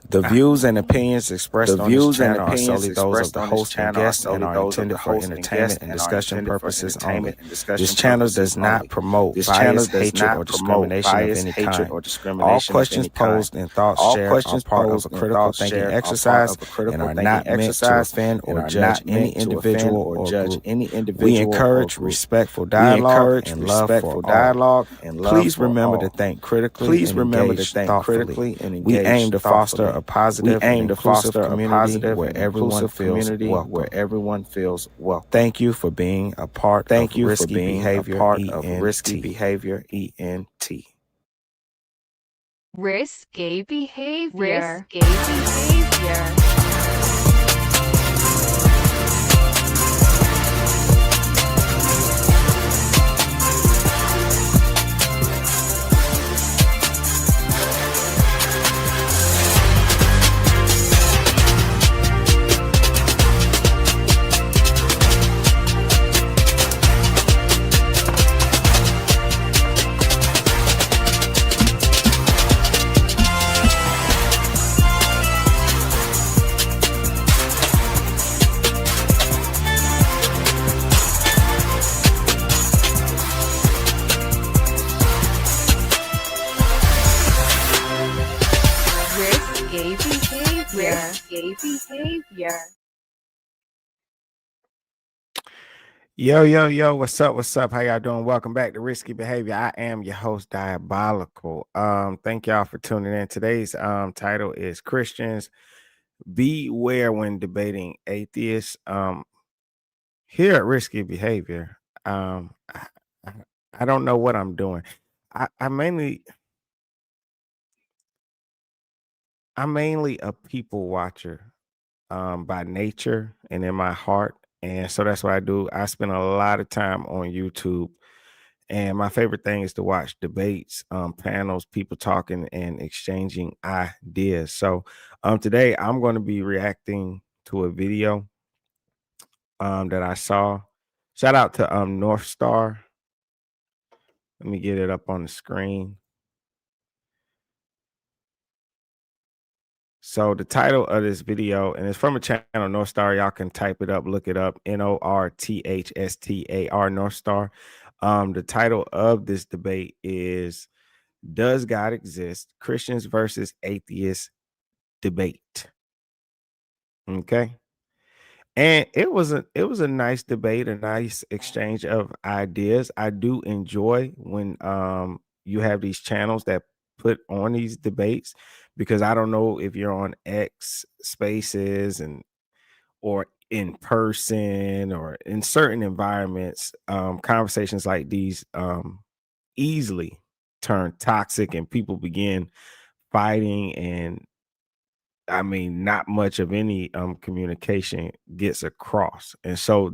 The views and opinions expressed on this channel are solely those of the host and guests and are intended for entertainment and discussion purposes only. This channel does not promote bias, hatred, or discrimination of any kind. All questions posed and thoughts shared are part of a critical thinking exercise and are not meant to offend or judge any individual or group. We encourage respectful dialogue and love for all. Please remember to think critically and engage thoughtfully. We aim to foster a positive and inclusive community where everyone feels welcome. Thank you for being a part of Risky Behavior ENT. Risky behavior. Risky behavior. Risky behavior. Yo, what's up? How y'all doing? Welcome back to Risky Behavior. I am your host, Diabolical. Thank y'all for tuning in. Today's title is Christians Beware When Debating Atheists. Here at Risky Behavior, I don't know what I'm doing. I'm mainly a people watcher by nature and in my heart. And so that's what I do. I spend a lot of time on YouTube. And my favorite thing is to watch debates, panels, people talking and exchanging ideas. So today I'm going to be reacting to a video that I saw. Shout out to North Star. Let me get it up on the screen. So the title of this video, and it's from a channel, North Star. Y'all can type it up, look it up, NORTHSTAR, North Star. The title of this debate is Does God Exist? Christians versus Atheists Debate. Okay. And it was a nice debate, a nice exchange of ideas. I do enjoy when you have these channels that put on these debates, because I don't know if you're on X Spaces or in person or in certain environments, conversations like these easily turn toxic and people begin fighting, and I mean, not much of any communication gets across. And so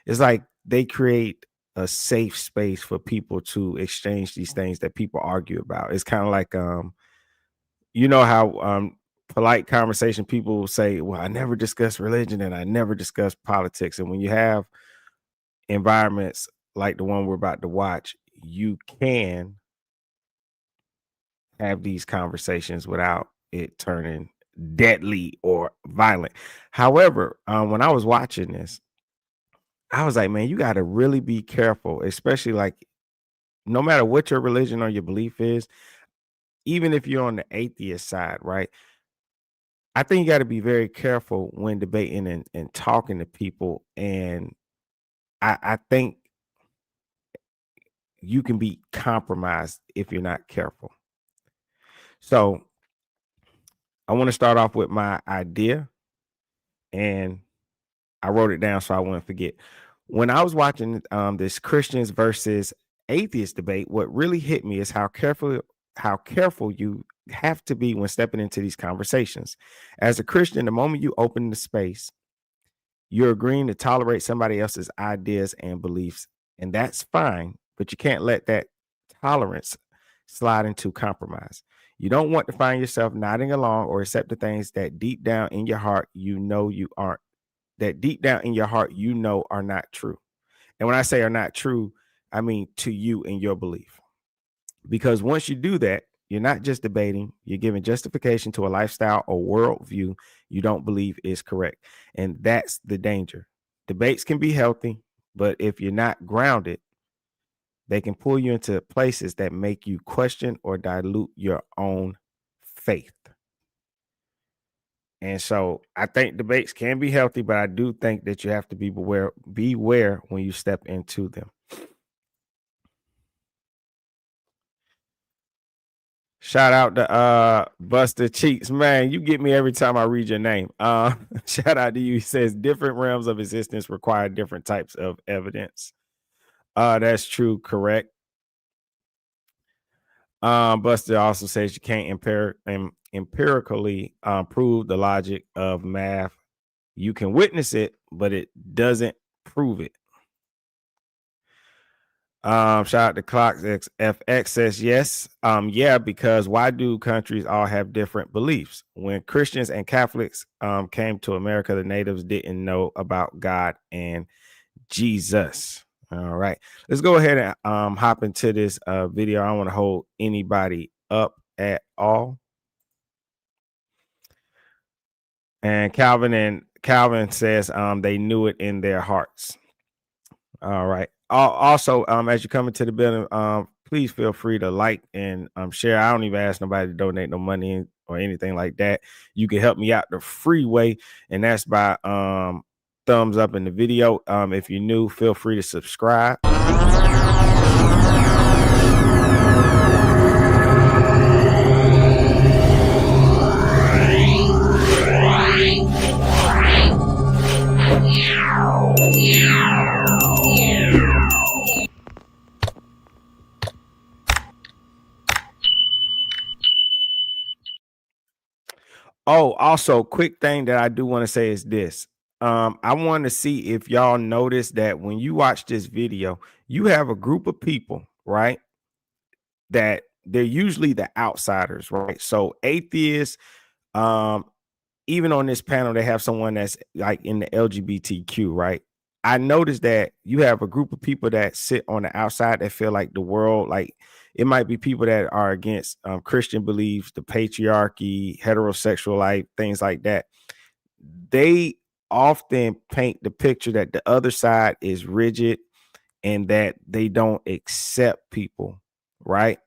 it's like they create a safe space for people to exchange these things that people argue about. It's kind of like you know how polite conversation, people will say, well, I never discuss religion and I never discuss politics. And when you have environments like the one we're about to watch, you can have these conversations without it turning deadly or violent. However, when I was watching this, I was like, man, you got to really be careful, especially like no matter what your religion or your belief is, even if you're on the atheist side, right? I think you got to be very careful when debating and talking to people. And I think you can be compromised if you're not careful. So I want to start off with my idea, and I wrote it down so I wouldn't forget. When I was watching this Christians versus atheist debate, what really hit me is how careful you have to be when stepping into these conversations. As a Christian, the moment you open the space, you're agreeing to tolerate somebody else's ideas and beliefs, and that's fine, but you can't let that tolerance slide into compromise. You don't want to find yourself nodding along or accept the things that deep down in your heart you know are not true. And when I say are not true, I mean to you and your belief. Because once you do that, You're not just debating, you're giving justification to a lifestyle or worldview you don't believe is correct. And that's the danger. Debates can be healthy, but if you're not grounded, they can pull you into places that make you question or dilute your own faith. And so I think debates can be healthy, but I do think that you have to beware when you step into them. Shout out to Buster Cheeks. Man, you get me every time I read your name. Shout out to you. He says different realms of existence require different types of evidence. That's true, correct. Buster also says you can't empirically prove the logic of math. You can witness it, but it doesn't prove it. Shout out to Clocks FX says yes. Yeah, because why do countries all have different beliefs? When Christians and Catholics came to America, the natives didn't know about God and Jesus. All right, let's go ahead and hop into this video. I don't want to hold anybody up at all. And Calvin says they knew it in their hearts. All right. Also, as you come into the building, please feel free to like and share. I don't even ask nobody to donate no money or anything like that. You can help me out the free way, and that's by thumbs up in the video. If you're new, feel free to subscribe. Oh, also, quick thing that I do want to say is this. I want to see if y'all notice that when you watch this video, you have a group of people, right? That they're usually the outsiders, right? So atheists, even on this panel, they have someone that's like in the LGBTQ, right? I noticed that you have a group of people that sit on the outside that feel like the world, like it might be people that are against Christian beliefs, the patriarchy, heterosexual life, things like that. They often paint the picture that the other side is rigid and that they don't accept people, right?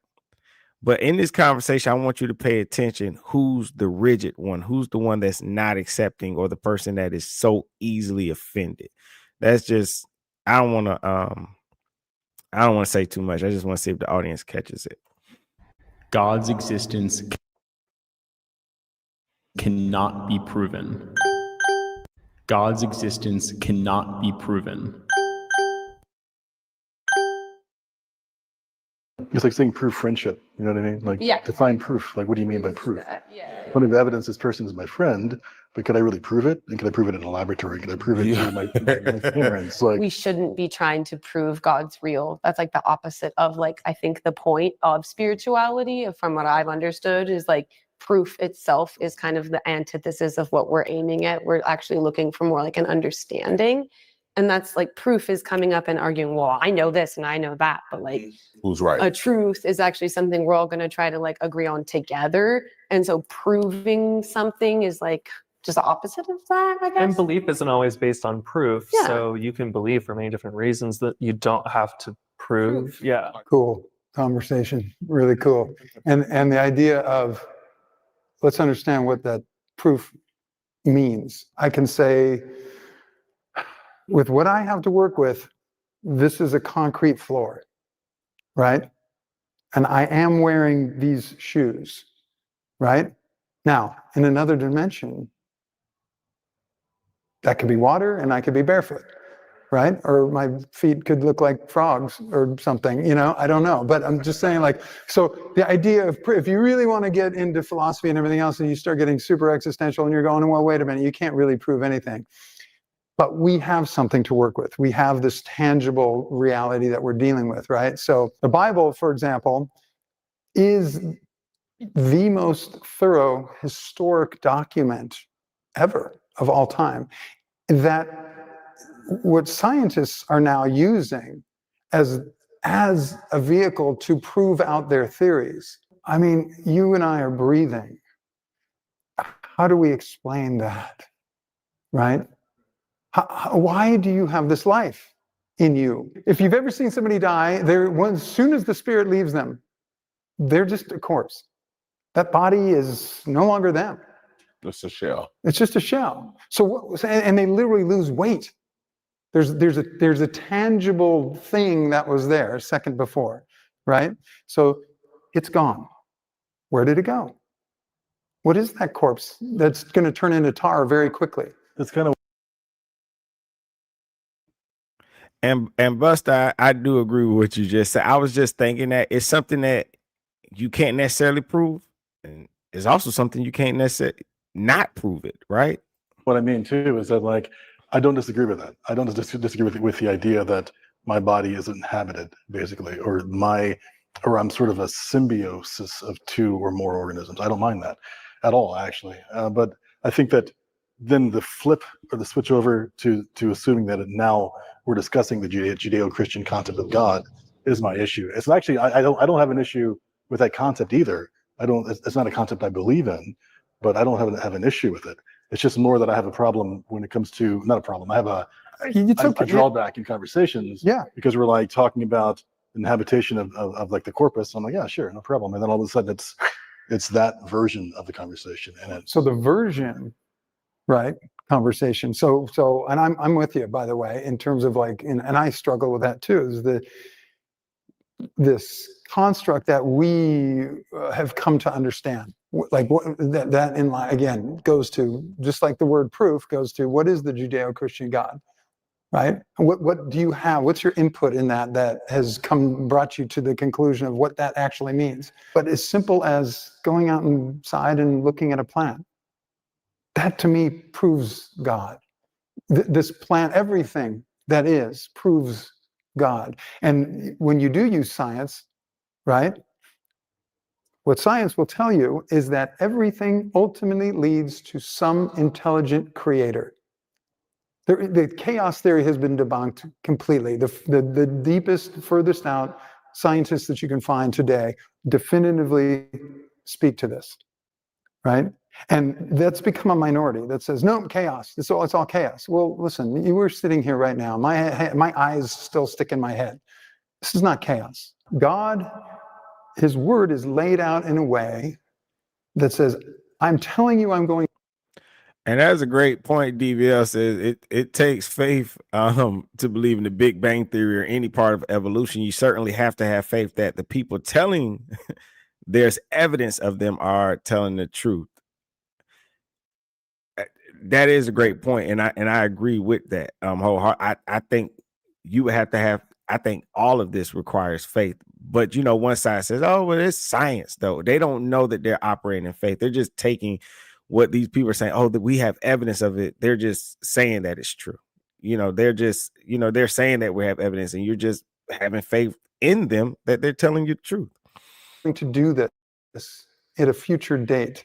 But in this conversation, I want you to pay attention. Who's the rigid one? Who's the one that's not accepting, or the person that is so easily offended? That's just, I don't want to say too much. I just want to see if the audience catches it. God's existence cannot be proven. God's existence cannot be proven. It's like saying prove friendship. You know what I mean? Like, define proof. Like, what do you mean by proof? Plenty of evidence this person is my friend, but could I really prove it? And could I prove it in a laboratory? Could I prove it through my parents? Like, we shouldn't be trying to prove God's real. That's like the opposite of, like, I think the point of spirituality, from what I've understood, is like proof itself is kind of the antithesis of what we're aiming at. We're actually looking for more like an understanding. And that's like proof is coming up and arguing, well, I know this and I know that, but like who's right? A truth is actually something we're all going to try to like agree on together. And so proving something is like just the opposite of that, I guess. And belief isn't always based on proof. Yeah. So you can believe for many different reasons that you don't have to prove. Yeah. Cool conversation. Really cool. And the idea of, let's understand what that proof means. I can say, with what I have to work with, this is a concrete floor, right? And I am wearing these shoes, right? Now, in another dimension, that could be water and I could be barefoot, right? Or my feet could look like frogs or something, you know, I don't know. But I'm just saying, like, so the idea of, if you really want to get into philosophy and everything else and you start getting super existential and you're going, well, wait a minute, you can't really prove anything. But we have something to work with. We have this tangible reality that we're dealing with, right? So the Bible, for example, is the most thorough historic document ever of all time, that what scientists are now using as a vehicle to prove out their theories I mean, you and I are breathing. How do we explain that? Right? Why do you have this life in you? If you've ever seen somebody die, as soon as the spirit leaves them, they're just a corpse. That body is no longer them. It's a shell. It's just a shell. And they literally lose weight. There's a tangible thing that was there a second before, right? So it's gone. Where did it go? What is that corpse that's going to turn into tar very quickly? It's kind of. And Buster, I do agree with what you just said. I was just thinking that it's something that you can't necessarily prove, and it's also something you can't necessarily not prove it, right? What I mean too is that, like, I don't disagree with that. I don't disagree with the idea that my body is inhabited, basically, or I'm sort of a symbiosis of two or more organisms. I don't mind that at all, actually. But I think that then the flip or the switch over to assuming that now we're discussing the Judeo-Christian concept of God is my issue. It's actually I don't have an issue with that concept either. It's not a concept I believe in, but I don't have an issue with it. It's just more that I have a problem when it comes to, not a problem, I have a drawback in conversations. Yeah. Because we're like talking about inhabitation of like the corpus. I'm like, yeah, sure, no problem. And then all of a sudden it's that version of the conversation. And so the version, right, conversation. So and I'm with you, by the way, in terms of like, and I struggle with that too, is this construct that we have come to understand. Like that in line again goes to, just like the word proof goes to, what is the Judeo-Christian God, right? What do you have? What's your input in that has brought you to the conclusion of what that actually means? But as simple as going out inside and looking at a plant, that to me proves God. This plant, everything that is, proves God. And when you do use science, right? What science will tell you is that everything ultimately leads to some intelligent creator. The chaos theory has been debunked completely. The deepest, furthest out scientists that you can find today definitively speak to this, right? And that's become a minority that says, no, chaos, it's all chaos. Well, listen, you were sitting here right now, my eyes still stick in my head. This is not chaos. God, his word is laid out in a way that says, I'm telling you I'm going. And that's a great point. DVL says it takes faith to believe in the Big Bang Theory or any part of evolution. You certainly have to have faith that the people telling there's evidence of them are telling the truth. That is a great point, and I agree with that. I think you would have to have. I think all of this requires faith. But one side says, "Oh, well, it's science," though. They don't know that they're operating in faith. They're just taking what these people are saying. Oh, that we have evidence of it. They're just saying that it's true. They're just, they're saying that we have evidence, and you're just having faith in them that they're telling you the truth. To do this at a future date.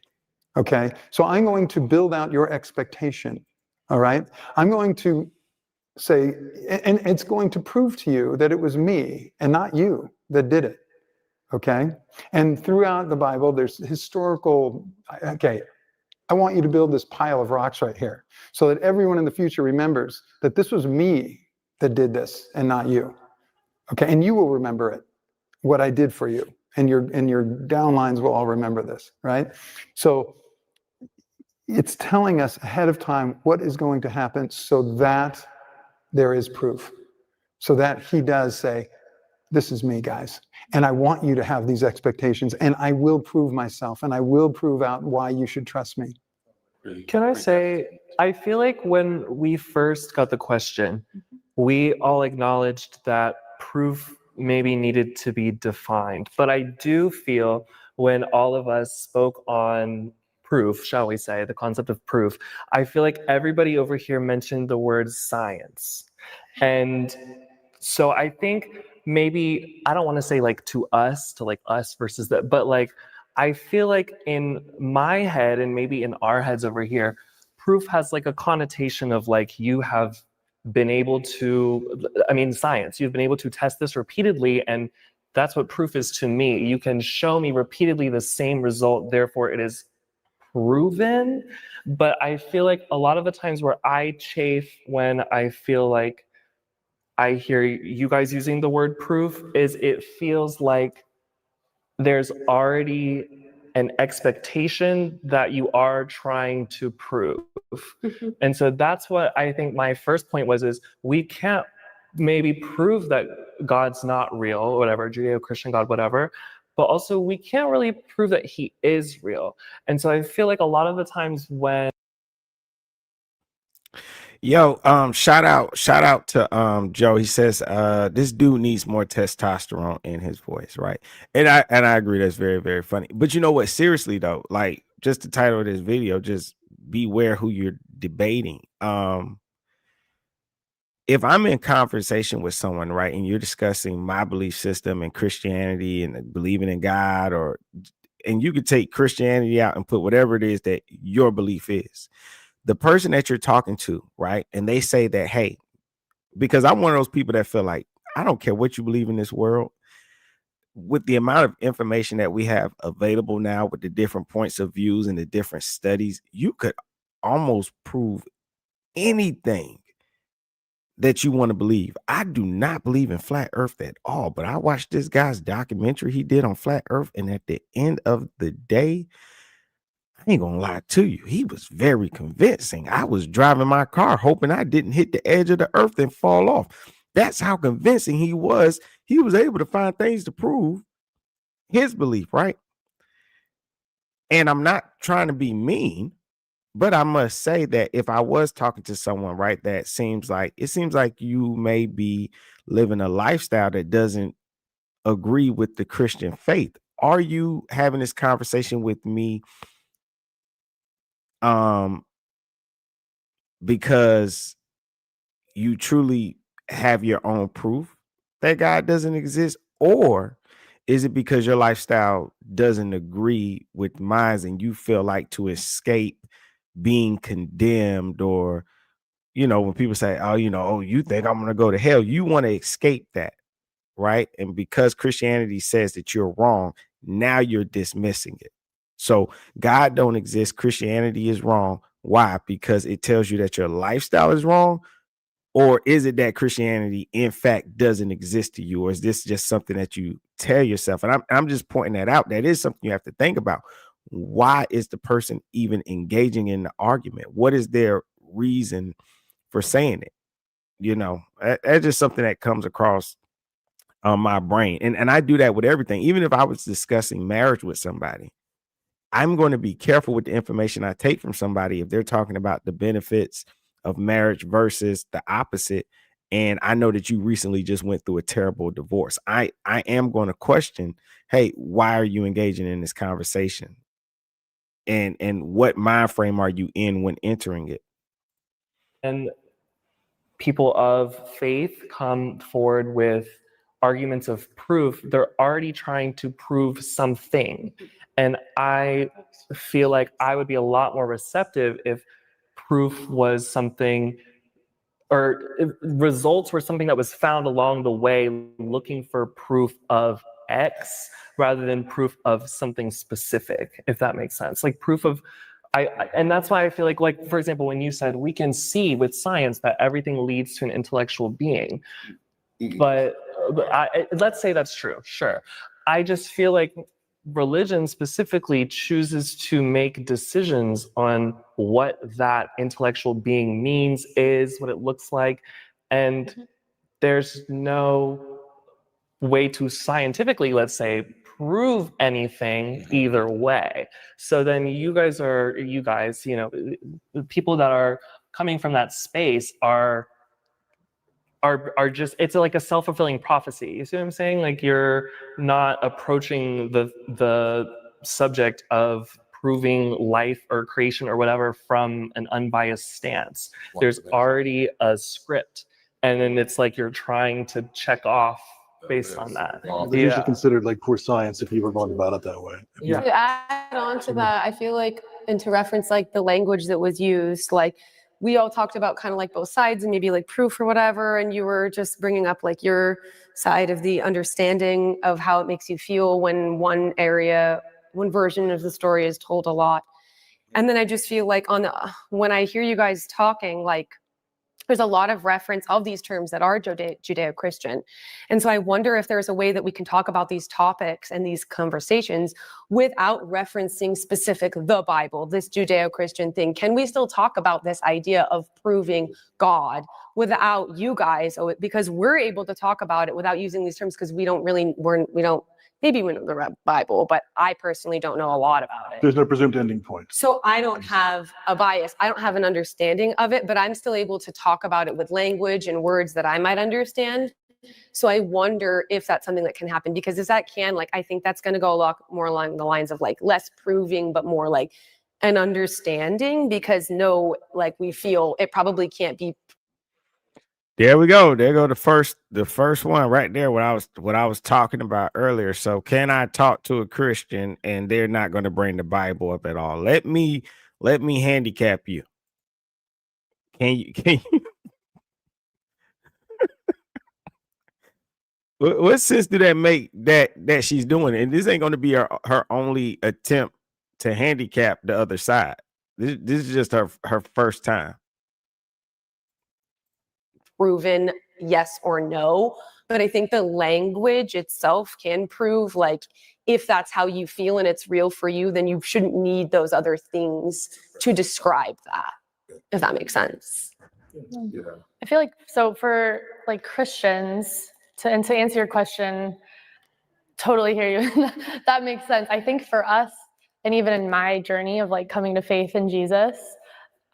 Okay, so I'm going to build out your expectation. All right, I'm going to say, and it's going to prove to you that it was me and not you that did it. Okay, and throughout the Bible, there's historical. Okay, I want you to build this pile of rocks right here, so that everyone in the future remembers that this was me that did this and not you. Okay, and you will remember it, what I did for you, and your downlines will all remember this, right? So it's telling us ahead of time what is going to happen so that there is proof. So that he does say, this is me, guys. And I want you to have these expectations, and I will prove myself, and I will prove out why you should trust me. Can I say, I feel like when we first got the question, we all acknowledged that proof maybe needed to be defined. But I do feel when all of us spoke on proof, shall we say, the concept of proof, I feel like everybody over here mentioned the word science. And so I think maybe, I don't want to say like to us versus that, but like, I feel like in my head and maybe in our heads over here, proof has like a connotation of like, you have been able to, science, you've been able to test this repeatedly, and that's what proof is to me. You can show me repeatedly the same result, therefore it is proven. But I feel like a lot of the times where I chafe when I feel like I hear you guys using the word proof is it feels like there's already an expectation that you are trying to prove. And so that's what I think my first point was, is we can't maybe prove that God's not real, whatever, Judeo-Christian God, whatever, but also we can't really prove that he is real. And so I feel like a lot of the times when Yo, shout out to Joe. He says this dude needs more testosterone in his voice, right? And I agree, that's very, very funny. But you know what? Seriously though, like, just the title of this video, just beware who you're debating. If I'm in conversation with someone, right, and you're discussing my belief system and Christianity and believing in God, and you could take Christianity out and put whatever it is that your belief is. The person that you're talking to, right, and they say that, hey, because I'm one of those people that feel like, I don't care what you believe in this world. With the amount of information that we have available now, with the different points of views and the different studies, you could almost prove anything that you want to believe. I do not believe in flat earth at all, but I watched this guy's documentary he did on flat earth, and at the end of the day, I ain't gonna lie to you, he was very convincing. I was driving my car hoping I didn't hit the edge of the earth and fall off. That's how convincing he was. He was able to find things to prove his belief, right? And I'm not trying to be mean, but I must say that if I was talking to someone, right, that seems like you may be living a lifestyle that doesn't agree with the Christian faith. Are you having this conversation with me because you truly have your own proof that God doesn't exist, or is it because your lifestyle doesn't agree with mine and you feel like to escape being condemned? Or, when people say, oh, you think I'm going to go to hell, you want to escape that, right? And because Christianity says that you're wrong, now you're dismissing it. So God don't exist, Christianity is wrong. Why? Because it tells you that your lifestyle is wrong? Or is it that Christianity, in fact, doesn't exist to you? Or is this just something that you tell yourself? And I'm just pointing that out. That is something you have to think about. Why is the person even engaging in the argument? What is their reason for saying it? That's just something that comes across my brain. And I do that with everything. Even if I was discussing marriage with somebody, I'm going to be careful with the information I take from somebody if they're talking about the benefits of marriage versus the opposite. And I know that you recently just went through a terrible divorce. I am going to question, hey, why are you engaging in this conversation? And what mind frame are you in when entering it? And people of faith come forward with arguments of proof, they're already trying to prove something. And I feel like I would be a lot more receptive if proof was something, or if results were something that was found along the way, looking for proof of X rather than proof of something specific, if that makes sense. Like proof of, and that's why I feel like, for example, when you said we can see with science that everything leads to an intellectual being, but let's say that's true, sure. I just feel like religion specifically chooses to make decisions on what that intellectual being means, is, what it looks like, and there's no way to scientifically, let's say, prove anything either way. So then you guys, people that are coming from that space are just, it's like a self-fulfilling prophecy. You see what I'm saying? Like you're not approaching the subject of proving life or creation or whatever from an unbiased stance. There's already a script, and then it's like you're trying to check off based on that. It's usually considered like poor science if you were going about it that way. To add on to that, I feel like, and to reference like the language that was used, like we all talked about kind of like both sides and maybe like proof or whatever, and you were just bringing up like your side of the understanding of how it makes you feel when one version of the story is told a lot. And then I just feel like when I hear you guys talking, like there's a lot of reference of these terms that are Judeo-Christian. And so I wonder if there's a way that we can talk about these topics and these conversations without referencing specific the Bible, this Judeo-Christian thing. Can we still talk about this idea of proving God without you guys? Because we're able to talk about it without using these terms because maybe we know the Bible, but I personally don't know a lot about it. There's no presumed ending point. So I don't have a bias. I don't have an understanding of it, but I'm still able to talk about it with language and words that I might understand. So I wonder if that's something that can happen, because if that can, like, I think that's going to go a lot more along the lines of like less proving, but more like an understanding, because we feel it probably can't be. There we go. There go the first one right there. What I was talking about earlier. So can I talk to a Christian and they're not going to bring the Bible up at all? Let me handicap you. Can you? What sense do that make that she's doing? And this ain't going to be her only attempt to handicap the other side. This is just her first time. Proven yes or no, but I think the language itself can prove, like, if that's how you feel and it's real for you, then you shouldn't need those other things to describe that, if that makes sense. Yeah. I feel like, so for like Christians, to answer your question, totally hear you. That makes sense. I think for us, and even in my journey of like coming to faith in Jesus,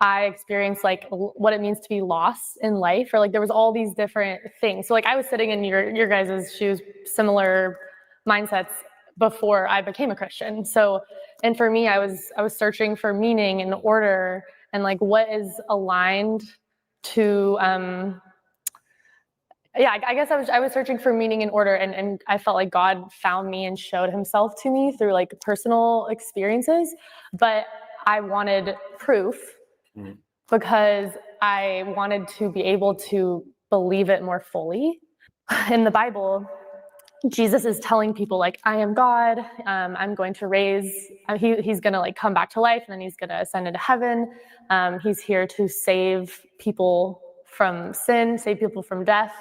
I experienced like what it means to be lost in life, or like there was all these different things. So like I was sitting in your guys' shoes, similar mindsets before I became a Christian. So, and for me, I was searching for meaning and order and like what is aligned to, I guess I was searching for meaning and order, and I felt like God found me and showed himself to me through like personal experiences, but I wanted proof. Because I wanted to be able to believe it more fully. In the Bible, Jesus is telling people like, I am God, I'm going to he's going to like come back to life, and then he's going to ascend into heaven. He's here to save people from sin, save people from death.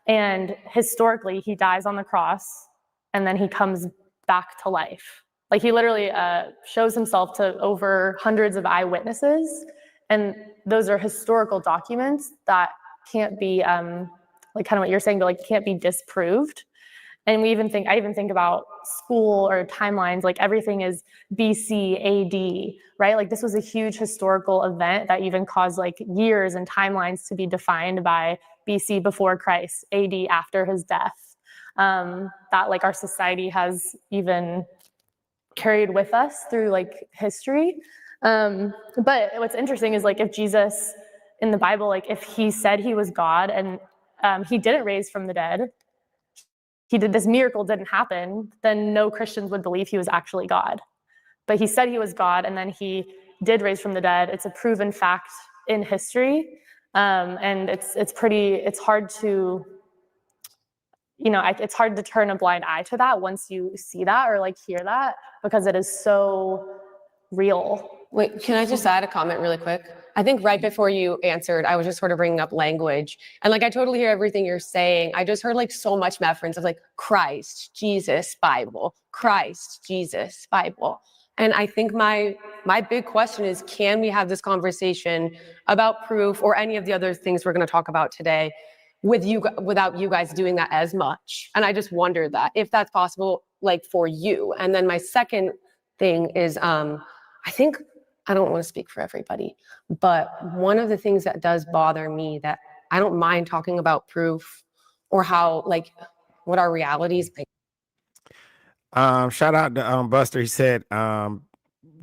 And historically, he dies on the cross, and then he comes back to life. Like he literally shows himself to over hundreds of eyewitnesses. And those are historical documents that can't be, like kind of what you're saying, but like can't be disproved. And I even think about school or timelines, like everything is BC, AD, right? Like this was a huge historical event that even caused like years and timelines to be defined by BC before Christ, AD after his death. That like our society has even carried with us through like history. But what's interesting is like if Jesus in the Bible, like if he said he was God and he didn't raise from the dead, this miracle didn't happen, then no Christians would believe he was actually God. But he said he was God, and then he did raise from the dead. It's a proven fact in history. And it's hard to, it's hard to turn a blind eye to that once you see that or like hear that, because it is so real. Wait, can I just add a comment really quick? I think right before you answered, I was just sort of bringing up language. And like, I totally hear everything you're saying. I just heard like so much reference of like Christ, Jesus, Bible, Christ, Jesus, Bible. And I think my big question is, can we have this conversation about proof or any of the other things we're going to talk about today without you guys doing that as much? And I just wondered that if that's possible, like for you. And then my second thing is, I don't want to speak for everybody, but one of the things that does bother me, that I don't mind talking about proof or how, like, what our realities. Shout out to Buster. He said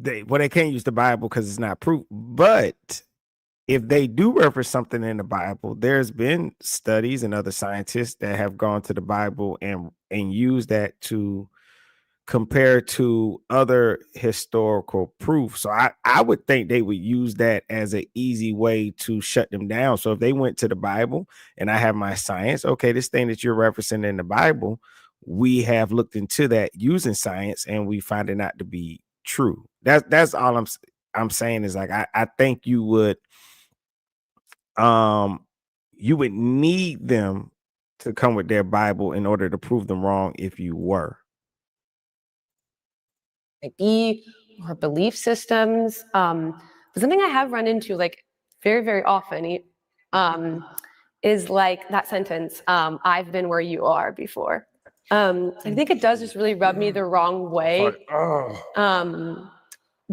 they can't use the Bible because it's not proof. But if they do reference something in the Bible, there's been studies and other scientists that have gone to the Bible and used that to compared to other historical proof. So I would think they would use that as an easy way to shut them down. So if they went to the Bible and I have my science, okay, this thing that you're referencing in the Bible, we have looked into that using science and we find it not to be true. That's all I'm saying is like I think you would need them to come with their Bible in order to prove them wrong if you were. Or belief systems. But something I have run into like very, very often is like that sentence, I've been where you are before. I think it does just really rub me the wrong way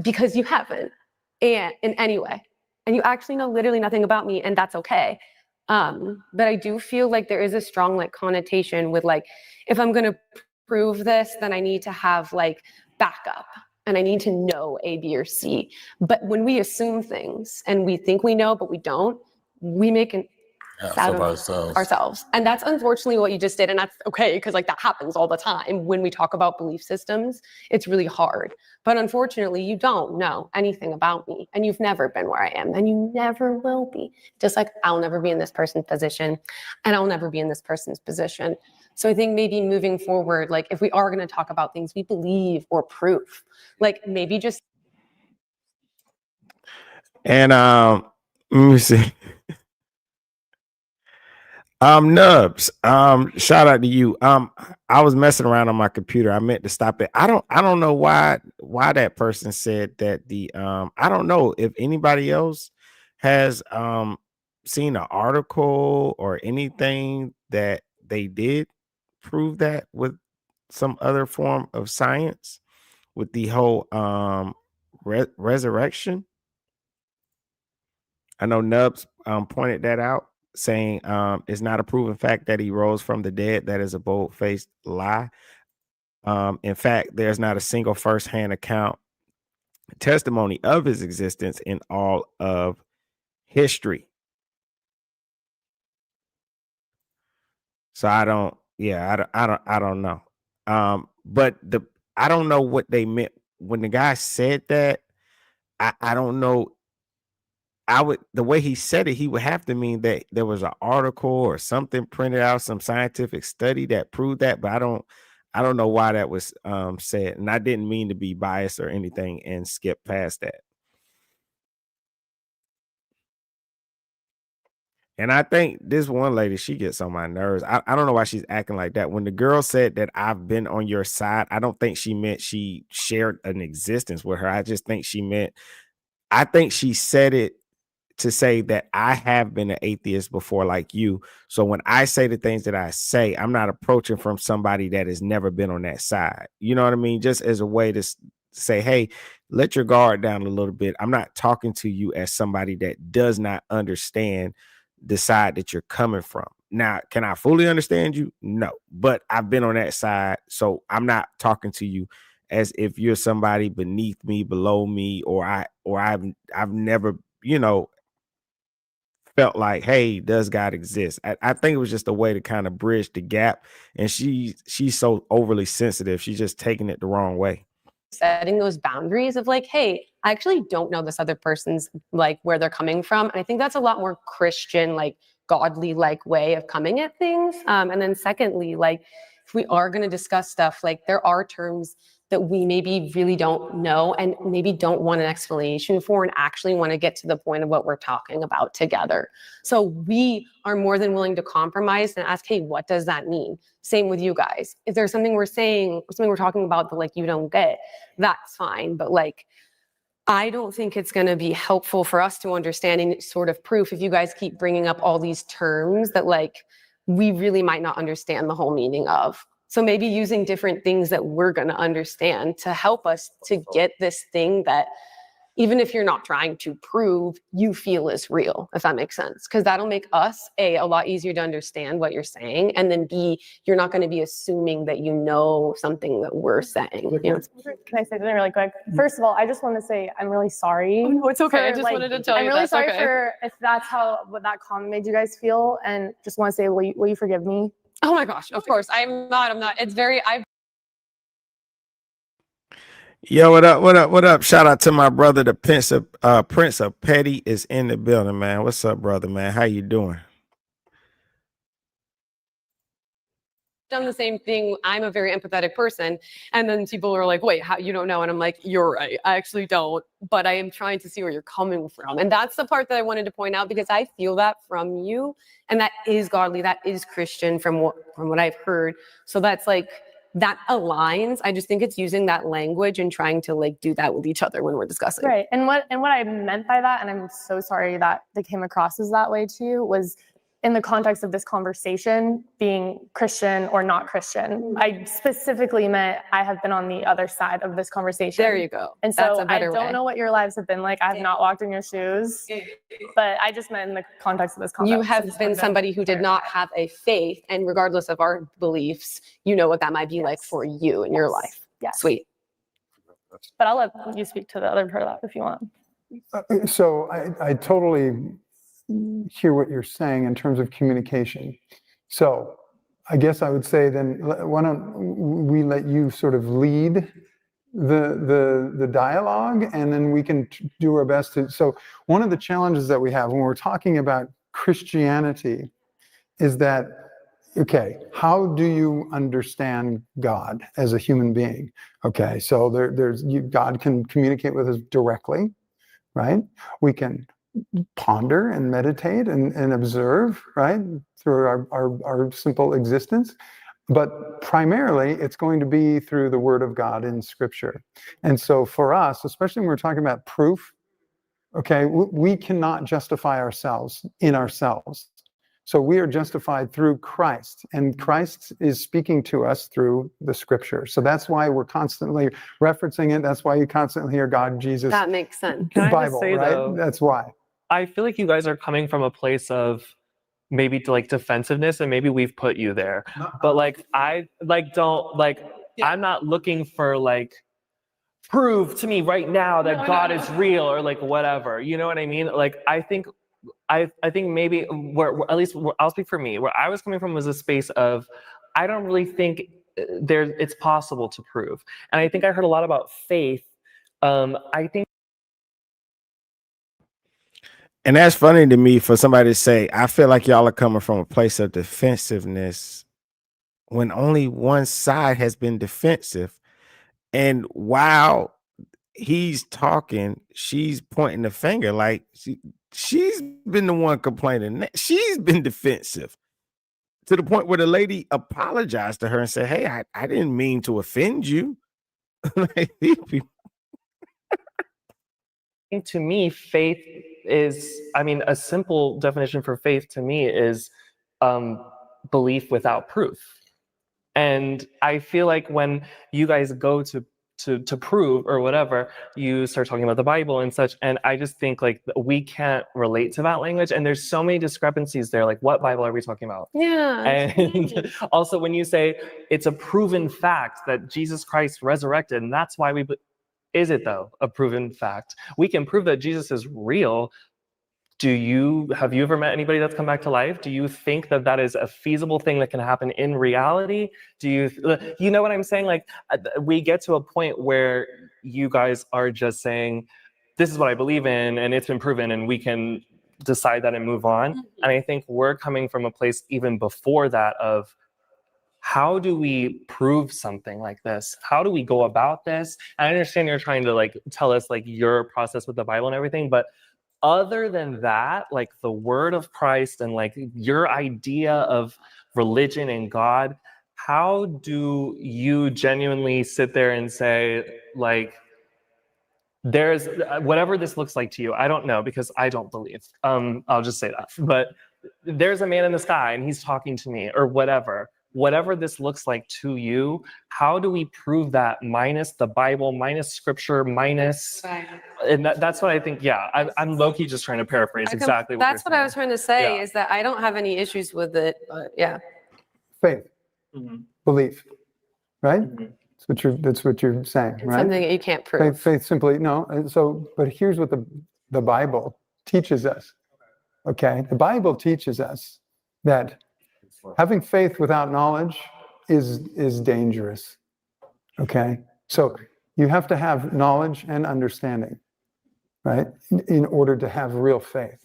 because you haven't and in any way. And you actually know literally nothing about me, and that's okay. But I do feel like there is a strong like connotation with like, if I'm going to prove this, then I need to have like backup and I need to know A, B, or C. But when we assume things and we think we know, but we don't, we make an ass of ourselves. And that's unfortunately what you just did. And that's okay, because like that happens all the time. When we talk about belief systems, it's really hard. But unfortunately, you don't know anything about me and you've never been where I am and you never will be. Just like I'll never be in this person's position and I'll never be in this person's position. So I think maybe moving forward, like if we are going to talk about things we believe or proof, like maybe just. And let me see. Nubs, shout out to you. I was messing around on my computer. I meant to stop it. I don't know why that person said that the I don't know if anybody else has seen an article or anything that they did prove that with some other form of science with the whole resurrection. I know Nubs pointed that out, saying it's not a proven fact that he rose from the dead. That is a bold-faced lie. In fact, there's not a single firsthand account testimony of his existence in all of history. So I don't know. But I don't know what they meant when the guy said that. I don't know. The way he said it, he would have to mean that there was an article or something printed out, some scientific study that proved that, but I don't know why that was said. And I didn't mean to be biased or anything and skip past that. And I think this one lady, she gets on my nerves. I don't know why she's acting like that. When the girl said that I've been on your side, I don't think she meant she shared an existence with her. I just think I think she said it to say that I have been an atheist before, like you. So when I say the things that I say, I'm not approaching from somebody that has never been on that side. You know what I mean? Just as a way to say, hey, let your guard down a little bit. I'm not talking to you as somebody that does not understand the side that you're coming from. Now, can I fully understand you? No, but I've been on that side. So I'm not talking to you as if you're somebody beneath me, below me, or I've never, felt like, hey, does God exist? I think it was just a way to kind of bridge the gap. And she's so overly sensitive. She's just taking it the wrong way. Setting those boundaries of like, hey, I actually don't know this other person's like where they're coming from. And I think that's a lot more Christian, like godly like way of coming at things. And then secondly, like if we are going to discuss stuff, like there are terms that we maybe really don't know and maybe don't want an explanation for and actually want to get to the point of what we're talking about together. So we are more than willing to compromise and ask, hey, what does that mean? Same with you guys. If there's something we're saying, something we're talking about that like you don't get, that's fine. But like, I don't think it's going to be helpful for us to understand any sort of proof if you guys keep bringing up all these terms that like we really might not understand the whole meaning of. So maybe using different things that we're going to understand to help us to get this thing that even if you're not trying to prove, you feel is real, if that makes sense. Because that'll make us, A, a lot easier to understand what you're saying. And then B, you're not going to be assuming that you know something that we're saying. You know? Can I say something really quick? First of all, I just want to say I'm really sorry. Oh, no, it's okay. I just like, wanted to tell you I'm really that's sorry okay. for if that's what that comment made you guys feel. And just want to say, will you forgive me? Oh my gosh, of course. I'm not. It's very, I've Yo, what up? What up? What up? Shout out to my brother, the Prince of Petty is in the building, man. What's up, brother, man? How you doing? Done the same thing. I'm a very empathetic person. And then people are like, wait, how you don't know? And I'm like, you're right. I actually don't, but I am trying to see where you're coming from. And that's the part that I wanted to point out, because I feel that from you. And that is godly. That is Christian from what I've heard. So that's like, that aligns. I just think it's using that language and trying to like do that with each other when we're discussing. Right. And what I meant by that, and I'm so sorry that it came across as that way to you, was in the context of this conversation being Christian or not Christian. I specifically meant I have been on the other side of this conversation. There you go. And That's so a better I don't way. know what your lives have been like. I've not walked in your shoes, but I just meant in the context of this conversation. You have been somebody who did not have a faith, and regardless of our beliefs, you know what that might be like for you in your life. Yes. Sweet. But I'll let you speak to the other part of that if you want. So I totally hear what you're saying in terms of communication. So I guess I would say then, why don't we let you sort of lead the dialogue, and then we can do our best to. So one of the challenges that we have when we're talking about Christianity is that, okay, how do you understand God as a human being? Okay, so God can communicate with us directly, right? We can ponder and meditate and observe, right, through our simple existence. But primarily, it's going to be through the Word of God in Scripture. And so for us, especially when we're talking about proof, okay, we cannot justify ourselves in ourselves. So we are justified through Christ, and Christ is speaking to us through the Scripture. So that's why we're constantly referencing it. That's why you constantly hear God, Jesus, That makes sense. Can I just Bible, say, right? though, That's why. I feel like you guys are coming from a place of maybe to like defensiveness, and maybe we've put you there. But like I like don't like I'm not looking for like prove to me right now that God is real or like whatever. You know what I mean? Like I think maybe where at least I'll speak for me. Where I was coming from was a space of I don't really think it's possible to prove. And I think I heard a lot about faith. I think. And that's funny to me for somebody to say, I feel like y'all are coming from a place of defensiveness when only one side has been defensive. And while he's talking, she's pointing the finger like she's been the one complaining. She's been defensive to the point where the lady apologized to her and said, hey, I didn't mean to offend you. Like, these people. To me, faith is, I mean, a simple definition for faith to me is belief without proof. And I feel like when you guys go to prove or whatever, you start talking about the Bible and such. And I just think like we can't relate to that language. And there's so many discrepancies there. Like, what Bible are we talking about? Yeah. And also when you say it's a proven fact that Jesus Christ resurrected, and that's why is it though a proven fact? We can prove that Jesus is real. Have you ever met anybody that's come back to life? Do you think that that is a feasible thing that can happen in reality? You know what I'm saying? Like we get to a point where you guys are just saying, this is what I believe in and it's been proven and we can decide that and move on. Mm-hmm. And I think we're coming from a place even before that of, how do we prove something like this? How do we go about this? And I understand you're trying to like tell us like your process with the Bible and everything, but other than that, like the word of Christ and like your idea of religion and God, how do you genuinely sit there and say like, there's whatever this looks like to you, I don't know because I don't believe. I'll just say that. But there's a man in the sky and he's talking to me or whatever. Whatever this looks like to you, how do we prove that minus the Bible, minus scripture, minus, and that's what I think, yeah, I'm low-key just trying to paraphrase exactly what that's what I was trying to say, is that I don't have any issues with it, but yeah. Faith, belief, right? That's what you're saying, right? Something that you can't prove. Faith simply, no, so, but here's what the Bible teaches us, okay? The Bible teaches us that having faith without knowledge is dangerous. Okay, so you have to have knowledge and understanding, right? In order to have real faith.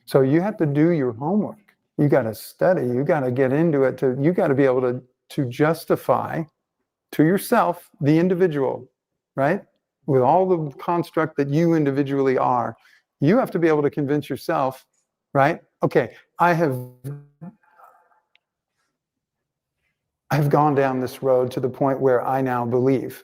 So you have to do your homework. You got to study. You got to get into it. You got to be able to justify to yourself, the individual, right? With all the construct that you individually are, you have to be able to convince yourself, right? Okay, I've gone down this road to the point where I now believe.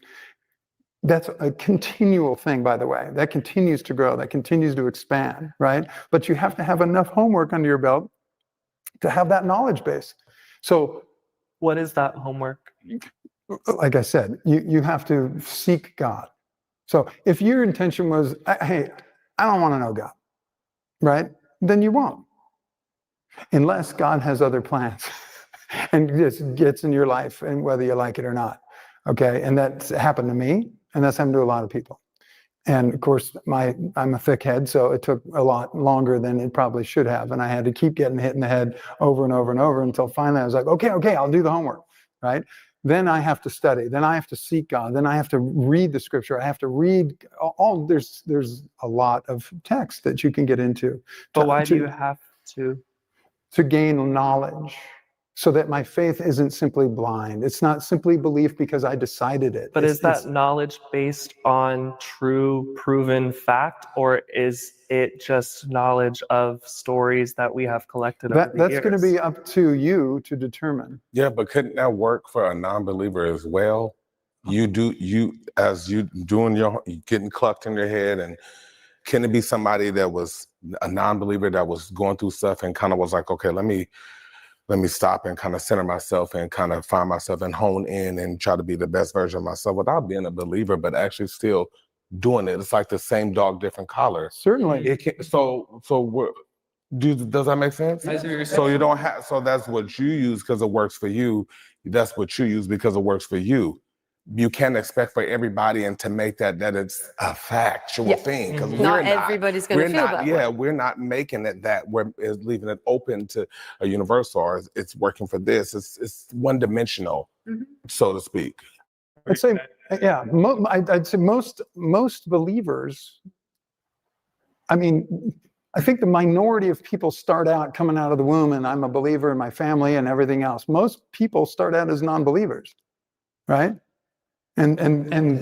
That's a continual thing, by the way. That continues to grow. That continues to expand, right? But you have to have enough homework under your belt to have that knowledge base. So what is that homework? Like I said, you have to seek God. So if your intention was, hey, I don't want to know God, right? Then you won't. Unless God has other plans and just gets in your life, and whether you like it or not. Okay, and that's happened to me, and that's happened to a lot of people. And of course, I'm a thick head, so it took a lot longer than it probably should have. And I had to keep getting hit in the head over and over and over until finally I was like, okay, I'll do the homework, right? Then I have to study. Then I have to seek God. Then I have to read the scripture. I have to read there's a lot of text that you can get into. But why do you have to? To gain knowledge, so that my faith isn't simply blind. It's not simply belief because I decided it. But is that knowledge based on true proven fact, or is it just knowledge of stories that we have collected over the years? That's going to be up to you to determine. Yeah, but couldn't that work for a non-believer as well? You getting clucked in your head, and can it be somebody that was a non-believer that was going through stuff and kind of was like, okay, let me stop and kind of center myself and kind of find myself and hone in and try to be the best version of myself without being a believer, but actually still doing it. It's like the same dog, different collar. Certainly. It can, does that make sense? So you don't have, so that's what you use because it works for you. That's what you use because it works for you. You can't expect for everybody and to make that it's a factual thing, because not everybody's going to feel that way. Yeah, we're not making it that. We're leaving it open to a universal, or it's working for this. It's one-dimensional, so to speak. I'd say, yeah, I'd say most believers. I mean, I think the minority of people start out coming out of the womb, and I'm a believer in my family and everything else. Most people start out as non-believers, right? And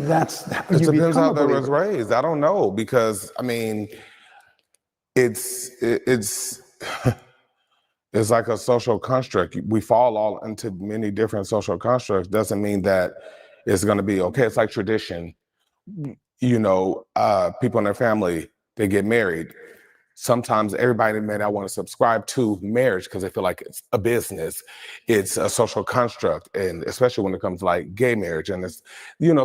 that's how it you depends become how a they was believer. raised. I don't know, because I mean, it's it's like a social construct. We fall all into many different social constructs. Doesn't mean that it's going to be okay. It's like tradition. People in their family, they get married. Sometimes everybody may not want to subscribe to marriage because they feel like it's a business, it's a social construct, and especially when it comes to like gay marriage and it's,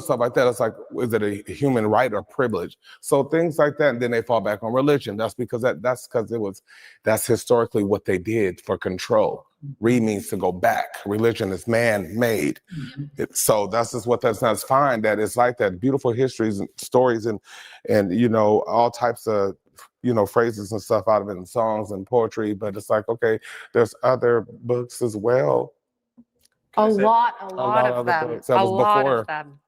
stuff like that. It's like, is it a human right or privilege? So things like that, and then they fall back on religion. That's because that's historically what they did for control. Re means to go back. Religion is man-made. So that's just what that's fine. That it's like that. Beautiful histories and stories and all types of phrases and stuff out of it in songs and poetry, but it's like, okay, there's other books as well. A lot of them. A lot of them.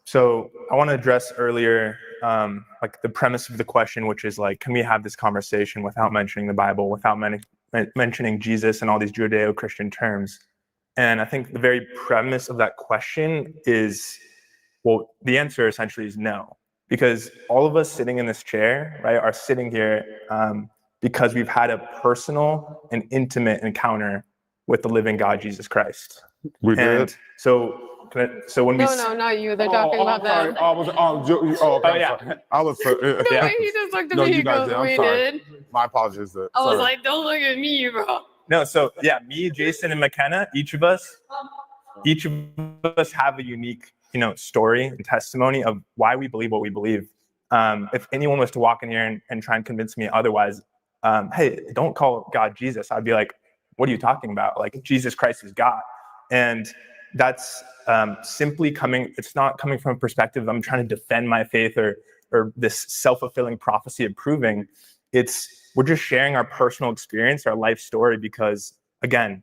So I want to address earlier, like the premise of the question, which is like, can we have this conversation without mentioning the Bible, without mentioning Jesus and all these Judeo-Christian terms? And I think the very premise of that question is, well, the answer essentially is no. Because all of us sitting in this chair, right, are sitting here because we've had a personal and intimate encounter with the living God, Jesus Christ. We did. So when No, not you. They're talking about them. I was No, he just looked at me. He goes, "We did." My apologies. I was like, "Don't look at me, bro." No, so yeah, me, Jason, and McKenna, each of us have a unique story and testimony of why we believe what we believe. If anyone was to walk in here and try and convince me otherwise, hey, don't call God Jesus, I'd be like, what are you talking about? Like, Jesus Christ is God. And that's simply it's not coming from a perspective I'm trying to defend my faith or this self-fulfilling prophecy of proving. We're just sharing our personal experience, our life story, because again,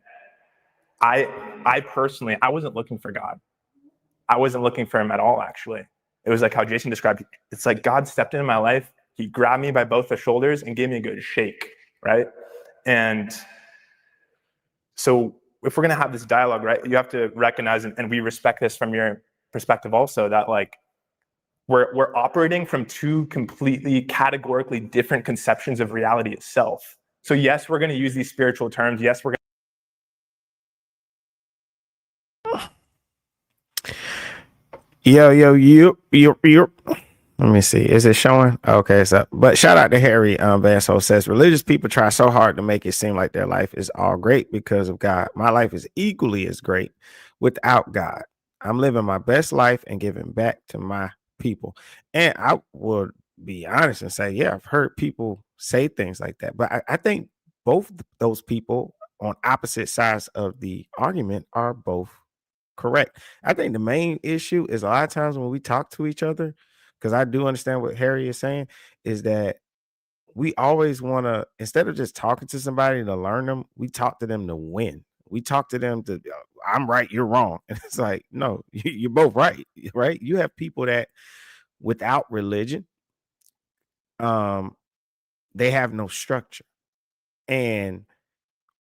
I personally, I wasn't looking for God. I wasn't looking for him at all, actually. it was like how Jason described it. It's like God stepped into my life. He grabbed me by both the shoulders and gave me a good shake, right? And so if we're going to have this dialogue, right, you have to recognize, and we respect this from your perspective also, that like we're operating from two completely categorically different conceptions of reality itself. So yes, we're going to use these spiritual terms. Yes, we're going Yo. Let me see. Is it showing? Okay, so but shout out to Harry Vanso says religious people try so hard to make it seem like their life is all great because of God. My life is equally as great without God. I'm living my best life and giving back to my people. And I would be honest and say, yeah, I've heard people say things like that. But I think both those people on opposite sides of the argument are both correct. I think the main issue is a lot of times when we talk to each other, because I do understand what Harry is saying, is that we always want to, instead of just talking to somebody to learn them, we talk to them to win. We talk to them to, I'm right, you're wrong. And it's like, no, you're both right, right? You have people that without religion, they have no structure. And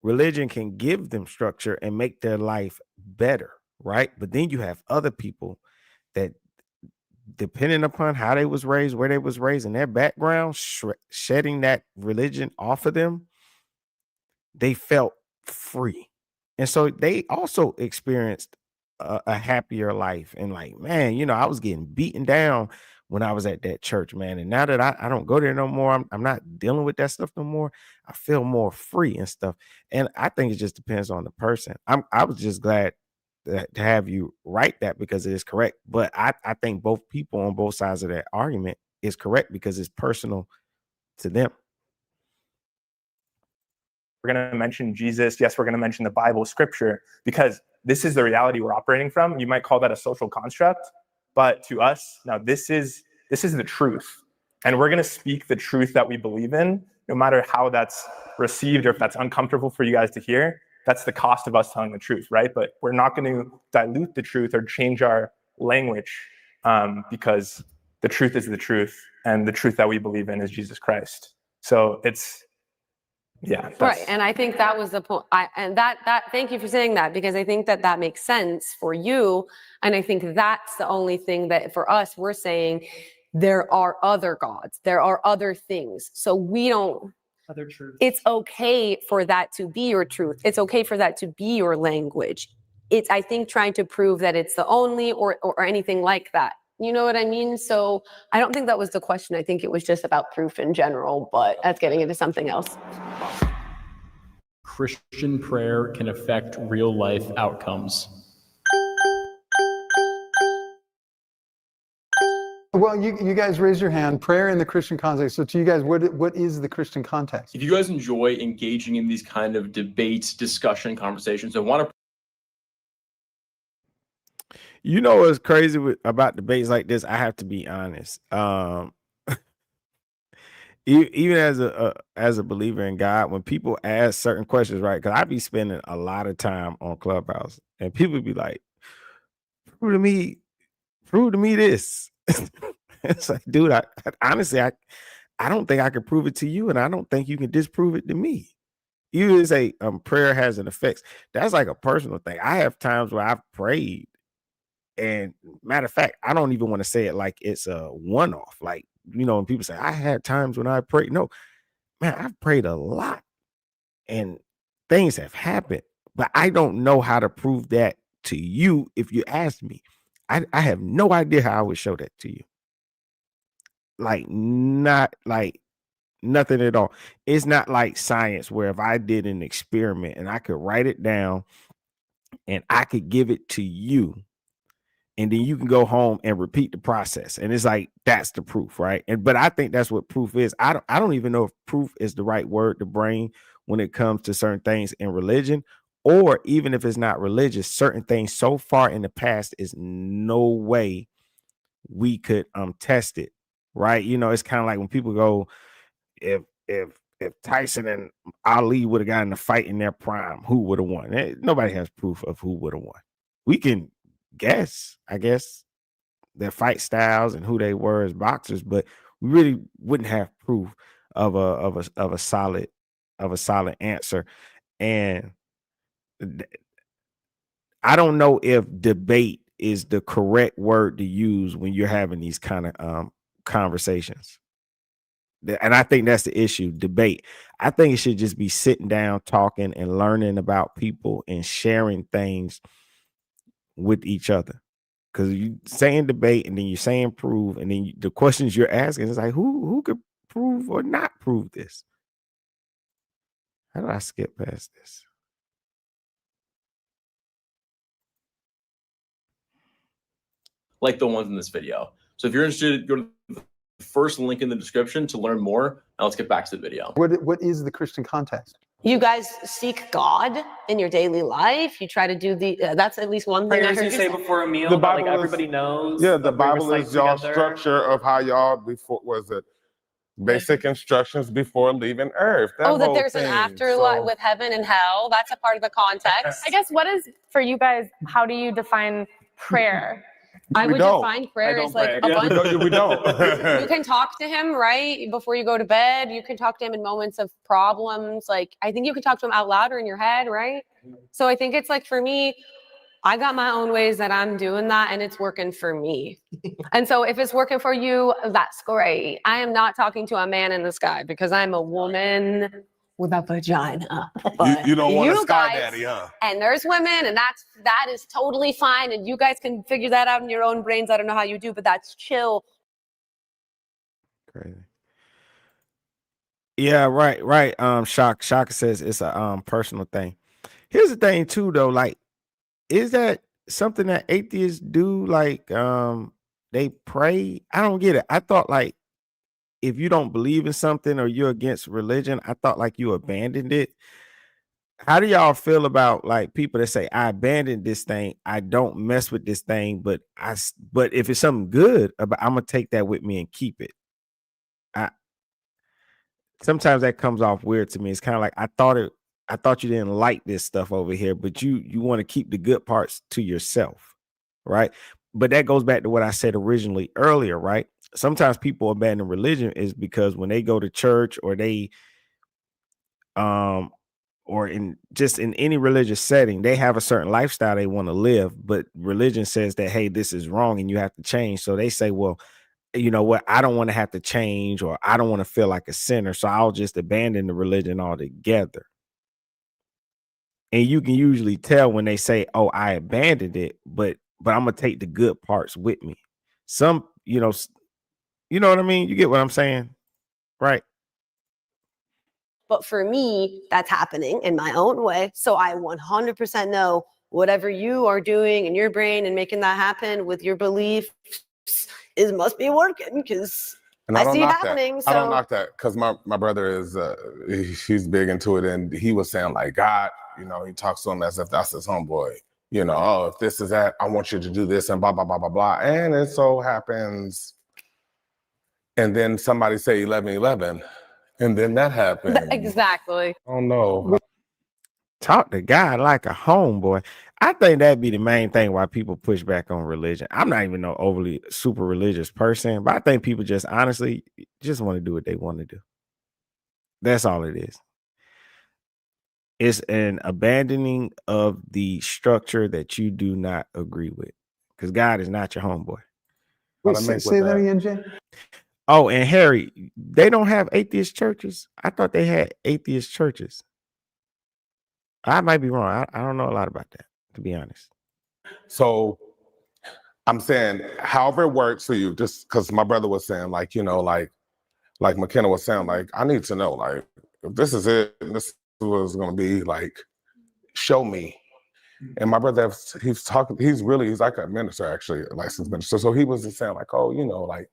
religion can give them structure and make their life better, right? But then you have other people that, depending upon how they was raised, where they was raised, and their background, shedding that religion off of them, they felt free. And so they also experienced a happier life. And like, man, I was getting beaten down when I was at that church, man. And now that I don't go there no more, I'm not dealing with that stuff no more. I feel more free and stuff. And I think it just depends on the person. I was just glad to have you write that because it is correct. But I think both people on both sides of that argument is correct because it's personal to them. We're going to mention Jesus. Yes, we're going to mention the Bible, scripture, because this is the reality we're operating from. You might call that a social construct, but to us, now this is the truth. And we're going to speak the truth that we believe in, no matter how that's received or if that's uncomfortable for you guys to hear. That's the cost of us telling the truth, right? But we're not going to dilute the truth or change our language because the truth is the truth, and the truth that we believe in is Jesus Christ. So it's, yeah. Right. And I think that was the point. Thank you for saying that, because I think that makes sense for you. And I think that's the only thing that for us, we're saying there are other gods, there are other things. So we don't, Other truths. it's okay for that to be your truth. It's okay for that to be your language. It's, I think, trying to prove that it's the only or anything like that. You know what I mean? So I don't think that was the question. I think it was just about proof in general, but that's getting into something else. Christian prayer can affect real life outcomes. Well, you guys raise your hand. Prayer in the Christian context. So to you guys, what is the Christian context? If you guys enjoy engaging in these kind of debates, discussion, conversations, and want to What's crazy about debates like this? I have to be honest. Even as a believer in God, when people ask certain questions, right? Because I be spending a lot of time on Clubhouse, and people be like, "Prove to me this." It's like, dude, I honestly, I don't think I can prove it to you, and I don't think you can disprove it to me. You say prayer has an effect. That's like a personal thing. I have times where I've prayed. And matter of fact, I don't even want to say it like it's a one-off. Like, when people say, I had times when I prayed. No, man, I've prayed a lot and things have happened, but I don't know how to prove that to you if you ask me. I have no idea how I would show that to you. Like, not like nothing at all. It's not like science where if I did an experiment and I could write it down and I could give it to you, and then you can go home and repeat the process. And it's like, that's the proof, right? But I think that's what proof is. I don't even know if proof is the right word to bring when it comes to certain things in religion, or even if it's not religious, certain things so far in the past is no way we could test it, right? It's kind of like when people go, if Tyson and Ali would have gotten a fight in their prime, who would have won? Nobody has proof of who would have won. We can guess, I guess. their fight styles and who they were as boxers, but we really wouldn't have proof of a solid answer. And I don't know if debate is the correct word to use when you're having these kind of conversations. And I think that's the issue, debate. I think it should just be sitting down, talking and learning about people and sharing things with each other. Because you saying debate and then you're saying prove, and then the questions you're asking is like, who could prove or not prove this? How do I skip past this? Like the ones in this video. So if you're interested, go to the first link in the description to learn more. Now let's get back to the video. What is the Christian context? You guys seek God in your daily life. You try to do that's at least one thing I Prayers heard you say before a meal The that Bible like is- everybody knows. Yeah, the that we Bible recite is y'all together. structure of how y'all basic instructions before leaving Earth. that whole there's an thing. afterlife So- with heaven and hell. That's a part of the context. I guess what is for you guys? How do you define prayer? I We would don't. define prayer as like pray. a bunch. We don't. You can talk to him, right? Before you go to bed, you can talk to him in moments of problems. Like, I think you can talk to him out loud or in your head, right? So I think it's like, for me, I got my own ways that I'm doing that and it's working for me. And so if it's working for you, that's great. I am not talking to a man in the sky because I'm a woman with a vagina. But You don't want a you sky guys- daddy, huh? And there's women, and that is totally fine. And you guys can figure that out in your own brains. I don't know how you do, but that's chill. Crazy. Yeah, right. Shaka says it's a personal thing. Here's the thing too, though. Like, is that something that atheists do? Like, they pray? I don't get it. I thought like if you don't believe in something or you're against religion, I thought like you abandoned it. How do y'all feel about like people that say I abandoned this thing, I don't mess with this thing, but if it's something good, I'm gonna take that with me and keep it. Sometimes that comes off weird to me. It's kind of like I thought you didn't like this stuff over here, but you want to keep the good parts to yourself, right? But that goes back to what I said originally earlier, right? Sometimes people abandon religion is because when they go to church or they or in any religious setting, they have a certain lifestyle they want to live, but religion says that, hey, this is wrong and you have to change. So they say, well, you know what, I don't want to have to change, or I don't want to feel like a sinner, so I'll just abandon the religion altogether. And you can usually tell when they say, oh, I abandoned it, but I'm gonna take the good parts with me. Some, you know what I mean? You get what I'm saying, right? But for me, that's happening in my own way. So I 100% know whatever you are doing in your brain and making that happen with your beliefs must be working, because And I don't see it knock happening. That. So I don't knock that, because my brother is he's big into it, and he was saying like God, he talks to him as if that's his homeboy. Oh, if this is that, I want you to do this and blah blah blah blah blah. And it so happens, and then somebody say 11:11, and then that happened. exactly. Oh no. Talk to God like a homeboy. I think that'd be the main thing why people push back on religion. I'm not even no overly super religious person, but I think people just honestly just want to do what they want to do. That's all it is. It's an abandoning of the structure that you do not agree with, because God is not your homeboy. Wait, say that again, Jay. Oh, and Harry, they don't have atheist churches. I thought they had atheist churches. I might be wrong. I don't know a lot about that, to be honest. So I'm saying, however it works for you, just because my brother was saying, like McKenna was saying, like, I need to know, like, if this is it, and this is what it's going to be, like, show me. And my brother, he's like a minister, actually, a licensed minister. So he was just saying, like, oh, like,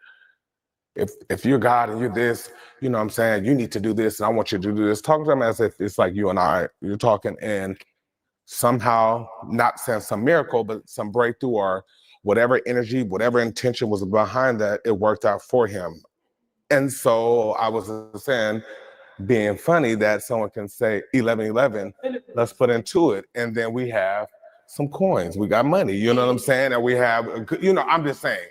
if you're God and you're this, what I'm saying, you need to do this, and I want you to do this. Talk to them as if it's like you and you're talking, and somehow, not saying some miracle, but some breakthrough or whatever energy, whatever intention was behind that, it worked out for him. And so I was saying, being funny that someone can say 11:11, let's put into it. And then we have some coins, we got money, you know what I'm saying? And we have, I'm just saying,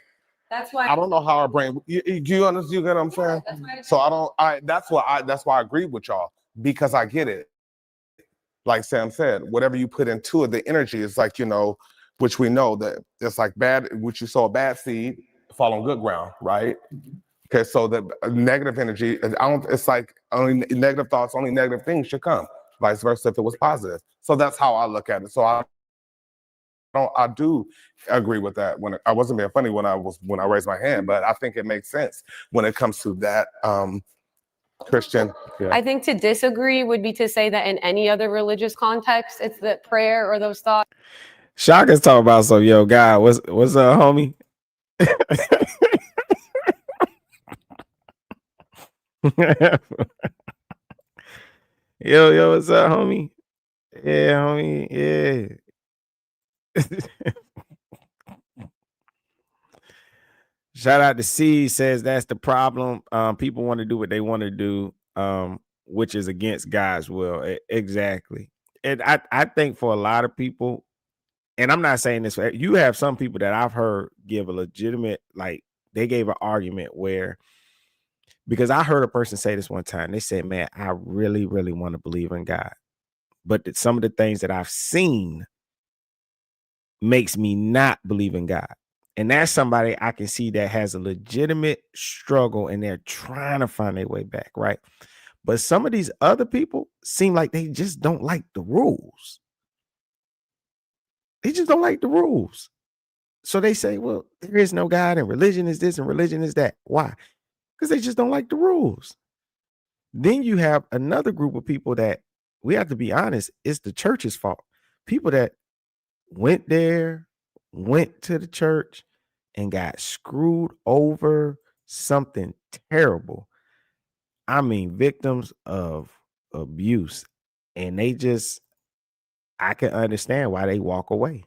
That's why I don't know how our brain. Do you understand? You get what I'm saying? So I don't. That's why I agree with y'all, because I get it. Like Sam said, whatever you put into it, the energy is like, which we know that it's like bad. Which you sow a bad seed, fall on good ground, right? Okay, so the negative energy, it's like only negative thoughts, only negative things should come. Vice versa if it was positive. So that's how I look at it. So I do agree with that. When I wasn't being funny when I raised my hand, but I think it makes sense when it comes to that Christian. Yeah. I think to disagree would be to say that in any other religious context, it's that prayer or those thoughts. Shaka's talking about yo, God, what's up, homie? Yo, what's up, homie? Yeah, homie, yeah. Shout out to C, says that's the problem. People want to do what they want to do, which is against God's will. Exactly. And I think for a lot of people, and I'm not saying this, you have some people that I've heard give a legitimate, like they gave an argument where, because I heard a person say this one time, they said, man, I really, really want to believe in God. But some of the things that I've seen makes me not believe in God. And that's somebody I can see that has a legitimate struggle and they're trying to find their way back, right? But some of these other people seem like they just don't like the rules. They just don't like the rules. So they say, well, there is no God and religion is this and religion is that. Why? Because they just don't like the rules. Then you have another group of people that, we have to be honest, it's the church's fault. People that went to the church and got screwed over something terrible. I mean, victims of abuse. And I can understand why they walk away.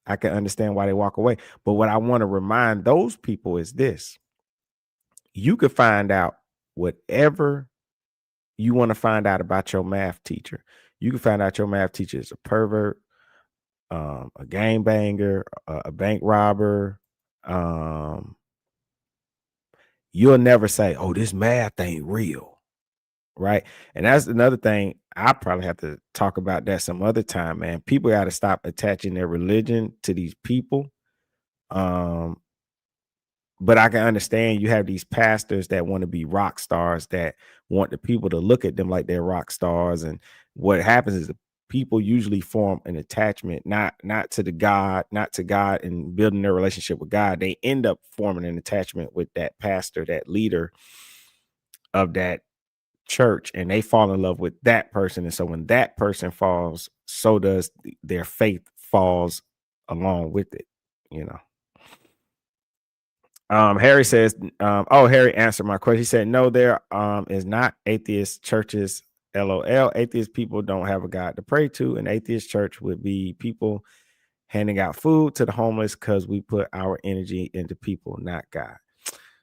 But what I want to remind those people is this. You could find out whatever you want to find out about your math teacher. You can find out your math teacher is a pervert, a gangbanger, a bank robber. You'll never say, oh, this math ain't real, right? And that's another thing. I probably have to talk about that some other time, man. People got to stop attaching their religion to these people. But I can understand you have these pastors that want to be rock stars, that want the people to look at them like they're rock stars. And what happens is the people usually form an attachment, not to God and building their relationship with God. They end up forming an attachment with that pastor, that leader of that church, and they fall in love with that person. And so when that person falls, so does their faith falls along with it, Harry says, Harry answered my question. He said, no, there is not atheist churches. LOL. Atheist people don't have a God to pray to. An atheist church would be people handing out food to the homeless because we put our energy into people, not God.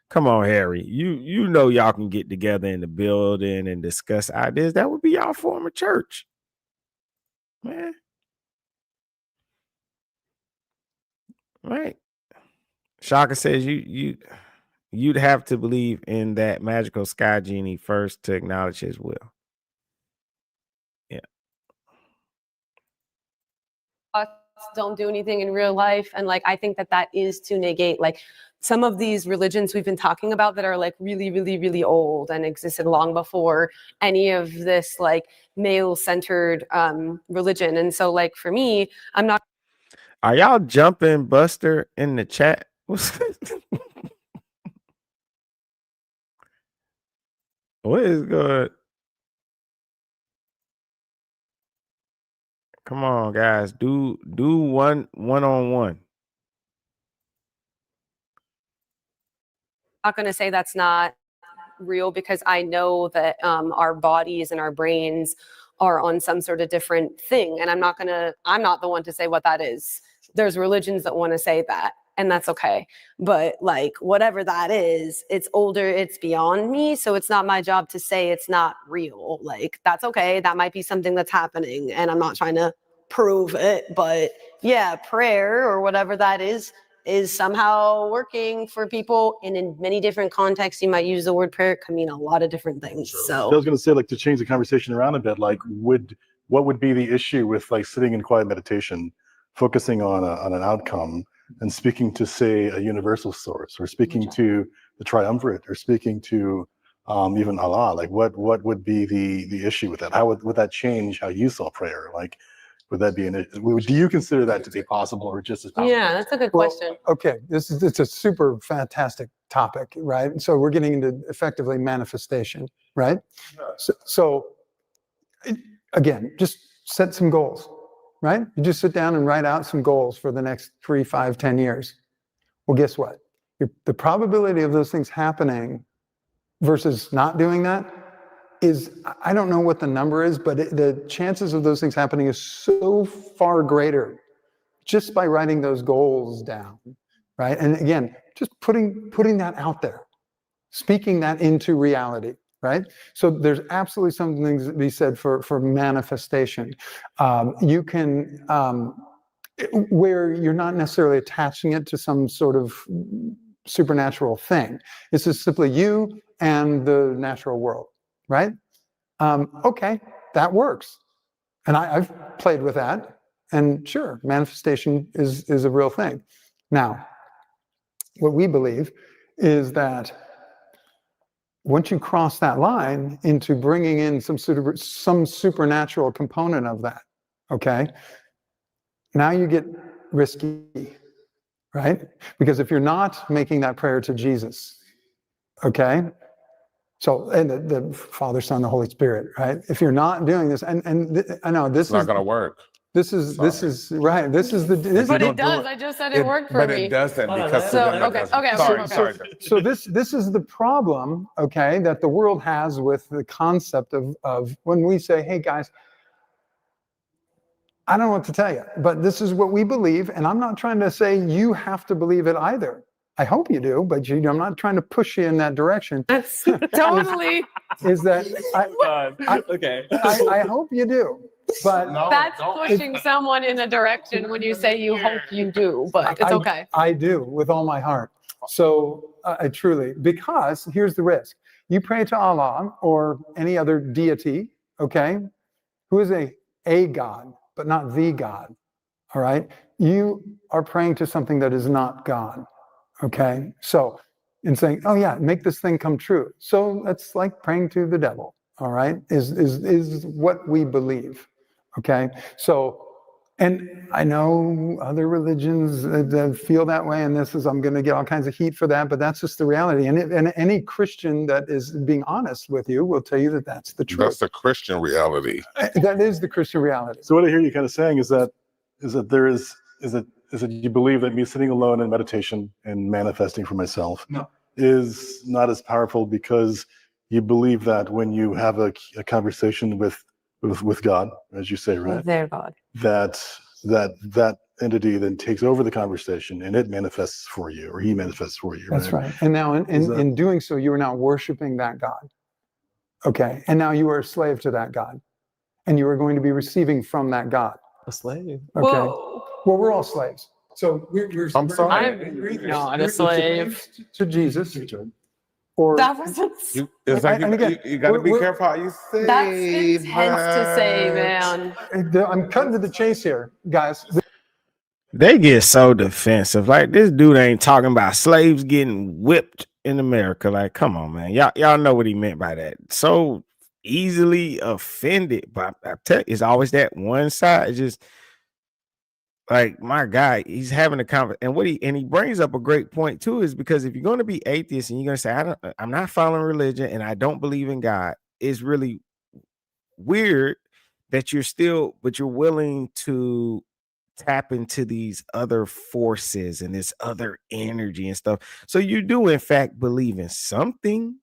Come on, Harry. You know y'all can get together in the building and discuss ideas. That would be y'all form a church, man. Right. Shaka says you'd have to believe in that magical sky genie first to acknowledge his will. Yeah. Don't do anything in real life. And like, I think that is to negate like some of these religions we've been talking about that are like really, really, really old and existed long before any of this like male-centered religion. And so like for me, I'm not. Are y'all jumping Buster in the chat? What is good? Come on, guys. Do one-on-one. I'm not going to say that's not real because I know that our bodies and our brains are on some sort of different thing. And I'm not the one to say what that is. There's religions that want to say that, and that's okay. But like whatever that is, it's older, it's beyond me. So it's not my job to say it's not real. Like that's okay. That might be something that's happening and I'm not trying to prove it. But yeah, prayer or whatever that is is somehow working for people, and in many different contexts you might use the word prayer. It can mean a lot of different things. So I was going to say, like, to change the conversation around a bit, like, what would be the issue with like sitting in quiet meditation, focusing on an outcome, and speaking to, say, a universal source, or speaking to the triumvirate, or speaking to even Allah? Like, what would be the issue with that? How would that change how you saw prayer? Like, would that be do you consider that to be possible, or just as powerful? yeah, that's a good question. Okay, it's a super fantastic topic, right? So we're getting into effectively manifestation, right? So again, just set some goals, right? You just sit down and write out some goals for the next 3, 5, 10 years. Well, guess what? The probability of those things happening versus not doing that is, I don't know what the number is, but the chances of those things happening is so far greater just by writing those goals down, right? And again, just putting that out there, speaking that into reality, right? So there's absolutely something to be said for manifestation. You can, where you're not necessarily attaching it to some sort of supernatural thing. It's just simply you and the natural world, right? Okay, that works. And I've played with that. And sure, manifestation is a real thing. Now, what we believe is that once you cross that line into bringing in some supernatural component of that, okay, now you get risky, right? Because if you're not making that prayer to Jesus, okay, so, and the Father, Son, the Holy Spirit, right? If you're not doing this, I know this is not going to work. This is right. This is the. But it does. I just said it worked for me. But it doesn't, because So okay. Sorry. So this is the problem, okay, that the world has with the concept of when we say, hey guys, I don't know what to tell you, but this is what we believe, and I'm not trying to say you have to believe it either. I hope you do, but I'm not trying to push you in that direction. That's totally. Is that Okay. I hope you do, but That's pushing someone in a direction when you say you hope you do, but it's okay. I do with all my heart. So I truly, because here's the risk: you pray to Allah or any other deity, okay, who is a God, but not the God. All right, you are praying to something that is not God. Okay, so in saying, oh yeah, make this thing come true. So that's like praying to the devil. All right, is what we believe. Okay, so, and I know other religions that feel that way, and I'm going to get all kinds of heat for that, but that's just the reality. And any Christian that is being honest with you will tell you that that's the truth. That's the Christian reality. That is the Christian reality. So what I hear you kind of saying is that you believe that me sitting alone in meditation and manifesting for myself is not as powerful, because you believe that when you have a conversation with God, as you say, right? Their God. That entity then takes over the conversation, and it manifests for you, or he manifests for you. That's right. And now in doing so, you are now worshiping that God. Okay. And now you are a slave to that God, and you are going to be receiving from that God. A slave. Okay. Whoa. Well, we're all slaves. So I'm sorry. I'm not a slave. To Jesus. Or That wasn't. It's like and again, you got to be we're- careful how you say That's intense to say, that. man. I'm cutting to the chase here, guys. They get so defensive. Like, this dude ain't talking about slaves getting whipped in America. Like, come on, man. Y'all know what he meant by that. So easily offended. But I tell you, it's always that one side. It's just like, my guy, he's having a conversation, and he brings up a great point too, is because if you're going to be atheist and you're going to say, I'm not following religion and I don't believe in God, it's really weird that you're willing to tap into these other forces and this other energy and stuff. So you do in fact believe in something,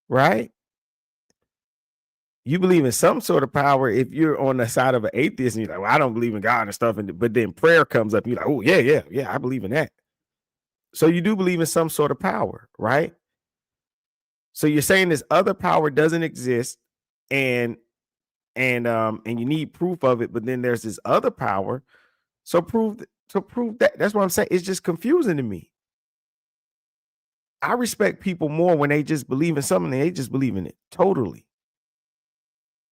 right? You believe in some sort of power if you're on the side of an atheist and you're like, well, I don't believe in God and stuff. But then prayer comes up, you're like, oh, yeah, I believe in that. So you do believe in some sort of power, right? So you're saying this other power doesn't exist and you need proof of it, but then there's this other power. So to prove that. That's what I'm saying. It's just confusing to me. I respect people more when they just believe in something, they just believe in it totally.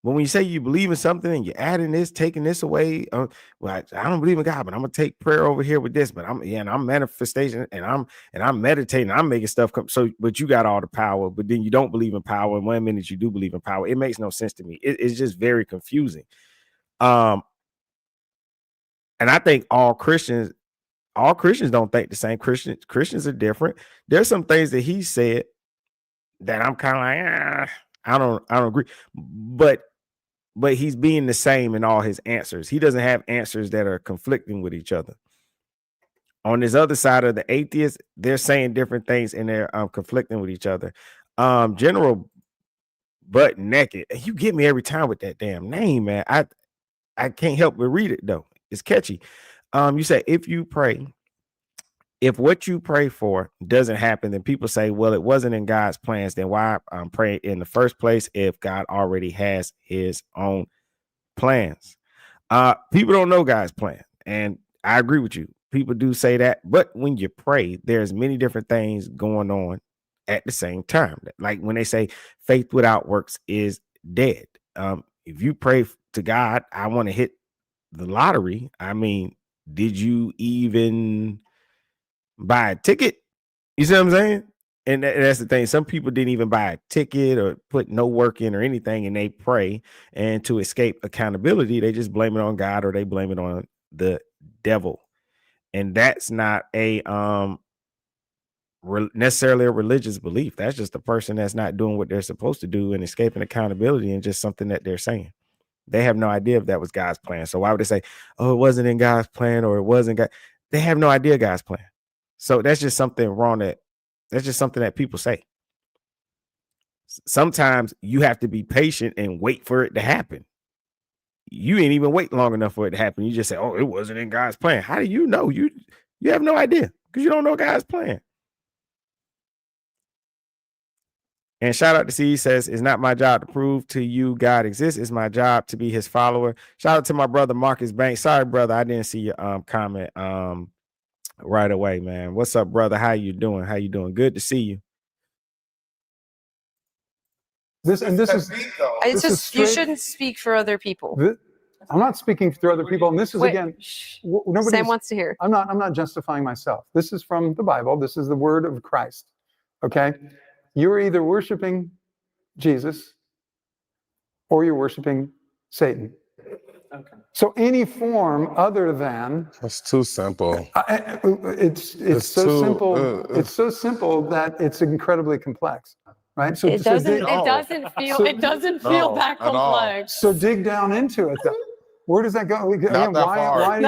But when you say you believe in something and you're adding this, taking this away, well, I don't believe in God, but I'm gonna take prayer over here with this. But I'm manifestation, and I'm meditating, I'm making stuff come. So, but you got all the power, but then you don't believe in power. And 1 minute you do believe in power. It makes no sense to me. It's just very confusing. And I think all Christians don't think the same. Christians are different. There's some things that he said that I'm kind of like, I don't agree. But he's being the same in all his answers. He doesn't have answers that are conflicting with each other. On this other side of the atheists, they're saying different things and they're conflicting with each other. General Butt Naked. You get me every time with that damn name, man. I can't help but read it though. It's catchy. You say if what you pray for doesn't happen, then people say, well, it wasn't in God's plans. Then why pray in the first place if God already has his own plans? People don't know God's plan. And I agree with you. People do say that. But when you pray, there's many different things going on at the same time. Like when they say faith without works is dead. If you pray to God, I want to hit the lottery. I mean, did you even buy a ticket? You see what I'm saying? And that's the thing. Some people didn't even buy a ticket or put no work in or anything, and they pray. And to escape accountability, they just blame it on God or they blame it on the devil. And that's not a necessarily a religious belief. That's just a person that's not doing what they're supposed to do and escaping accountability, and just something that they're saying. They have no idea if that was God's plan. So why would they say, oh, it wasn't in God's plan or it wasn't God? They have no idea God's plan. So that's just something wrong. That's just something that people say. Sometimes you have to be patient and wait for it to happen. You ain't even wait long enough for it to happen. You just say, oh, it wasn't in God's plan. How do you know? You have no idea because you don't know God's plan. And shout out to C, says, it's not my job to prove to you God exists. It's my job to be his follower. Shout out to my brother, Marcus Banks. Sorry, brother, I didn't see your comment right away, man. What's up, brother? How you doing? How you doing? Good to see you. You shouldn't speak for other people. I'm not speaking for other people. And this is, again, Sam wants to hear. I'm not justifying myself. This is from the Bible. This is the word of Christ. Okay? You're either worshiping Jesus or you're worshiping Satan. Okay. So any form other than, that's too simple. It's so simple. It's so simple that it's incredibly complex, right? So it doesn't feel that complex. So dig down into it, though. Where does that go? Again, why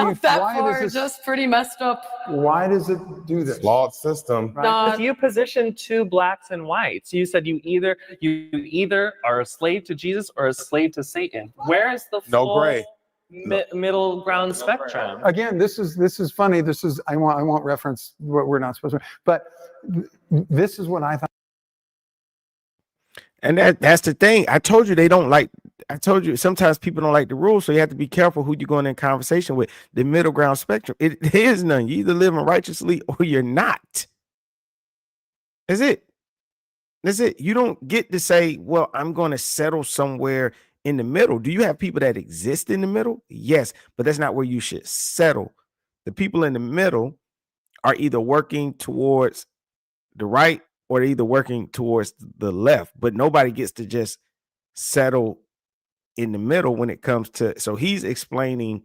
is this just pretty messed up? Why does it do this? Flawed system. Right? You position two blacks and whites. You said you either are a slave to Jesus or a slave to Satan. Where is the full gray middle ground spectrum? Again, this is funny. I won't reference what we're not supposed to, but this is what I thought. And that's the thing. I told you sometimes people don't like the rules, so you have to be careful who you're going in conversation with. The middle ground spectrum, it is none. You either living righteously or you're not. That's it. You don't get to say, well, I'm going to settle somewhere in the middle. Do you have people that exist in the middle? Yes, but that's not where you should settle. The people in the middle are either working towards the right or they're either working towards the left, but nobody gets to just settle in the middle when it comes to, so he's explaining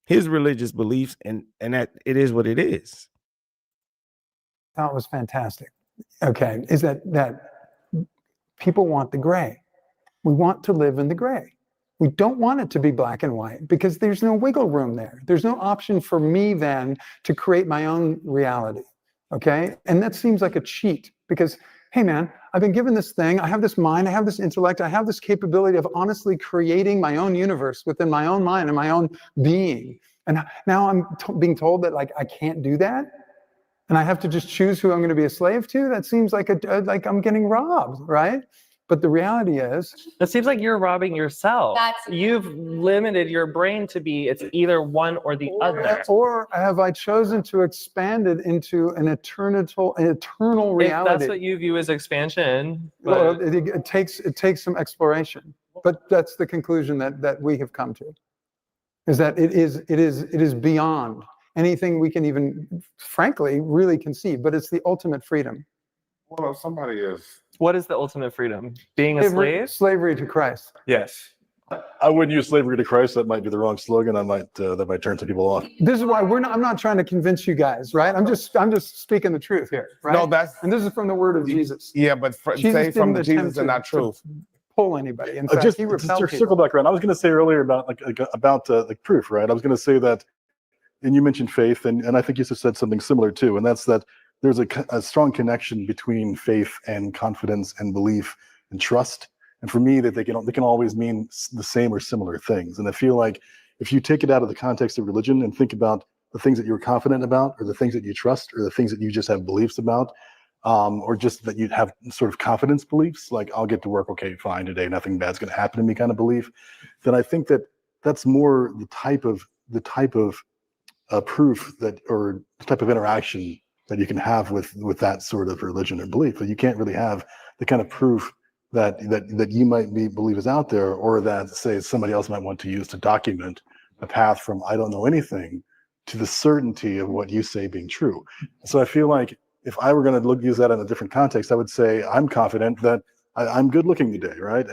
his religious beliefs and that it is what it is. That was fantastic. Okay. Is that people want the gray. We want to live in the gray. We don't want it to be black and white because there's no wiggle room there. There's no option for me then to create my own reality. Okay. And that seems like a cheat because, hey man, I've been given this thing. I have this mind. I have this intellect. I have this capability of honestly creating my own universe within my own mind and my own being. And now I'm being told that like I can't do that, and I have to just choose who I'm going to be a slave to. That seems like like I'm getting robbed, right? But the reality is, It seems like you're robbing yourself. That's- You've limited your brain to be it's either one or the other. or have I chosen to expand it into an eternal reality? If that's what you view as expansion, Well, but it takes some exploration, but that's the conclusion that we have come to, is that it is beyond anything we can even, frankly, really conceive. But it's the ultimate freedom. Well, if somebody is, what is the ultimate freedom? Being a slave? Slavery to Christ. Yes. I wouldn't use slavery to Christ. That might be the wrong slogan. I might that might turn some people off. This is why I'm not trying to convince you guys, right? I'm just speaking the truth here, right? no, that's, And this is from the word of Jesus. yeah, but Jesus say from didn't Jesus attempt and not to truth. pull anybody. In fact, Just he to repelled circle people. back around, I was going to say earlier about like proof, right? I was going to say that, and you mentioned faith, and I think you just said something similar too, and that's that there's a strong connection between faith and confidence and belief and trust. And for me, that they can always mean the same or similar things. And I feel like if you take it out of the context of religion and think about the things that you're confident about, or the things that you trust, or the things that you just have beliefs about, or just that you have sort of confidence beliefs, like I'll get to work, okay, fine, today nothing bad's going to happen to me kind of belief, then I think that that's more the type of proof that, or the type of interaction that you can have with that sort of religion or belief. But you can't really have the kind of proof that you might believe is out there, or that, say, somebody else might want to use to document a path from I don't know anything to the certainty of what you say being true. So I feel like if I were going to use that in a different context, I would say I'm confident that I'm good looking today, right?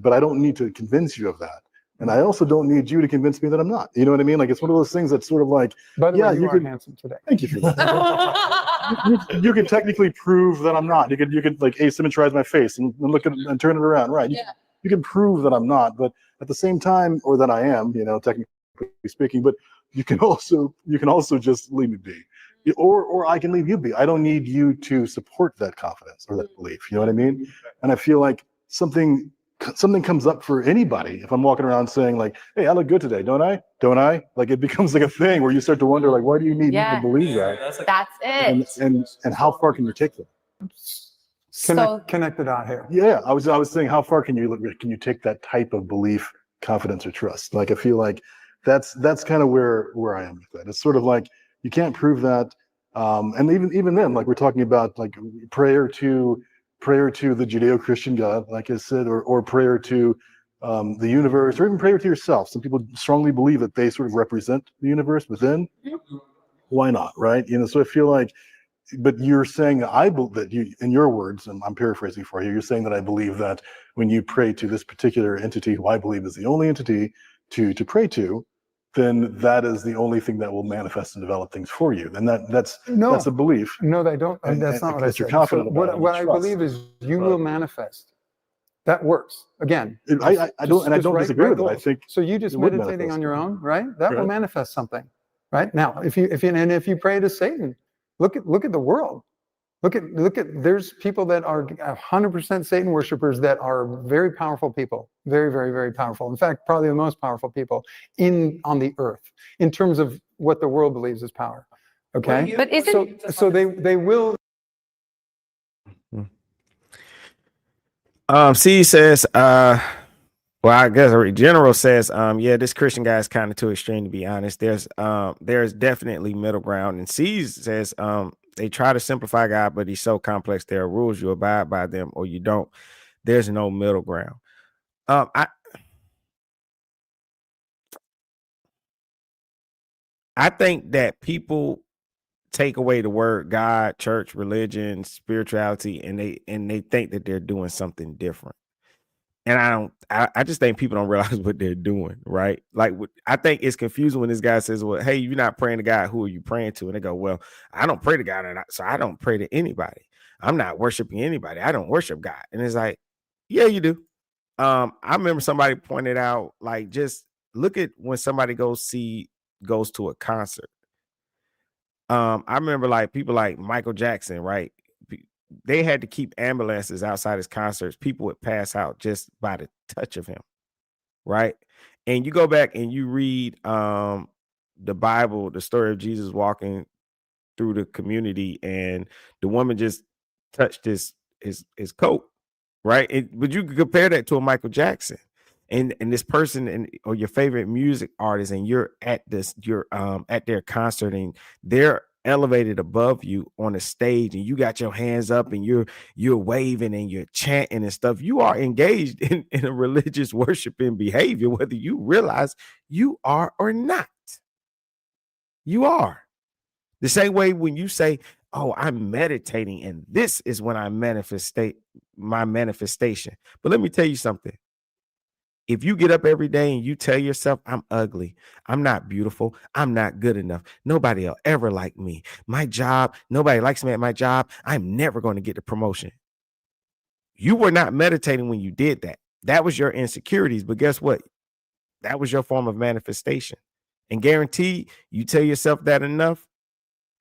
But I don't need to convince you of that. And I also don't need you to convince me that I'm not. You know what I mean? Like, it's one of those things that's sort of like, By the yeah, way, you you are could, handsome today. thank you for that. you can technically prove that I'm not. You could like asymmetrize my face and look at it and turn it around, right? You can prove that I'm not, but at the same time, or that I am, technically speaking. But you can also just leave me be, or I can leave you be. I don't need you to support that confidence or that belief. You know what I mean? And I feel like something comes up for anybody if I'm walking around saying like, hey, I look good today, don't I? Like, it becomes like a thing where you start to wonder, like, why do you need me to believe that? That's it. And how far can you take that? Connect it out here. Yeah, I was saying, how far can you take that type of belief, confidence, or trust? Like, I feel like that's kind of where I am with that. It's sort of like you can't prove that, and even then, like, we're talking about like prayer to the Judeo-Christian God, like I said, or prayer to the universe, or even prayer to yourself. Some people strongly believe that they sort of represent the universe within. Why not, right? So I feel like, but you're saying that you, in your words, and I'm paraphrasing for you, you're saying that I believe that when you pray to this particular entity, who I believe is the only entity to pray to, then that is the only thing that will manifest and develop things for you. And that's a belief. No, they don't. And That's not what I that you're said. confident So about and what you I trust. believe is you will manifest. That works. Again, I don't disagree with it. I goals. think so. You just it would meditating manifest. on your own, right? That will Right. manifest something, right? Now, if you pray to Satan, look at the world. Look at. There's people that are 100% Satan worshipers that are very powerful people, very, very, very powerful. In fact, probably the most powerful people on the earth in terms of what the world believes is power. Okay, But isn't so they will. C says, well, I guess General says, yeah, this Christian guy is kind of too extreme, to be honest. There's definitely middle ground. And C says, they try to simplify God, but he's so complex. There are rules, you abide by them or you don't. There's no middle ground. I think that people take away the word God, church, religion, spirituality, and they think that they're doing something different. And I just think people don't realize what they're doing, right? Like, I think it's confusing when this guy says, well, hey, you're not praying to God. Who are you praying to? And they go, well, I don't pray to God. So I don't pray to anybody. I'm not worshiping anybody. I don't worship God. And it's like, yeah, you do. I remember somebody pointed out, like, just look at when somebody goes to a concert. I remember like people like Michael Jackson, right? They had to keep ambulances outside his concerts. People would pass out just by the touch of him, right? And you go back and you read the Bible, the story of Jesus walking through the community, and the woman just touched his coat, right? But you could compare that to a Michael Jackson. And this person or your favorite music artist, and you're at their concert, and they're elevated above you on a stage, and you got your hands up and you're waving and you're chanting and stuff. You are engaged in a religious worshiping behavior, whether you realize you are or not. You are. The same way when you say, oh, I'm meditating and this is when I my manifestation. But let me tell you something. If you get up every day and you tell yourself, I'm ugly, I'm not beautiful, I'm not good enough, nobody will ever like me, my job, nobody likes me at my job, I'm never going to get the promotion. You were not meditating when you did that. That was your insecurities. But guess what? That was your form of manifestation. And guaranteed, you tell yourself that enough,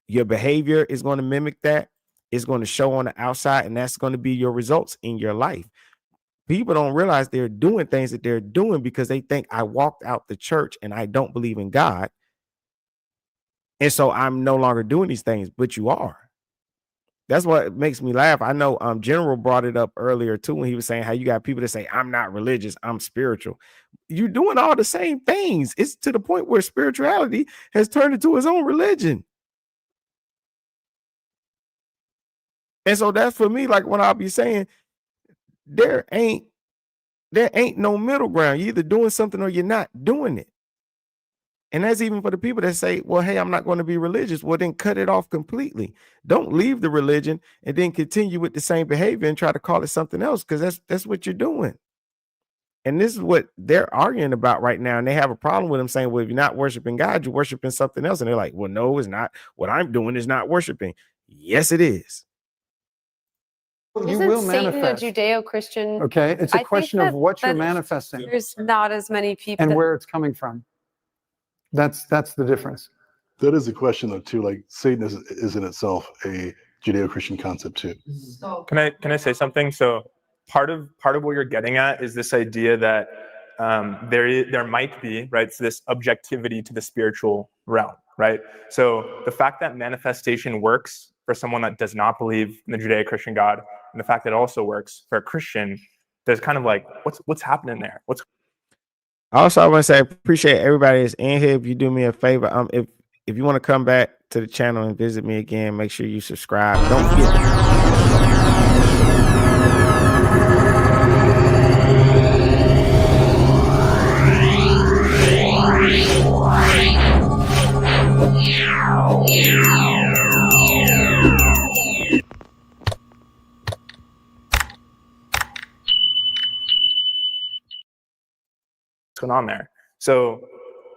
your behavior is going to mimic that. It's going to show on the outside, and that's going to be your results in your life. People don't realize they're doing things that they're doing because they think I walked out the church and I don't believe in God. And so I'm no longer doing these things, but you are. That's what makes me laugh. I know General brought it up earlier too when he was saying how you got people that say, I'm not religious, I'm spiritual. You're doing all the same things. It's to the point where spirituality has turned into its own religion. And so that's for me, like when I'll be saying, there ain't no middle ground. You're either doing something or you're not doing it. And that's even for the people that say, well, hey, I'm not going to be religious. Well, then cut it off completely. Don't leave the religion and then continue with the same behavior and try to call it something else, because that's what you're doing. And this is what they're arguing about right now. And they have a problem with them saying, well, if you're not worshiping God, you're worshiping something else. And they're like, well, no, it's not. What I'm doing is not worshiping. Yes, it is. You will Satan manifest. a Judeo-Christian? Okay, it's a question of what you're that manifesting There's not as many people. and where it's coming from. That's the difference. That is a question though too. Like Satan is in itself a Judeo-Christian concept too. Can I say something? So part of what you're getting at is this idea that there might be, right, so this objectivity to the spiritual realm, right? So the fact that manifestation works for someone that does not believe in the Judeo-Christian God, and the fact that it also works for a Christian, there's kind of like, what's happening there? Also, I want to say I appreciate everybody that's in here. If you do me a favor, if you want to come back to the channel and visit me again, make sure you subscribe. Don't forget. Going on there. So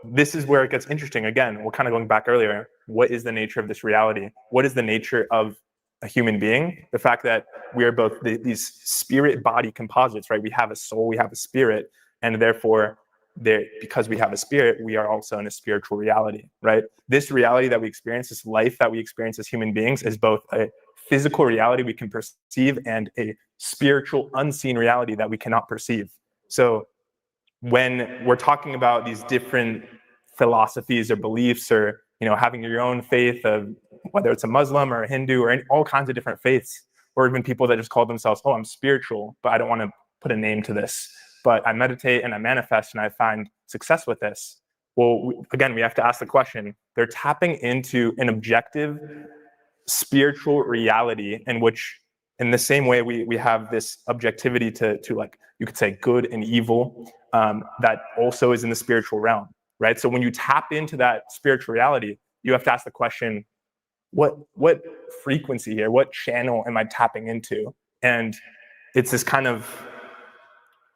this is where it gets interesting. Again, we're kind of going back earlier. What is the nature of this reality? What is the nature of a human being? The fact that we are both these spirit body composites, right? We have a soul, we have a spirit, and therefore because we have a spirit, we are also in a spiritual reality, right? This reality that we experience, this life that we experience as human beings, is both a physical reality we can perceive and a spiritual unseen reality that we cannot perceive. So when we're talking about these different philosophies or beliefs, or having your own faith, of whether it's a Muslim or a Hindu or all kinds of different faiths, or even people that just call themselves, oh, I'm spiritual, but I don't want to put a name to this, but I meditate and I manifest and I find success with this. Well, again, we have to ask the question, they're tapping into an objective spiritual reality in which, in the same way we have this objectivity to like, you could say good and evil, that also is in the spiritual realm, right? So when you tap into that spiritual reality, you have to ask the question, what frequency here, what channel am I tapping into? And it's this kind of,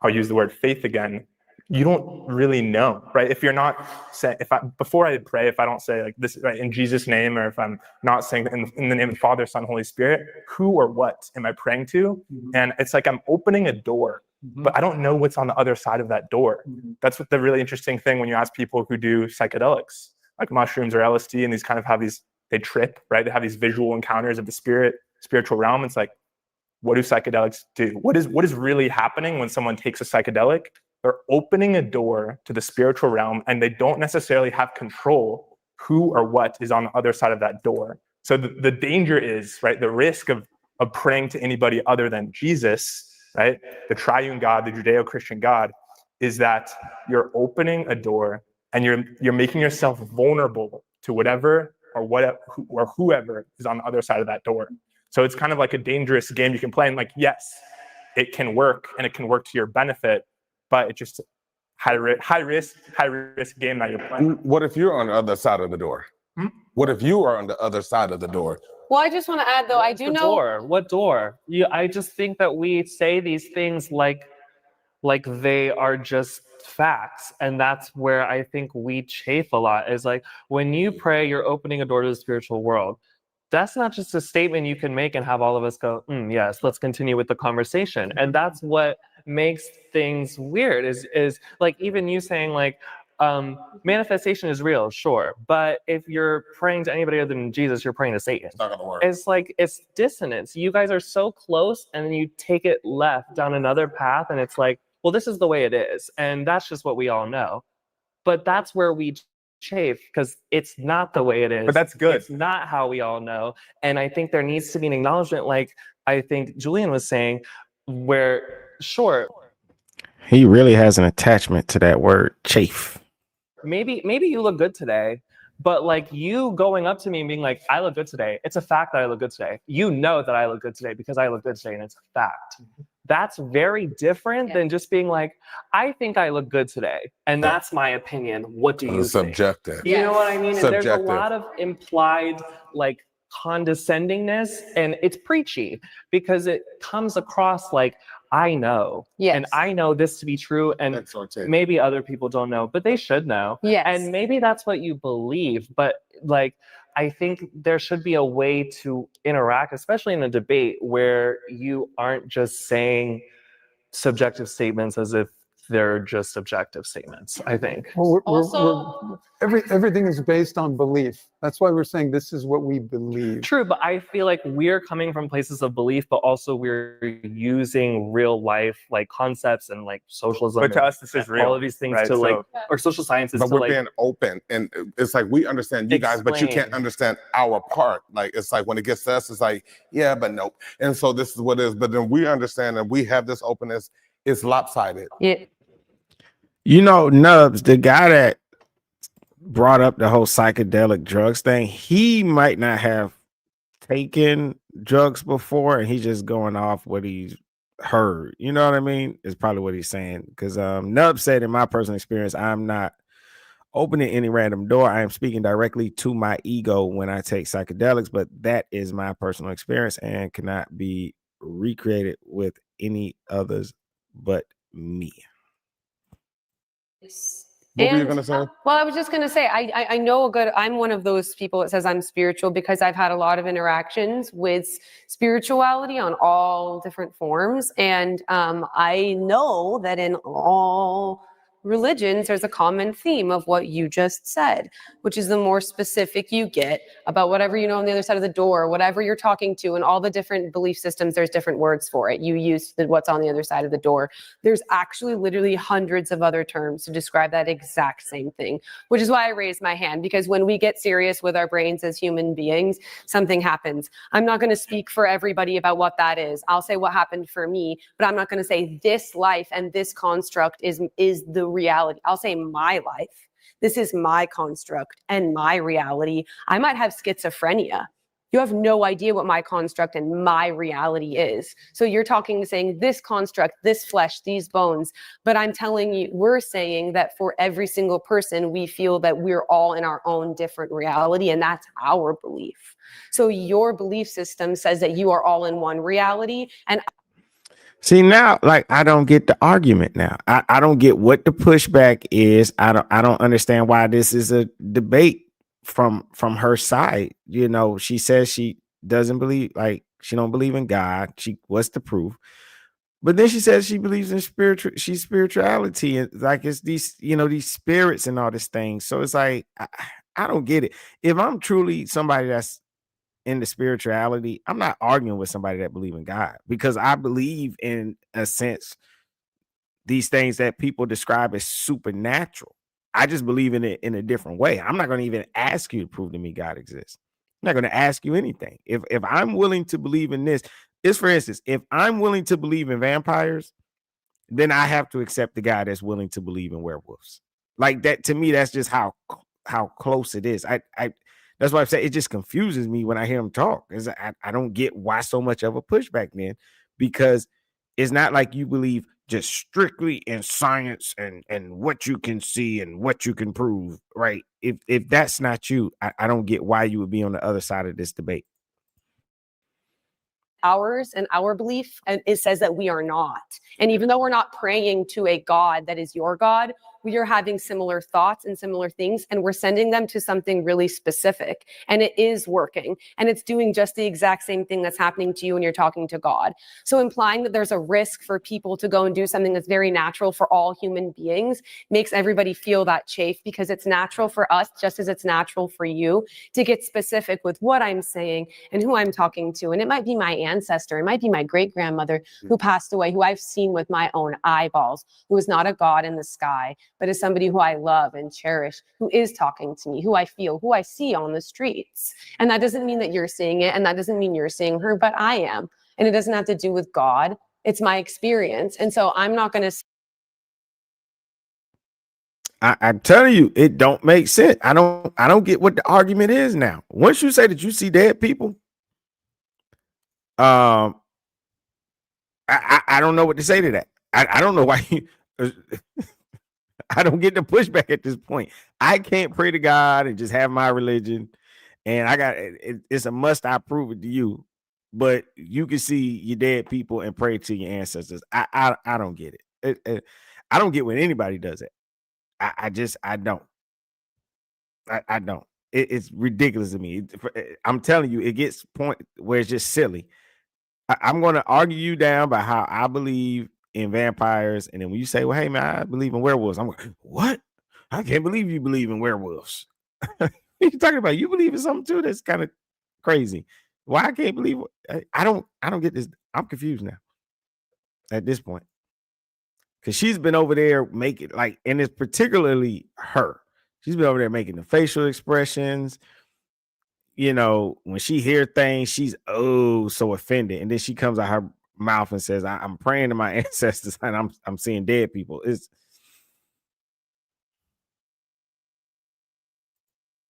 I'll use the word faith again, you don't really know, right? If you're not saying, before I pray, if I don't say like this, right, in Jesus' name, or if I'm not saying in the name of the Father, Son, Holy Spirit, who or what am I praying to? And it's like I'm opening a door, but I don't know what's on the other side of that door. That's what the really interesting thing when you ask people who do psychedelics, like mushrooms or LSD, and these kind of have these, they trip, right? They have these visual encounters of the spiritual realm. It's like, what do psychedelics do? What is really happening when someone takes a psychedelic? They're opening a door to the spiritual realm, and they don't necessarily have control who or what is on the other side of that door. So the danger is, right, the risk of praying to anybody other than Jesus right? The triune God, the Judeo-Christian God, is that you're opening a door and you're making yourself vulnerable to whatever or whoever is on the other side of that door. So it's kind of like a dangerous game you can play. And like, yes, it can work and it can work to your benefit, but it's just high risk game that you're playing. What if you're on the other side of the door? What if you are on the other side of the door? Well, I just want to add though, I do know. Door. What door? I just think that we say these things like they are just facts, and that's where I think we chafe a lot. Is like, when you pray, you're opening a door to the spiritual world. That's not just a statement you can make and have all of us go, yes, let's continue with the conversation. And that's what makes things weird is like, even you saying like, manifestation is real, sure, but if you're praying to anybody other than Jesus, you're praying to Satan. It's not gonna work. It's like, it's dissonance. You guys are so close, and then you take it left down another path, and it's like, well, this is the way it is, and that's just what we all know. But that's where we chafe, because it's not the way it is. But that's good. It's not how we all know. And I think there needs to be an acknowledgement, like I think Julian was saying, where sure, He really has an attachment to that word chafe. maybe you look good today, but like you going up to me and being like, I look good today, it's a fact that I look good today. You know that I look good today because I look good today, and it's a fact. That's very different than just being like, I think I look good today, and that's my opinion. What do you think? Subjective. You know what I mean? And there's a Subjective. lot of implied like condescendingness, and it's preachy because it comes across like, I know, and I know this to be true, and maybe other people don't know, but they should know. Yes. And maybe that's what you believe, but like, I think there should be a way to interact, especially in a debate, where you aren't just saying subjective statements as if they're just objective statements, I think. Well, everything is based on belief. That's why we're saying this is what we believe. True, but I feel like we're coming from places of belief, but also we're using real life like concepts and like socialism. But to us, this is real. All of these things, right? to like, or social sciences. But to we're like, being open, and it's like we understand you guys, but you can't Explain. understand our part. Like, it's like when it gets to us, it's like, yeah, but nope. And so this is what it is. But then we understand, and we have this openness. It's lopsided. Yeah. You know, Nubs, the guy that brought up the whole psychedelic drugs thing, he might not have taken drugs before, and he's just going off what he's heard. You know what I mean? Is probably what he's saying. Because Nubs said, in my personal experience, I'm not opening any random door. I am speaking directly to my ego when I take psychedelics, but that is my personal experience and cannot be recreated with any others but me. What were you gonna say? Well, I was just gonna say, I know I'm one of those people that says I'm spiritual because I've had a lot of interactions with spirituality on all different forms. And I know that in all religions, there's a common theme of what you just said, which is the more specific you get about whatever you know on the other side of the door, whatever you're talking to, and all the different belief systems, there's different words for it. You use what's on the other side of the door. There's actually literally hundreds of other terms to describe that exact same thing, which is why I raised my hand, because when we get serious with our brains as human beings, something happens. I'm not going to speak for everybody about what that is. I'll say what happened for me, but I'm not going to say this life and this construct is the reality. I'll say my life. This is my construct and my reality. I might have schizophrenia. You have no idea what my construct and my reality is. So you're saying this construct, this flesh, these bones, but I'm telling you, we're saying that for every single person, we feel that we're all in our own different reality, and that's our belief. So your belief system says that you are all in one reality, and see, now, like, I don't get the argument now. I don't get what the pushback is. I don't understand why this is a debate from her side. You know, she says she doesn't believe, like, she don't believe in God. What's the proof? But then she says she believes in spirituality, and like it's these, you know, these spirits and all this thing. So it's like I don't get it. If I'm truly somebody that's into spirituality, I'm not arguing with somebody that believes in God, because I believe, in a sense, these things that people describe as supernatural. I just believe in it in a different way. I'm not going to even ask you to prove to me God exists. I'm not going to ask you anything. If I'm willing to believe in this, It's for instance, if I'm willing to believe in vampires, then I have to accept the guy that's willing to believe in werewolves. Like that, to me, that's just how close it is. I that's why I say it just confuses me when I hear him talk. Is I don't get why so much of a pushback then, because it's not like you believe just strictly in science and what you can see and what you can prove, right? If that's not you, I don't get why you would be on the other side of this debate. Ours and our belief, and it says that we are not. And even though we're not praying to a God that is your God, we are having similar thoughts and similar things, and we're sending them to something really specific, and it is working, and it's doing just the exact same thing that's happening to you when you're talking to God. So implying that there's a risk for people to go and do something that's very natural for all human beings makes everybody feel that chafe, because it's natural for us, just as it's natural for you, to get specific with what I'm saying and who I'm talking to. And it might be my ancestor, it might be my great grandmother who passed away, who I've seen with my own eyeballs, who is not a God in the sky, but is somebody who I love and cherish, who is talking to me, who I feel, who I see on the streets. And that doesn't mean that you're seeing it, and that doesn't mean you're seeing her, but I am. And it doesn't have to do with God. It's my experience. And so I'm not going to. I'm telling you, it don't make sense. I don't get what the argument is now. Once you say that you see dead people, I don't know what to say to that. I don't know why you, I don't get the pushback at this point. I can't pray to God and just have my religion, and I got it's a must. I prove it to you, but you can see your dead people and pray to your ancestors. I don't get it. I don't get when anybody does it. I don't. I don't. It's ridiculous to me. I'm telling you, it gets point where it's just silly. I'm going to argue you down by how I believe in vampires, and then when you say, "Well, hey man, I believe in werewolves," I'm like, "What? I can't believe you believe in werewolves." What are you talking about? You believe in something too? That's kind of crazy. Why I can't believe? I don't get this. I'm confused now at this point, because she's been over there making like, and it's particularly her. She's been over there making the facial expressions. You know, when she hear things, she's so offended, and then she comes out her mouth and says, "I'm praying to my ancestors, and I'm seeing dead people." It's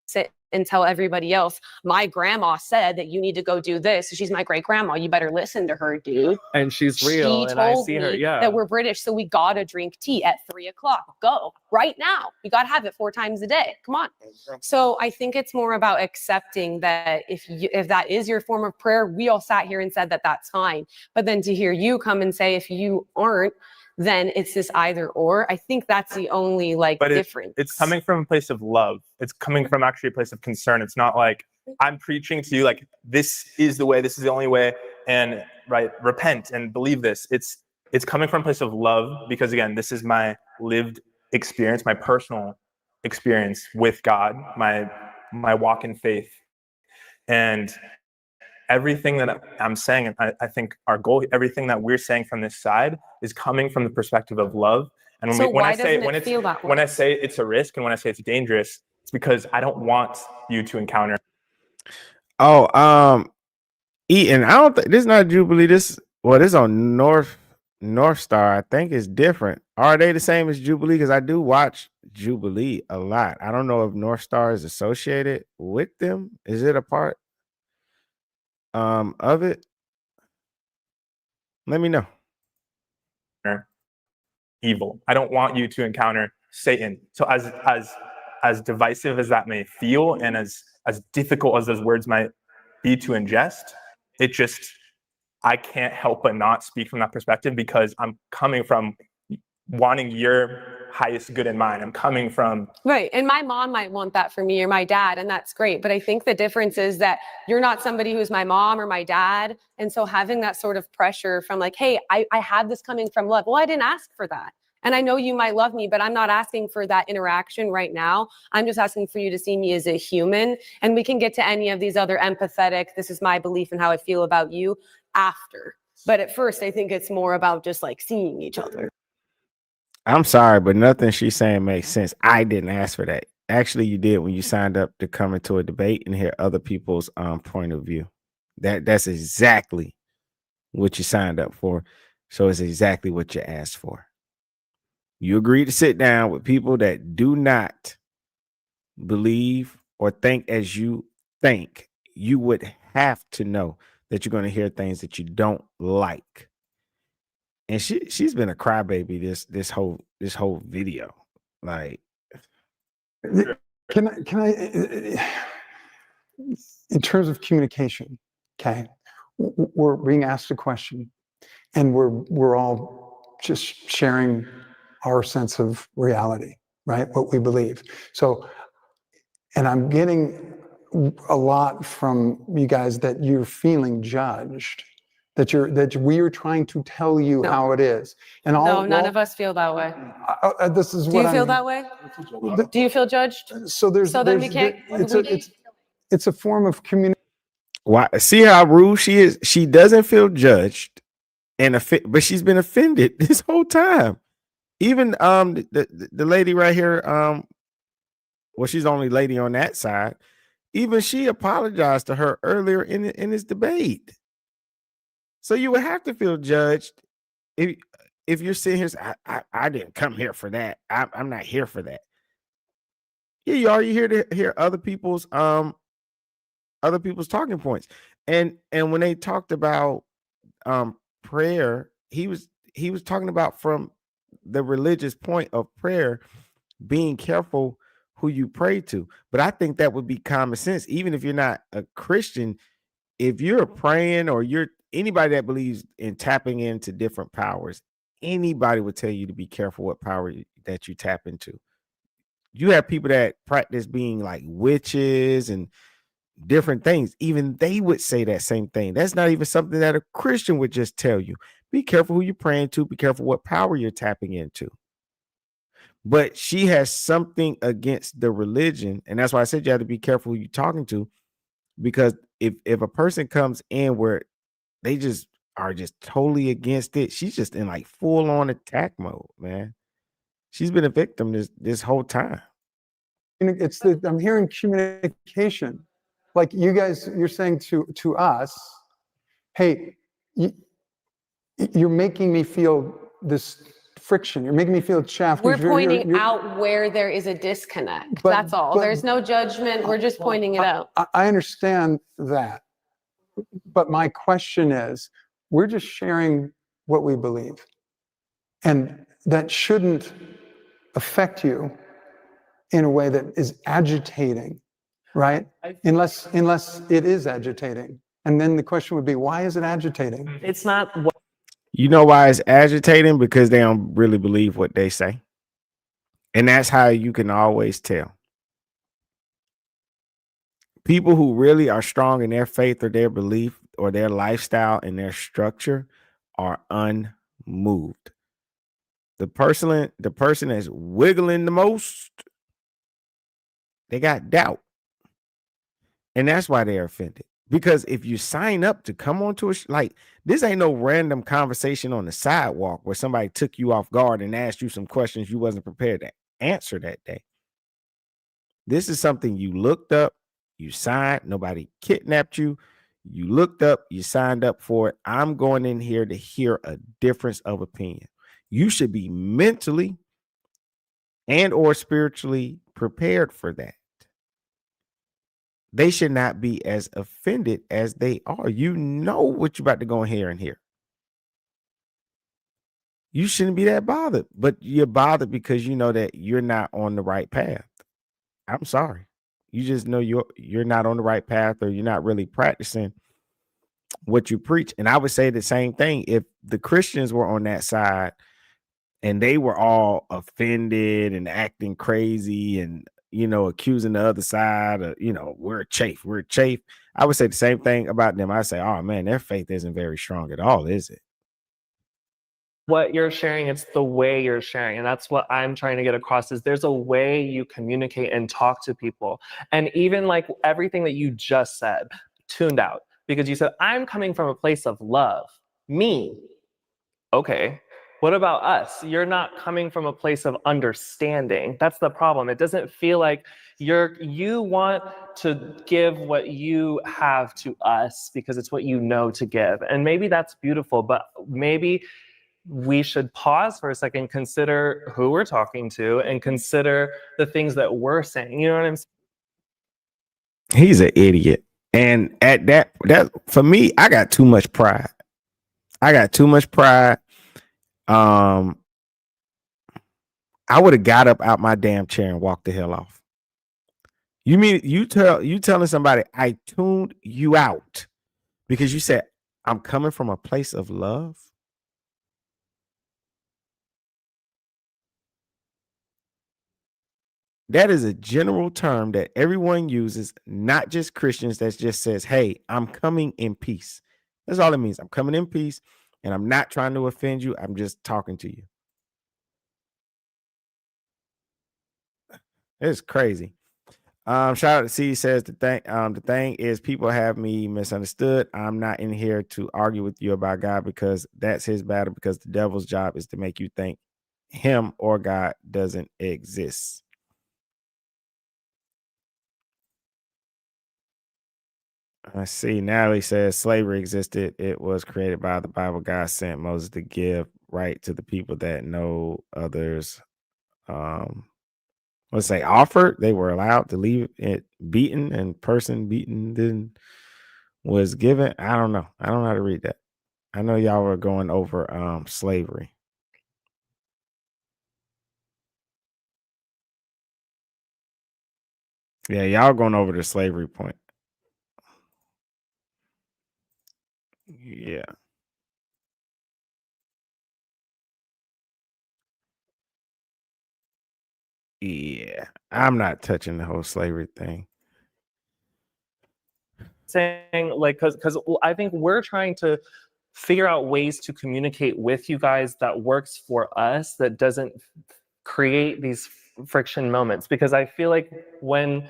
sit and tell everybody else, my grandma said that you need to go do this. She's my great grandma. You better listen to her, dude. And she's real, She and I told see her. me Yeah. that we're British, so we gotta drink tea at 3:00. Go right now. You gotta have it 4 times a day. Come on. So I think it's more about accepting that if that is your form of prayer, we all sat here and said that that's fine. But then to hear you come and say if you aren't, then it's this either or. I think that's the only difference. It's coming from a place of love. It's coming from actually a place of concern. It's not like I'm preaching to you like this is the way, this is the only way, and right, repent and believe this. It's coming from a place of love, because again, this is my lived experience, my personal experience with God, my walk in faith. And everything that I'm saying, and I think our goal, everything that we're saying from this side is coming from the perspective of love. And when I say it's a risk and when I say it's dangerous, it's because I don't want you to encounter. Eaton, I don't think this is not Jubilee. This on North Star. I think it's different. Are they the same as Jubilee? Because I do watch Jubilee a lot. I don't know if North Star is associated with them. Is it a part of it? Let me know. Evil. I don't want you to encounter Satan. So as divisive as that may feel, and as difficult as those words might be to ingest, I can't help but not speak from that perspective, because I'm coming from wanting your highest good in mind. I'm coming from right. And my mom might want that for me, or my dad, and that's great. But I think the difference is that you're not somebody who's my mom or my dad. And so having that sort of pressure from like, hey, I have this coming from love. Well, I didn't ask for that. And I know you might love me, but I'm not asking for that interaction right now. I'm just asking for you to see me as a human. And we can get to any of these other empathetic, this is my belief and how I feel about you after. But at first, I think it's more about just like seeing each other. I'm sorry, but nothing she's saying makes sense. I didn't ask for that. Actually, you did when you signed up to come into a debate and hear other people's point of view. That's exactly what you signed up for. So it's exactly what you asked for. You agreed to sit down with people that do not believe or think as you think. You would have to know that you're going to hear things that you don't like. And she's been a crybaby this whole video. Like, can I in terms of communication, okay, we're being asked a question, and we're all just sharing our sense of reality, right? What we believe. So, and I'm getting a lot from you guys that you're feeling judged, that we are trying to tell you how it is, and all. No, none of us feel that way. This is Do you feel that way? Do you feel judged? So then we can't. It's a form of communication. why? See how rude she is. She doesn't feel judged, but she's been offended this whole time. Even the lady right here, well, she's the only lady on that side. Even she apologized to her earlier in this debate. So you would have to feel judged if you're sitting here saying, I didn't come here for that. I'm not here for that. Yeah, you are. You here to hear other people's talking points. And when they talked about prayer, he was talking about from the religious point of prayer, being careful who you pray to. But I think that would be common sense, even if you're not a Christian. If you're praying, or you're anybody that believes in tapping into different powers, anybody would tell you to be careful what power that you tap into. You have people that practice being like witches and different things. Even they would say that same thing. That's not even something that a Christian would just tell you. Be careful who you're praying to. Be careful what power you're tapping into. But she has something against the religion. And that's why I said you have to be careful who you're talking to. Because if a person comes in where they just are just totally against it, she's just in like full on attack mode, man. She's been a victim this whole time. I'm hearing communication. Like you guys, you're saying to us, hey, you're making me feel this friction. You're making me feel chaffed. We're pointing out where there is a disconnect. That's all. There's no judgment. We're just pointing it out. I understand that. But my question is, we're just sharing what we believe. And that shouldn't affect you in a way that is agitating, right? Unless it is agitating. And then the question would be, why is it agitating? It's not. You know why it's agitating? Because they don't really believe what they say. And that's how you can always tell. People who really are strong in their faith or their belief or their lifestyle and their structure are unmoved. The person that's wiggling the most, they got doubt. And that's why they're offended. Because if you sign up to come onto this ain't no random conversation on the sidewalk where somebody took you off guard and asked you some questions you wasn't prepared to answer that day. This is something you looked up, you signed, nobody kidnapped you. You looked up, you signed up for it. I'm going in here to hear a difference of opinion. You should be mentally and or spiritually prepared for that. They should not be as offended as they are. You know what you're about to go in here and hear. You shouldn't be that bothered, but you're bothered because you know that you're not on the right path. I'm sorry. You just know you're not on the right path, or you're not really practicing what you preach. And I would say the same thing if the Christians were on that side and they were all offended and acting crazy and accusing the other side of, we're chafe. I would say the same thing about them. I say, oh man, their faith isn't very strong at all, is it? What you're sharing, it's the way you're sharing. And that's what I'm trying to get across is there's a way you communicate and talk to people. And even like everything that you just said, tuned out, because you said, I'm coming from a place of love. Me. Okay. What about us? You're not coming from a place of understanding. That's the problem. It doesn't feel like you want to give what you have to us because it's what you know to give. And maybe that's beautiful, but maybe we should pause for a second, consider who we're talking to, and consider the things that we're saying. You know what I'm saying? He's an idiot. And at that for me, I got too much pride. I would have got up out my damn chair and walked the hell off. You mean you telling somebody I tuned you out because you said I'm coming from a place of love? That is a general term that everyone uses, not just Christians, that just says, hey, I'm coming in peace. That's all it means. I'm coming in peace, and I'm not trying to offend you. I'm just talking to you. It's crazy. Shout out to C says the thing is people have me misunderstood. I'm not in here to argue with you about God because that's his battle, because the devil's job is to make you think him or God doesn't exist. I see. Natalie says slavery existed. It was created by the Bible. God sent Moses to give right to the people that no others let's say offered. They were allowed to leave it beaten, and person beaten then was given. I don't know. I don't know how to read that. I know y'all were going over slavery. Yeah, y'all going over the slavery point. Yeah. Yeah. I'm not touching the whole slavery thing. Saying like because I think we're trying to figure out ways to communicate with you guys that works for us, that doesn't create these friction moments, because I feel like when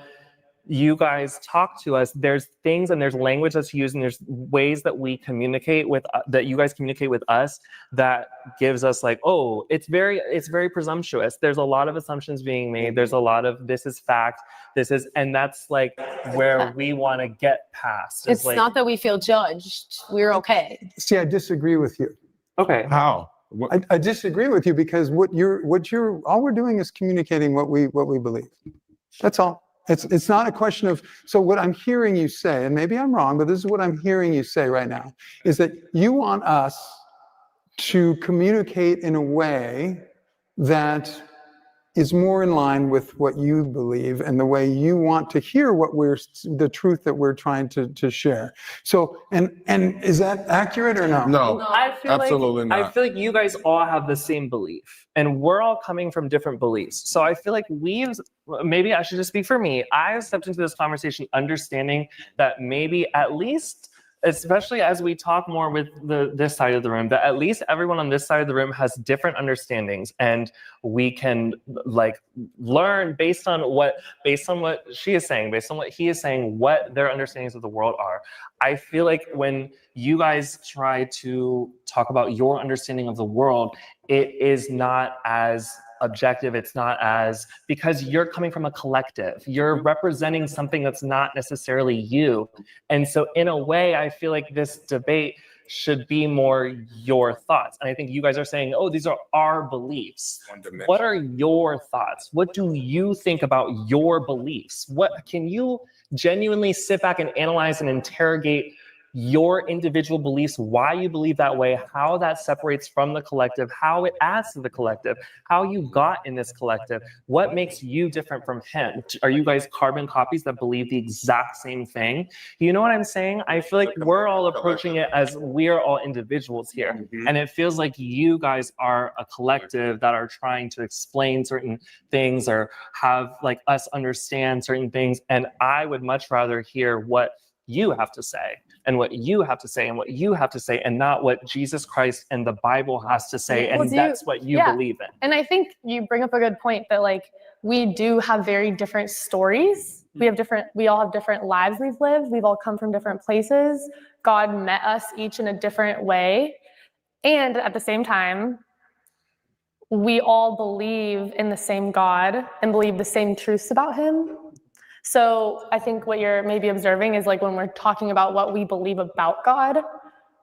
you guys talk to us, there's things and there's language that's used and there's ways that we communicate with that you guys communicate with us that gives us like, oh, it's very presumptuous. There's a lot of assumptions being made. There's a lot of this is fact, this is, and that's like where we want to get past. It's like, not that we feel judged. We're okay. See, I disagree with you. Okay. How? I disagree with you because all we're doing is communicating what we believe. That's all. It's not a question of, so what I'm hearing you say, and maybe I'm wrong, but this is what I'm hearing you say right now, is that you want us to communicate in a way that is more in line with what you believe and the way you want to hear the truth that we're trying to share. So, and is that accurate or no? No, I feel absolutely like, not. I feel like you guys all have the same belief and we're all coming from different beliefs. So I feel like maybe I should just speak for me. I stepped into this conversation understanding that maybe at least, especially as we talk more with this side of the room, that at least everyone on this side of the room has different understandings, and we can like learn based on what she is saying, based on what he is saying, what their understandings of the world are. I feel like when you guys try to talk about your understanding of the world, it is not as objective. It's not as, because you're coming from a collective. You're representing something that's not necessarily you. And so in a way, I feel like this debate should be more your thoughts. And I think you guys are saying, oh, these are our beliefs. What are your thoughts? What do you think about your beliefs? What can you genuinely sit back and analyze and interrogate your individual beliefs, why you believe that way, how that separates from the collective, how it adds to the collective, how you got in this collective, what makes you different from him? Are you guys carbon copies that believe the exact same thing? You know what I'm saying? I feel like we're all approaching it as we're all individuals here. And it feels like you guys are a collective that are trying to explain certain things or have like us understand certain things. And I would much rather hear what you have to say and what you have to say and what you have to say, and not what Jesus Christ and the Bible has to say. And that's what you believe in. And I think you bring up a good point that like we do have very different stories. We all have different lives we've lived. We've all come from different places. God met us each in a different way. And at the same time, we all believe in the same God and believe the same truths about him. So I think what you're maybe observing is like when we're talking about what we believe about God,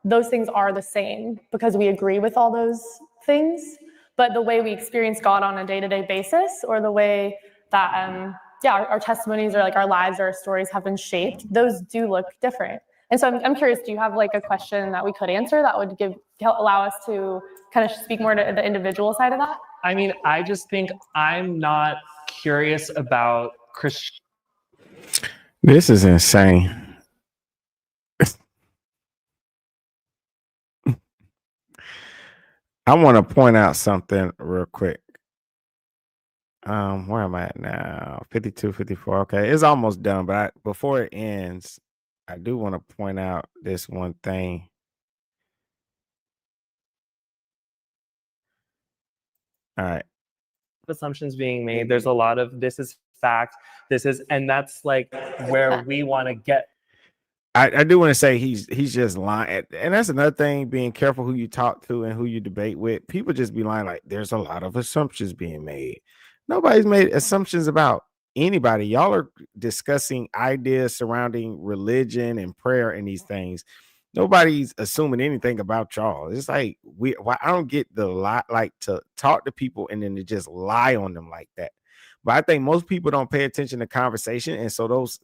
those things are the same because we agree with all those things. But the way we experience God on a day-to-day basis, or the way that our testimonies or like our lives or our stories have been shaped, those do look different. And so I'm curious, do you have like a question that we could answer that would allow us to kind of speak more to the individual side of that? I mean, I just think I'm not curious about Christian. This is insane. I want to point out something real quick. Where am I at now? 52, 54. Okay, it's almost done, but before it ends, I do want to point out this one thing. All right. Assumptions being made. There's a lot of this is fact, this is, and that's like where we want to get. I do want to say he's just lying, and that's another thing. Being careful who you talk to and who you debate with. People just be lying. Like there's a lot of assumptions being made. Nobody's made assumptions about anybody. Y'all are discussing ideas surrounding religion and prayer and these things. Nobody's assuming anything about y'all. It's like I don't get the lie, like to talk to people and then to just lie on them like that. But I think most people don't pay attention to conversation, and so those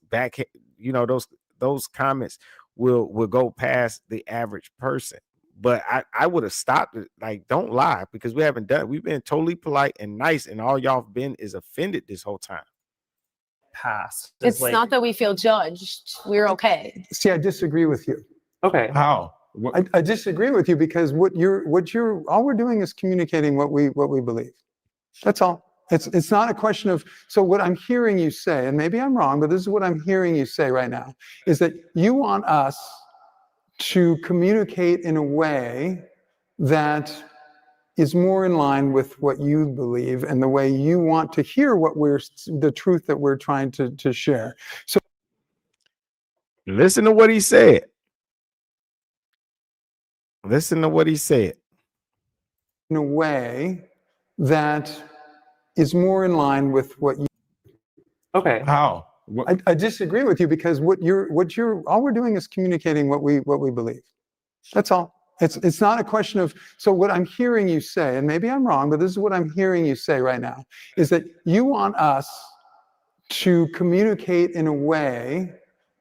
those comments will go past the average person. But I would have stopped it. Like, don't lie, because we haven't done it. We've been totally polite and nice, and all y'all have been is offended this whole time. Past. It's like, not that we feel judged. We're okay. See, I disagree with you. Okay. How? I disagree with you because all we're doing is communicating what we believe. That's all. It's not a question of, so what I'm hearing you say, and maybe I'm wrong, but this is what I'm hearing you say right now, is that you want us to communicate in a way that is more in line with what you believe and the way you want to hear the truth that we're trying to share. So listen to what he said. Listen to what he said. In a way that is more in line with what you. Okay. How? I disagree with you because all we're doing is communicating what we believe. That's all. It's not a question of, so what I'm hearing you say, and maybe I'm wrong, but this is what I'm hearing you say right now, is that you want us to communicate in a way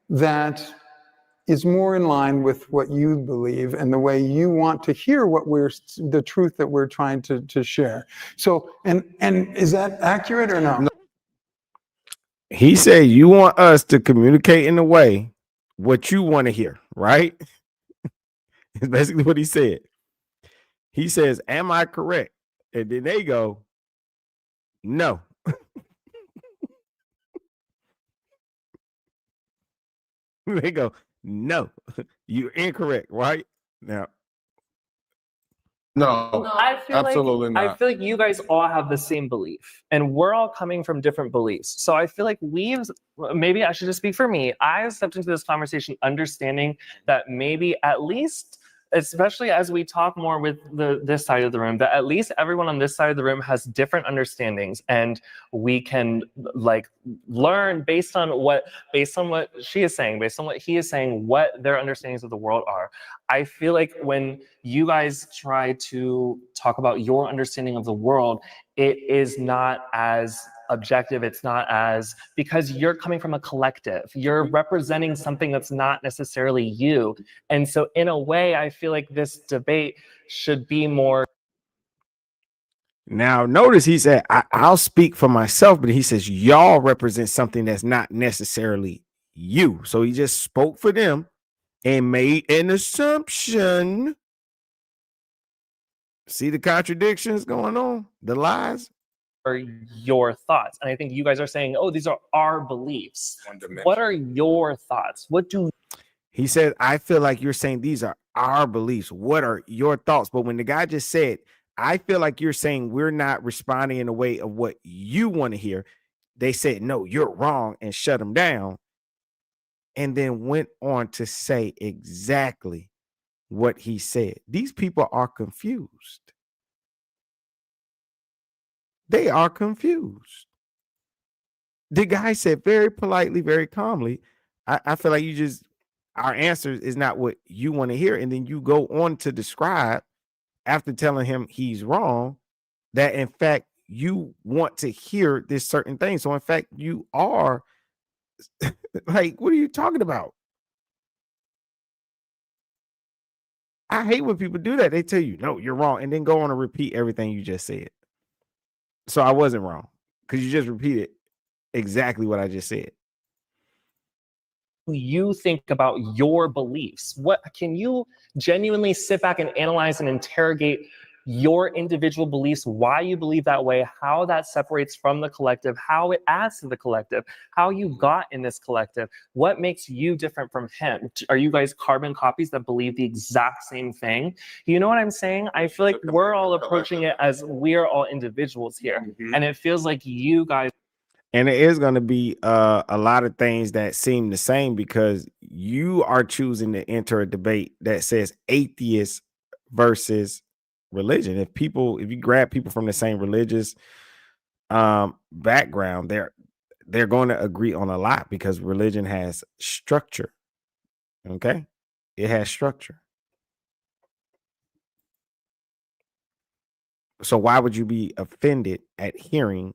that is more in line with what you believe and the way you want to hear the truth that we're trying to share. So, and is that accurate or no? He said you want us to communicate in a way what you want to hear, right? It's basically what he said. He says, am I correct? And then they go, no. They go, no, you're incorrect, right? Now, No, absolutely not. I feel like you guys all have the same belief, and we're all coming from different beliefs. So I feel like maybe I should just speak for me. I stepped into this conversation understanding that maybe at least, especially as we talk more with this side of the room, that at least everyone on this side of the room has different understandings, and we can like learn based on what she is saying, based on what he is saying, what their understandings of the world are. I feel like when you guys try to talk about your understanding of the world, it is not as objective. It's not as, because you're coming from a collective. You're representing something that's not necessarily you. And so in a way, I feel like this debate should be more. Now, notice he said, I'll speak for myself, but he says, y'all represent something that's not necessarily you. So he just spoke for them and made an assumption. See the contradictions going on, the lies? Are your thoughts? And I think you guys are saying, oh, these are our beliefs. What are your thoughts? He said, I feel like you're saying these are our beliefs. What are your thoughts? But when the guy just said, I feel like you're saying we're not responding in a way of what you want to hear, they said, no, you're wrong, and shut him down. And then went on to say exactly what he said. These people are confused. They are confused. The guy said very politely, very calmly, I feel like our answer is not what you want to hear. And then you go on to describe, after telling him he's wrong, that in fact you want to hear this certain thing. So in fact, you are like, what are you talking about? I hate when people do that. They tell you, no, you're wrong, and then go on and repeat everything you just said. So I wasn't wrong because you just repeated exactly what I just said. You think about your beliefs. What can you genuinely sit back and analyze and interrogate your individual beliefs, why you believe that way, how that separates from the collective, how it adds to the collective, how you got in this collective, what makes you different from him? Are you guys carbon copies that believe the exact same thing? You know what I'm saying? I feel like we're all approaching it as we're all individuals here. And it feels like you guys. And it is going to be a lot of things that seem the same because you are choosing to enter a debate that says atheist versus religion. If you grab people from the same religious background, they're going to agree on a lot because religion has structure. Okay, it has structure. So why would you be offended at hearing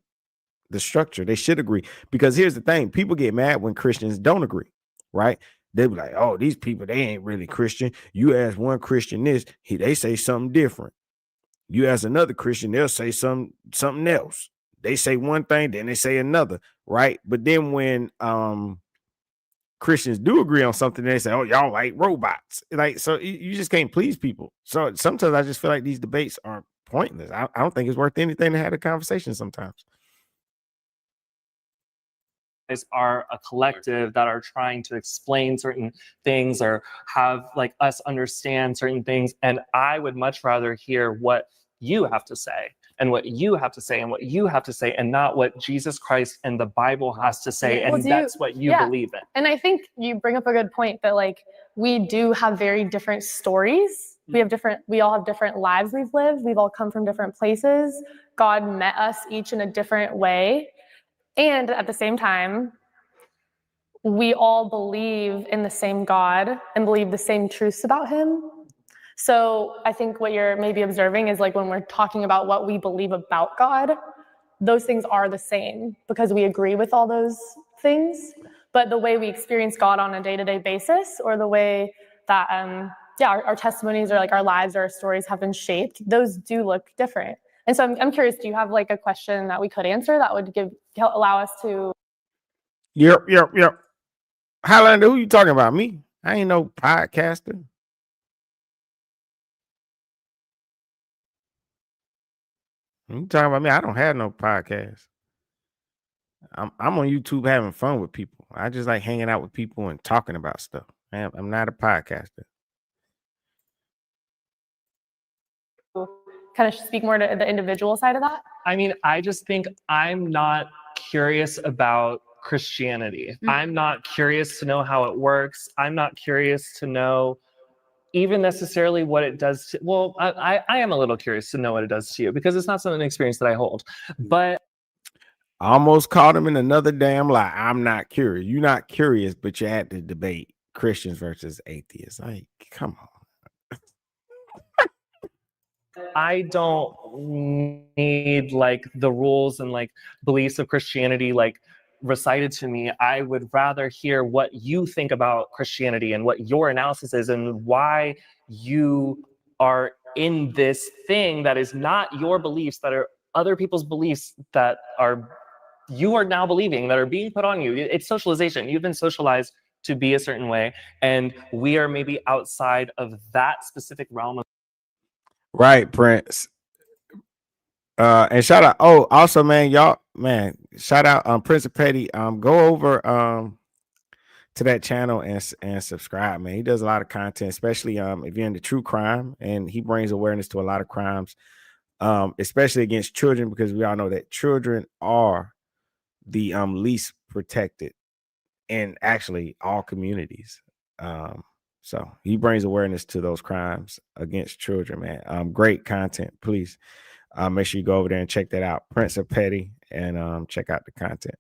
the structure? They should agree, because here's the thing: people get mad when Christians don't agree, right? They be like, oh, these people, they ain't really Christian. You ask one Christian this, they say something different. You ask another Christian, they'll say something else. They say one thing, then they say another, right? But then when Christians do agree on something, they say, oh, y'all like robots. Like, so you just can't please people. So sometimes I just feel like these debates are pointless. I don't think it's worth anything to have a conversation sometimes. Are a collective that are trying to explain certain things or have like us understand certain things, and I would much rather hear what you have to say and what you have to say and what you have to say, and not what Jesus Christ and the Bible has to say, and that's what you believe in. And I think you bring up a good point that like we do have very different stories. We all have different lives we've lived. We've all come from different places. God met us each in a different way. And at the same time, we all believe in the same God and believe the same truths about him. So I think what you're maybe observing is like when we're talking about what we believe about God, those things are the same because we agree with all those things. But the way we experience God on a day-to-day basis, or the way that our testimonies or like our lives or our stories have been shaped, those do look different. And so I'm curious, do you have like a question that we could answer that would allow us to? Yep. Highlander, who you talking about? Me? I ain't no podcaster. You talking about me? I don't have no podcast. I'm on YouTube having fun with people. I just like hanging out with people and talking about stuff. I'm not a podcaster. Kind of speak more to the individual side of that? I mean, I just think I'm not curious about Christianity. Mm-hmm. I'm not curious to know how it works. I'm not curious to know even necessarily what it does to, well, I am a little curious to know what it does to you, because it's not an experience that I hold. But I almost caught him in another damn lie. I'm not curious. You're not curious, but you had to debate Christians versus atheists. Like, come on. I don't need like the rules and like beliefs of Christianity like recited to me. I would rather hear what you think about Christianity and what your analysis is and why you are in this thing that is not your beliefs, that are other people's beliefs that are you are now believing, that are being put on you. It's socialization. You've been socialized to be a certain way, and we are maybe outside of that specific realm of. Right, Prince. And shout out. Oh, also, man, shout out Prince of Petty. Go over to that channel and subscribe, man. He does a lot of content, especially if you're into true crime, and he brings awareness to a lot of crimes, especially against children, because we all know that children are the least protected in actually all communities. So he brings awareness to those crimes against children, man. Great content, please. Make sure you go over there and check that out, Prince of Petty, and check out the content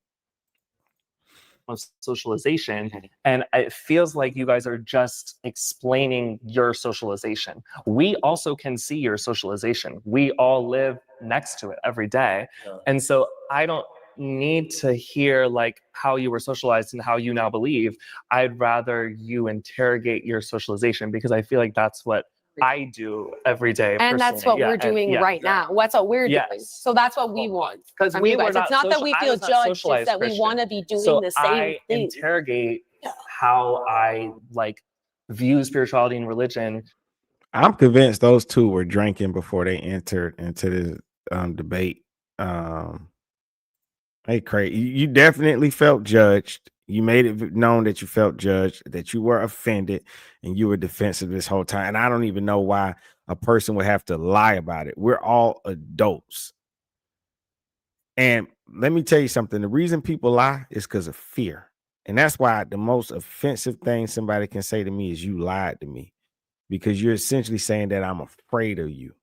of socialization, and it feels like you guys are just explaining your socialization. We also can see your socialization. We all live next to it every day. And so I don't need to hear like how you were socialized and how you now believe. I'd rather you interrogate your socialization, because I feel like that's what I do every day. And that's what we're doing right now. That's what we're doing. So that's what we want. Because we were not it's not that we feel judged, it's that we want to be doing the same thing. Interrogate how I like view spirituality and religion. I'm convinced those two were drinking before they entered into this debate. Hey, Craig, you definitely felt judged. You made it known that you felt judged, that you were offended, and you were defensive this whole time. And I don't even know why a person would have to lie about it. We're all adults. And let me tell you something. The reason people lie is because of fear. And that's why the most offensive thing somebody can say to me is you lied to me, because you're essentially saying that I'm afraid of you.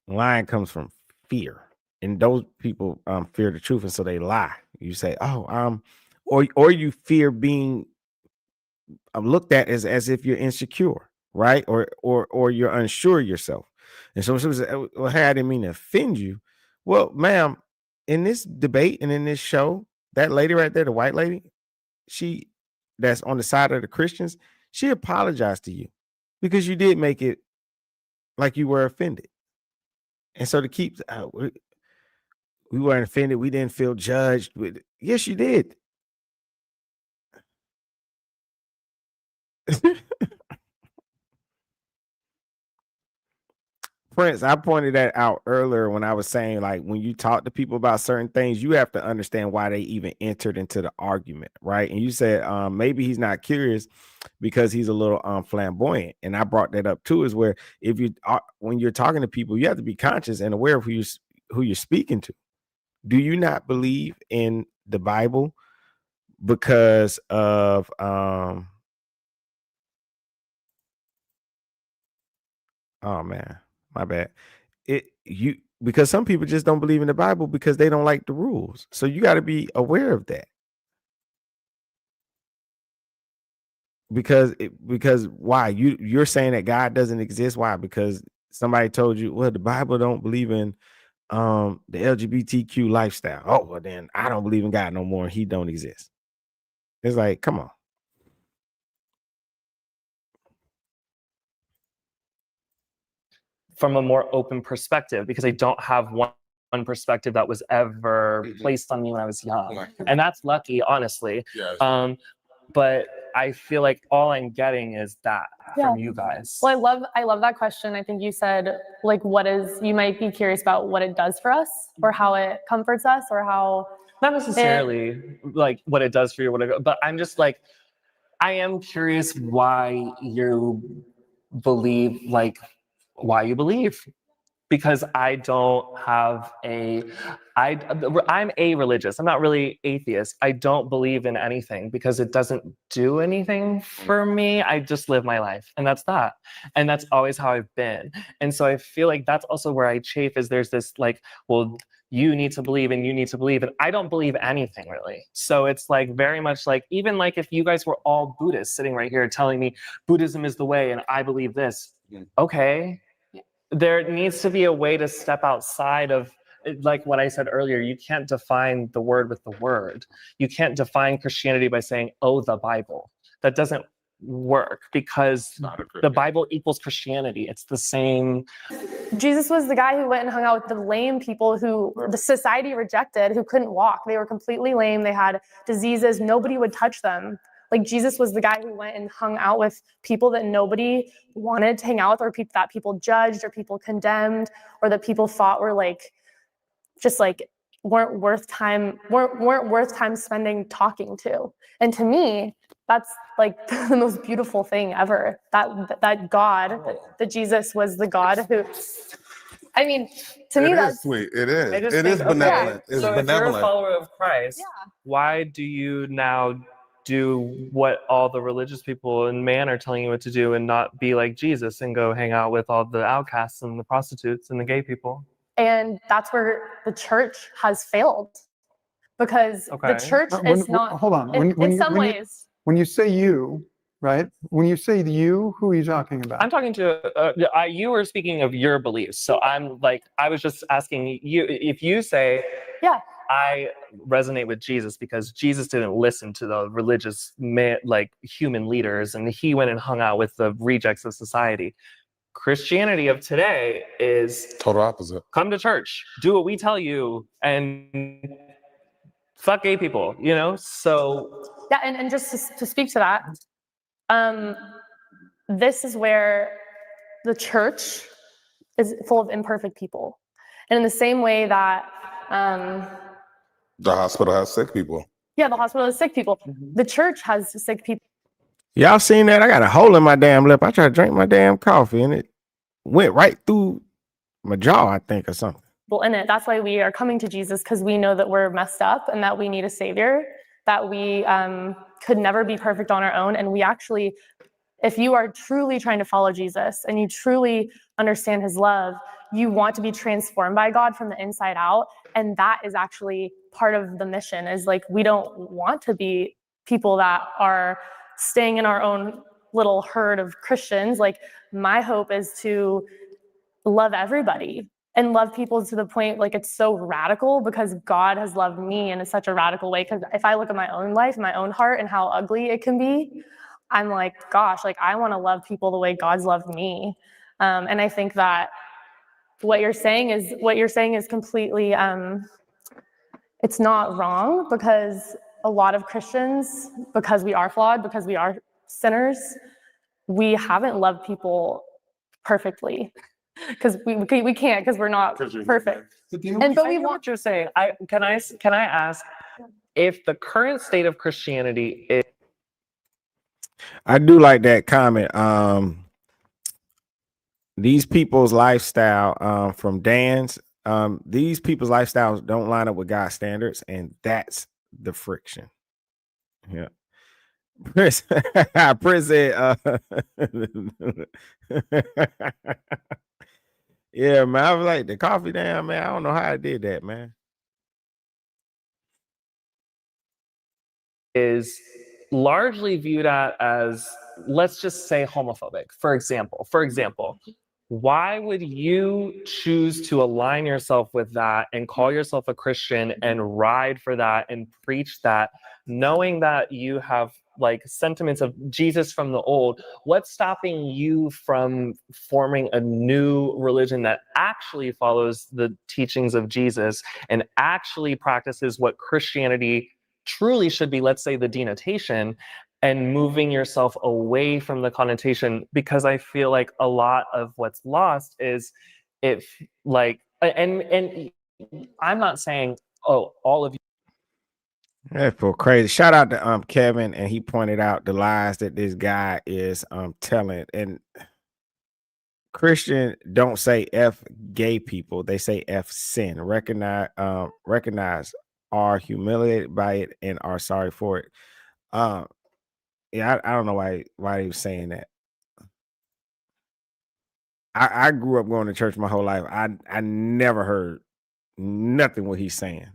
Lying comes from fear. And those people fear the truth, and so they lie. You say, "Oh, or you fear being looked at as if you're insecure, right? Or you're unsure of yourself." And so she was, "Well, hey, I didn't mean to offend you." Well, ma'am, in this debate and in this show, that lady right there, the white lady, that's on the side of the Christians, she apologized to you because you did make it like you were offended. And so to keep we weren't offended. We didn't feel judged. Yes, you did. Prince, I pointed that out earlier when I was saying, like, when you talk to people about certain things, you have to understand why they even entered into the argument, right? And you said maybe he's not curious because he's a little flamboyant. And I brought that up too, is where if you when you're talking to people, you have to be conscious and aware of who you're speaking to. Do you not believe in the Bible because of oh man, my bad. Because some people just don't believe in the Bible because they don't like the rules. So you got to be aware of that. Because why? You're saying that God doesn't exist. Why? Because somebody told you, well, the Bible don't believe in the LGBTQ lifestyle. Oh, well, then I don't believe in God no more. He don't exist. It's like, come on. From a more open perspective, because I don't have one perspective that was ever placed on me when I was young. And that's lucky, honestly. But I feel like all I'm getting is that from you guys. Well, I love that question. I think you said, like, you might be curious about what it does for us, or how it comforts us, or how not necessarily like what it does for you, but I'm just like, I am curious why you believe, why you believe. Because I don't have I'm a-religious. I'm not really atheist. I don't believe in anything because it doesn't do anything for me. I just live my life, and that's that. And that's always how I've been. And so I feel like that's also where I chafe, is there's this like, well, you need to believe and you need to believe, and I don't believe anything really. So it's like very much like, even like if you guys were all Buddhists sitting right here telling me Buddhism is the way and I believe this, okay. There needs to be a way to step outside of, like what I said earlier, you can't define the word with the word. You can't define Christianity by saying, oh, the Bible. That doesn't work, because the Bible equals Christianity. It's the same. Jesus was the guy who went and hung out with the lame people who the society rejected, who couldn't walk. They were completely lame. They had diseases. Nobody would touch them. Like, Jesus was the guy who went and hung out with people that nobody wanted to hang out with, or people that people judged, or people condemned, or that people thought were like, just like weren't worth time spending talking to. And to me, that's like the most beautiful thing ever. That God, that Jesus was the God who. I mean, to me, that's sweet. It is. It think, is benevolent. Okay, it's so benevolent. if you're a follower of Christ, why do you now do what all the religious people and man are telling you what to do and not be like Jesus and go hang out with all the outcasts and the prostitutes and the gay people. And that's where the church has failed, because the church is not. Hold on. In some ways. When you say you, right? When you say you, who are you talking about? I'm talking to you were speaking of your beliefs. So I'm like, I was just asking you if you say, yeah, I resonate with Jesus because Jesus didn't listen to the religious human leaders, and he went and hung out with the rejects of society. Christianity of today is total opposite. Come to church, do what we tell you, and fuck gay people, you know? So yeah, and just to speak to that, this is where the church is full of imperfect people. And in the same way that the hospital has sick people. Yeah, the hospital has sick people. The church has sick people. Y'all seen that? I got a hole in my damn lip. I tried to drink my damn coffee and it went right through my jaw, I think, or something. In it. That's why we are coming to Jesus, because we know that we're messed up and that we need a savior, that we could never be perfect on our own. And we actually, if you are truly trying to follow Jesus and you truly understand his love, you want to be transformed by God from the inside out. And that is actually part of the mission, is like, we don't want to be people that are staying in our own little herd of Christians. Like, my hope is to love everybody and love people to the point, like, it's so radical because God has loved me in such a radical way. Because if I look at my own life, my own heart, and how ugly it can be, I'm like, gosh, like, I want to love people the way God's loved me. And I think that what you're saying is completely, it's not wrong, because a lot of Christians, because we are flawed, because we are sinners, we haven't loved people perfectly, because we can't, because we're not perfect. But we want what you're saying. Can I ask if the current state of Christianity is? I do like that comment. These people's lifestyle, from Dan's, these people's lifestyles don't line up with God's standards, and that's the friction. Yeah. Prince said, yeah, man. I was like, the coffee down, man. I don't know how I did that, man. Is largely viewed as, let's just say, homophobic. For example, why would you choose to align yourself with that and call yourself a Christian and ride for that and preach that, knowing that you have like sentiments of Jesus from the old? What's stopping you from forming a new religion that actually follows the teachings of Jesus and actually practices what Christianity truly should be, let's say the denotation, and moving yourself away from the connotation? Because I feel like a lot of what's lost is, if like, and I'm not saying, oh, all of you. That's for crazy. Shout out to Kevin, and he pointed out the lies that this guy is telling. And Christian don't say F gay people, they say F sin. Recognize, are humiliated by it and are sorry for it. Yeah, I don't know why he was saying that. I grew up going to church my whole life. I never heard nothing what he's saying.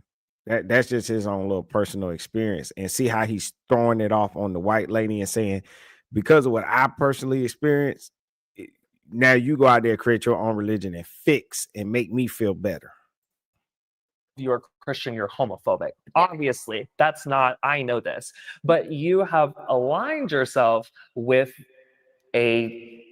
That's just his own little personal experience. And see how he's throwing it off on the white lady and saying, because of what I personally experienced, now you go out there, create your own religion and fix and make me feel better. You're Christian, you're homophobic. Obviously, that's not, I know this, but you have aligned yourself with a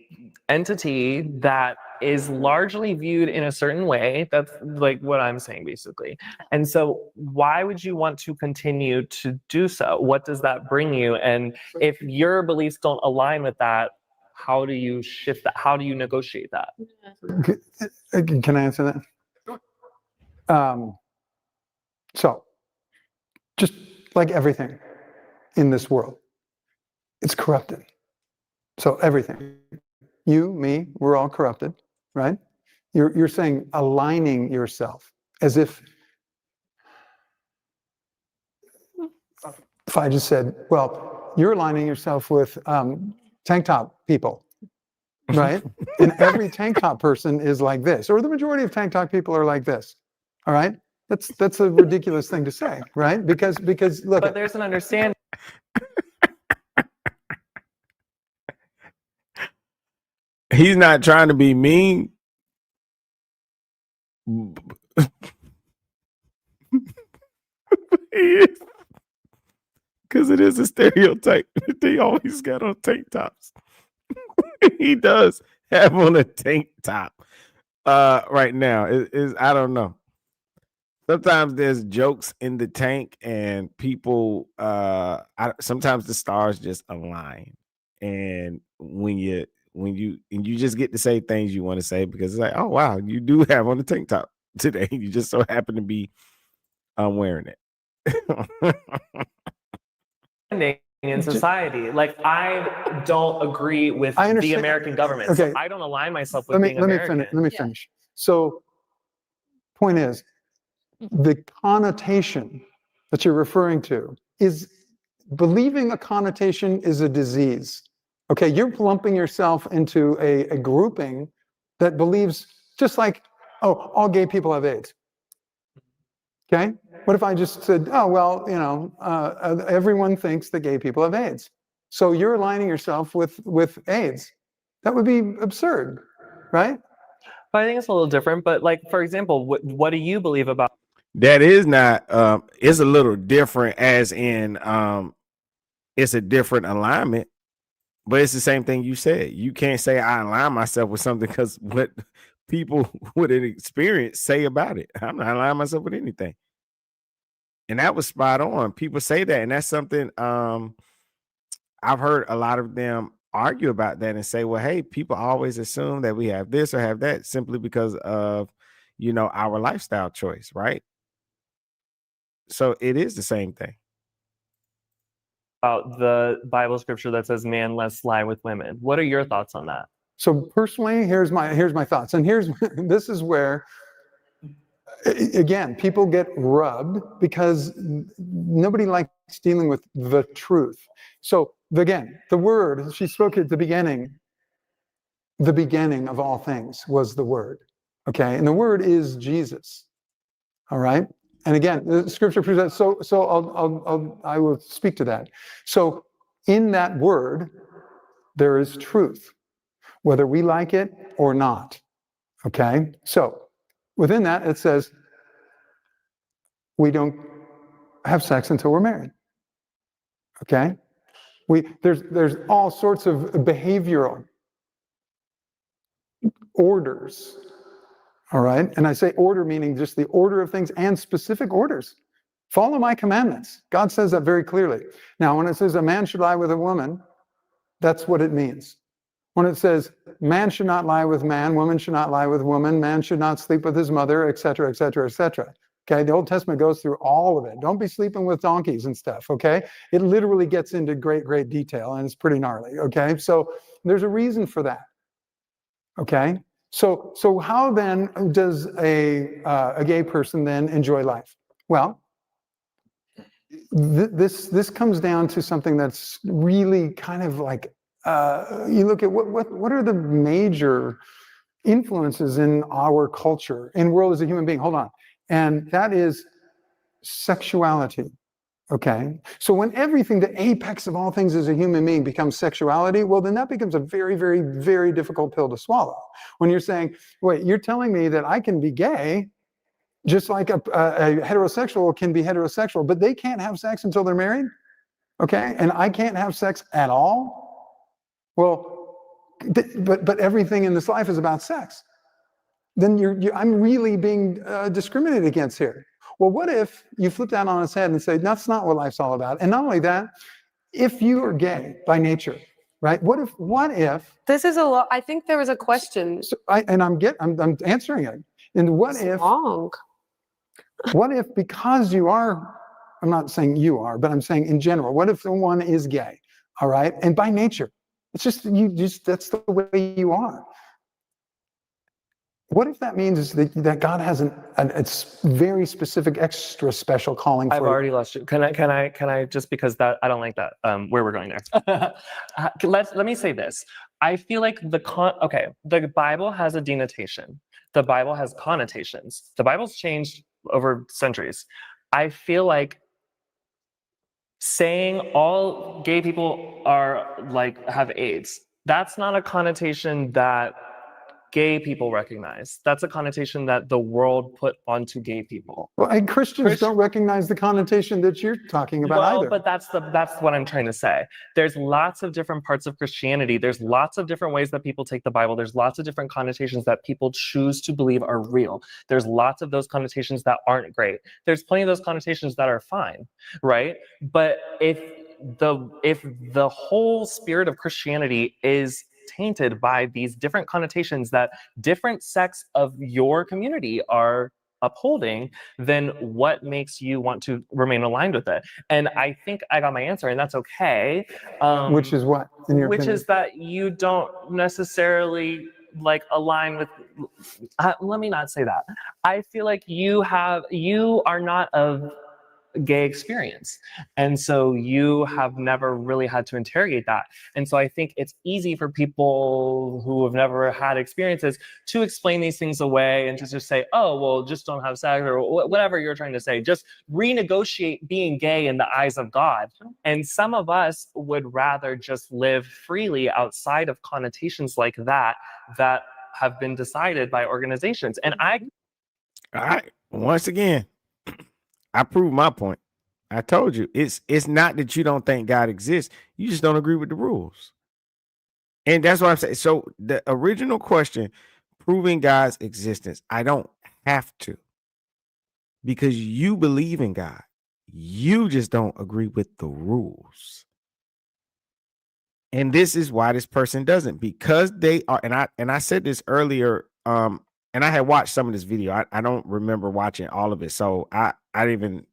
entity that is largely viewed in a certain way. That's like what I'm saying, basically. And so why would you want to continue to do so? What does that bring you? And if your beliefs don't align with that, how do you shift that? How do you negotiate that? Can I answer that? So, just like everything in this world, it's corrupted. So everything, you, me, we're all corrupted, right? You're saying aligning yourself as if I just said, well, you're aligning yourself with tank top people, right? And every tank top person is like this, or the majority of tank top people are like this. All right, that's a ridiculous thing to say, right? Because look, But there's an understanding. He's not trying to be mean. Because it is a stereotype that they always got on tank tops. He does have on a tank top right now. Is I don't know. Sometimes there's jokes in the tank, and people. Sometimes the stars just align, and when you just get to say things you want to say because it's like, oh wow, you do have on a tank top today. You just so happen to be wearing it. In society, like I don't agree with the American government. Okay. So I don't align myself with being American. Let me finish. So, point is, the connotation that you're referring to is believing a connotation is a disease. Okay, you're lumping yourself into a grouping that believes just like, oh, all gay people have AIDS. Okay, what if I just said, oh, well, you know, everyone thinks that gay people have AIDS. So you're aligning yourself with AIDS. That would be absurd, right? But I think it's a little different. But like, for example, what do you believe about? That is not, it's a little different as in it's a different alignment, but it's the same thing you said. You can't say I align myself with something because what people with an experience say about it. I'm not aligning myself with anything. And that was spot on. People say that, and that's something I've heard a lot of them argue about that and say, well, hey, people always assume that we have this or have that simply because of, you know, our lifestyle choice, right? So it is the same thing. About the Bible scripture that says man less lie with women. What are your thoughts on that? So personally, here's my thoughts. And this is where, again, people get rubbed because nobody likes dealing with the truth. So again, the word, she spoke at the beginning of all things was the word. Okay. And the word is Jesus. All right. And again, the scripture proves that. So I will speak to that. So in that word, there is truth, whether we like it or not. Okay. So within that, it says we don't have sex until we're married. Okay. There's all sorts of behavioral orders. All right. And I say order meaning just the order of things and specific orders. Follow my commandments. God says that very clearly. Now, when it says a man should lie with a woman, that's what it means. When it says man should not lie with man, woman should not lie with woman, man should not sleep with his mother, etc., etc., etc. Okay, the Old Testament goes through all of it. Don't be sleeping with donkeys and stuff, okay? It literally gets into great, great detail, and it's pretty gnarly, okay? So there's a reason for that, okay? So how then does a gay person then enjoy life? Well, this comes down to something that's really kind of like, you look at what are the major influences in our culture, in world as a human being, hold on. And that is sexuality, okay? So when everything, the apex of all things as a human being becomes sexuality, well, then that becomes a very, very, very difficult pill to swallow. When you're saying, wait, you're telling me that I can be gay, just like a heterosexual can be heterosexual, but they can't have sex until they're married, okay? And I can't have sex at all? Well, but everything in this life is about sex. Then I'm really being discriminated against here. Well, what if you flip that on its head and say, that's not what life's all about? And not only that, if you are gay by nature, right? What if This is a lot. I think there was a question. I'm answering it. And what if because you are, I'm not saying you are, but I'm saying in general, what if someone is gay, all right? And by nature, it's just, that's the way you are. What if that means that God has a very specific, extra special calling for I've already lost you. Can I just because that I don't like that where we're going there. Let me say this. I feel like the Bible has a denotation. The Bible has connotations. The Bible's changed over centuries. I feel like saying all gay people are like have AIDS, that's not a connotation that gay people recognize. That's a connotation that the world put onto gay people. Well, and Christians don't recognize the connotation that you're talking about either. But that's what I'm trying to say. There's lots of different parts of Christianity. There's lots of different ways that people take the Bible. There's lots of different connotations that people choose to believe are real. There's lots of those connotations that aren't great. There's plenty of those connotations that are fine, right? But if the whole spirit of Christianity is tainted by these different connotations that different sects of your community are upholding, then what makes you want to remain aligned with it? And I think I got my answer, and that's okay. Which is what? In your which opinion? is that you don't necessarily like align with. Let me not say that. I feel like you are not of gay experience, and so you have never really had to interrogate that. And so I think it's easy for people who have never had experiences to explain these things away and to just say, oh well, just don't have sex, or whatever you're trying to say. Just renegotiate being gay in the eyes of God. And some of us would rather just live freely outside of connotations like that have been decided by organizations. And all right, once again, I proved my point. I told you it's not that you don't think God exists. You just don't agree with the rules. And that's what I'm saying. So the original question, proving God's existence, I don't have to, because you believe in God. You just don't agree with the rules. And this is why this person doesn't, because they are, and I said this earlier, and I had watched some of this video. I don't remember watching all of it. So I didn't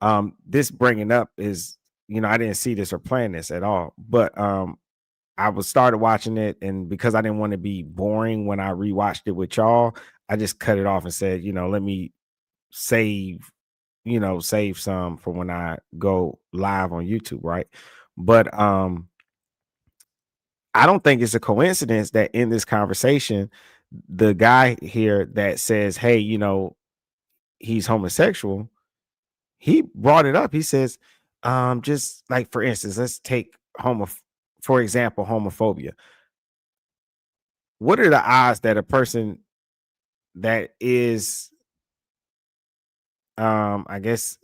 even, this bringing up is, I didn't see this or plan this at all, but I started watching it, and because I didn't want to be boring when I rewatched it with y'all, I just cut it off and said, let me save some for when I go live on YouTube, right? But I don't think it's a coincidence that in this conversation, the guy here that says, hey, he's homosexual, he brought it up. He says, just like, for instance, let's take for example, homophobia. What are the odds that a person that is, I guess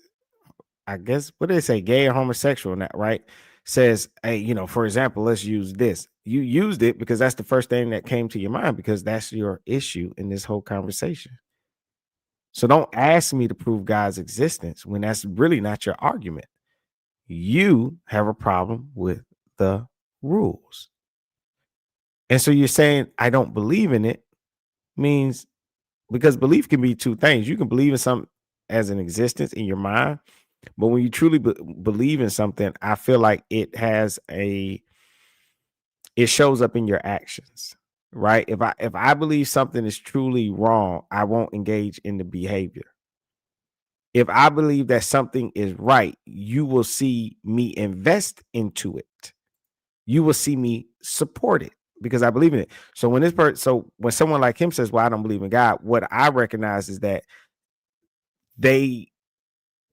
what do they say, gay or homosexual, right? Says, hey, for example, let's use this. You used it because that's the first thing that came to your mind, because that's your issue in this whole conversation. So don't ask me to prove God's existence when that's really not your argument. You have a problem with the rules. And so you're saying I don't believe in it, means, because belief can be two things. You can believe in something as an existence in your mind, but when you truly believe in something, I feel like it shows up in your actions, right? If I believe something is truly wrong, I won't engage in the behavior. If I believe that something is right, you will see me invest into it. You will see me support it because I believe in it. So when someone like him says, well, I don't believe in God, what I recognize is that they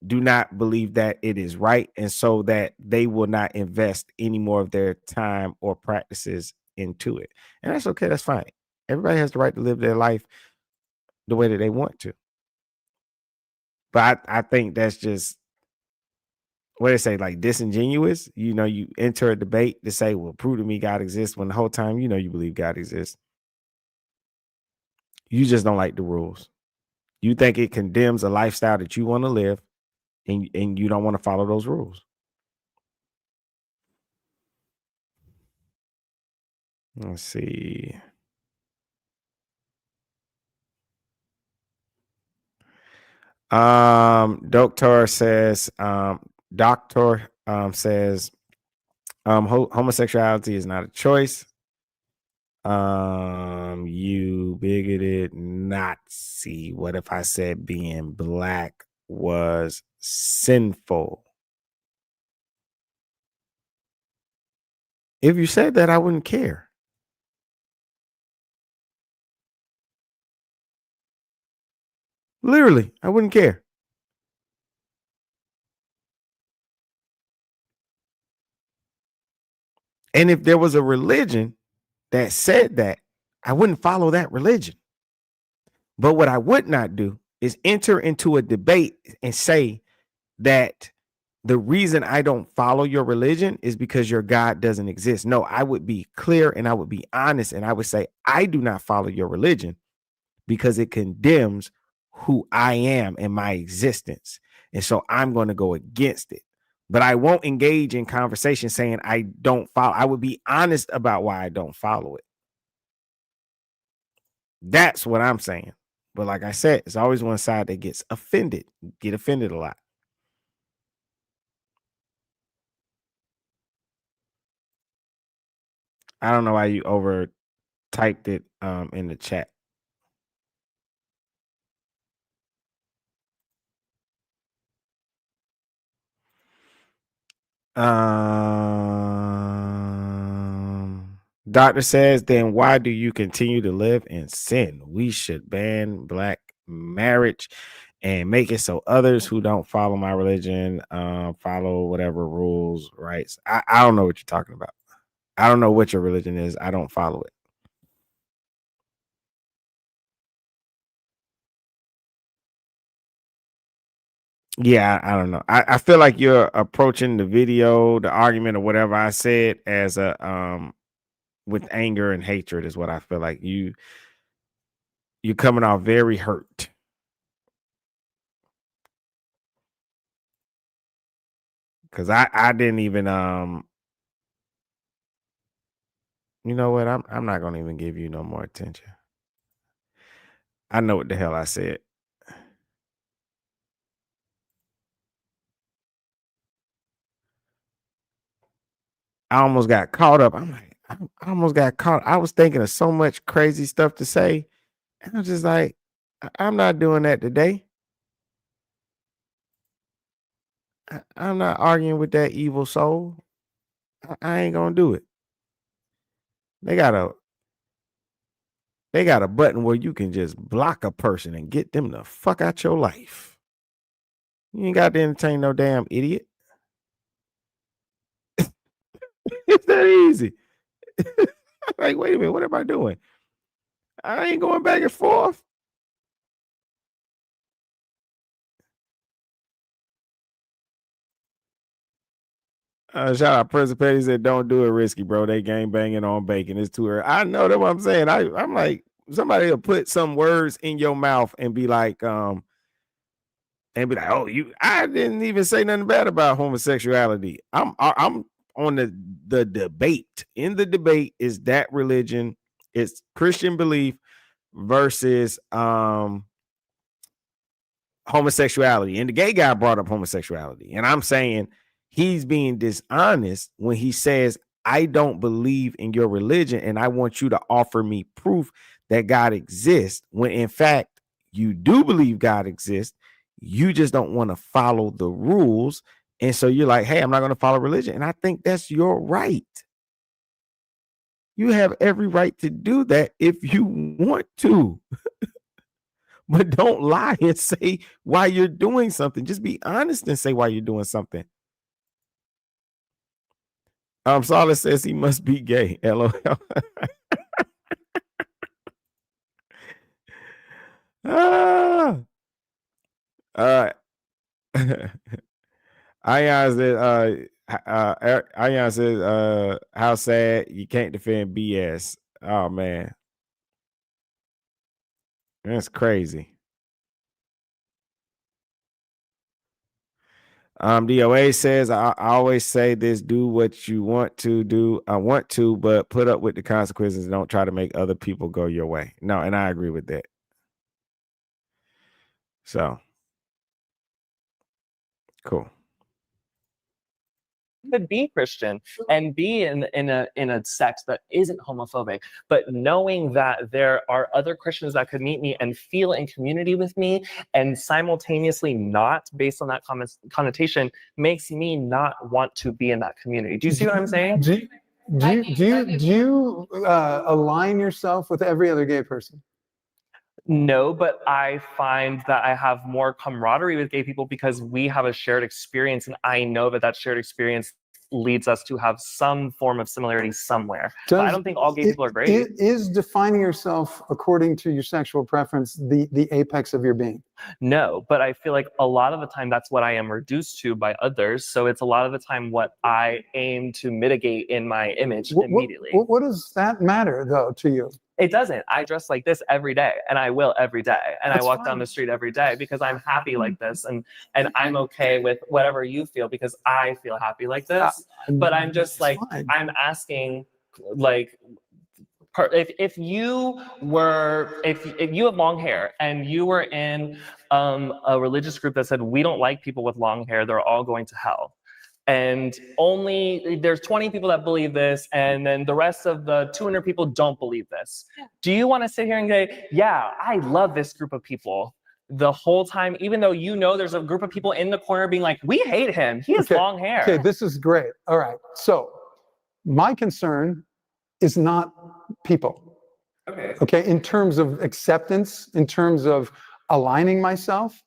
do not believe that it is right, and so that they will not invest any more of their time or practices into it. And that's okay. That's fine. Everybody has the right to live their life the way that they want to. But I think that's just, what they say, like, disingenuous. You enter a debate to say, well, prove to me God exists, when the whole time you believe God exists. You just don't like the rules. You think it condemns a lifestyle that you want to live, and you don't want to follow those rules. Let's see. Doctor says, homosexuality is not a choice. You bigoted Nazi. What if I said being black was sinful? If you said that, I wouldn't care. Literally, I wouldn't care. And if there was a religion that said that, I wouldn't follow that religion. But what I would not do is enter into a debate and say that the reason I don't follow your religion is because your God doesn't exist. No, I would be clear and I would be honest and I would say, I do not follow your religion because it condemns who I am and my existence. And so I'm going to go against it. But I won't engage in conversation saying I don't follow. I would be honest about why I don't follow it. That's what I'm saying. But like I said, it's always one side that get offended a lot. I don't know why you over typed it in the chat. Doctor says, then why do you continue to live in sin? We should ban black marriage and make it so others who don't follow my religion follow whatever rules, rights. I don't know what you're talking about. I don't know what your religion is. I don't follow it. Yeah, I don't know. I feel like you're approaching the video, the argument, or whatever I said as a with anger and hatred is what I feel like. You're coming off very hurt. Cause I didn't even you know what? I'm not gonna even give you no more attention. I know what the hell I said. I almost got caught up. I'm like, I almost got caught. I was thinking of so much crazy stuff to say. And I'm just like, I'm not doing that today. I'm not arguing with that evil soul. I ain't gonna do it. They got a button where you can just block a person and get them the fuck out your life. You ain't got to entertain no damn idiot. It's that easy. Like, wait a minute, what am I doing? I ain't going back and forth. Shout out President Petty said, don't do it risky, bro. They gang banging on bacon. It's too early. I know that's what I'm saying. I'm like, somebody will put some words in your mouth and be like, oh, I didn't even say nothing bad about homosexuality. I'm on the debate. In the debate is that religion, it's Christian belief versus homosexuality. And the gay guy brought up homosexuality. And I'm saying he's being dishonest when he says, I don't believe in your religion and I want you to offer me proof that God exists, when in fact you do believe God exists. You just don't want to follow the rules. And so you're like, hey, I'm not going to follow religion. And I think that's your right. You have every right to do that if you want to. But don't lie and say why you're doing something. Just be honest and say why you're doing something. Solid says he must be gay. LOL. All right. Ion says, how sad you can't defend BS. Oh man. That's crazy. DOA says, I always say this, do what you want to do. I want to, but put up with the consequences. Don't try to make other people go your way. No, and I agree with that. So, cool. could be Christian and be in a sex that isn't homophobic, but knowing that there are other Christians that could meet me and feel in community with me and simultaneously not, based on that connotation, makes me not want to be in that community. Do you see what I'm saying? Do you align yourself with every other gay person? No, but I find that I have more camaraderie with gay people because we have a shared experience, and I know that that shared experience leads us to have some form of similarity somewhere. But I don't think all gay people are great. Is defining yourself according to your sexual preference the apex of your being? No, but I feel like a lot of the time that's what I am reduced to by others. So it's a lot of the time what I aim to mitigate in my image immediately. What does that matter, though, to you? It doesn't. I dress like this every day, and I will every day, and That's I walk fine. down the street every day because I'm happy like this, and I'm okay with whatever you feel because I feel happy like this. But I'm just like, fine. I'm asking, like, if you have long hair and you were in a religious group that said we don't like people with long hair, they're all going to hell. And only there's 20 people that believe this, and then the rest of the 200 people don't believe this. Do you want to sit here and say, yeah, I love this group of people the whole time, even though you know there's a group of people in the corner being like, we hate him, he has long hair. Okay, this is great. All right, so my concern is not people. Okay, in terms of acceptance, in terms of aligning myself,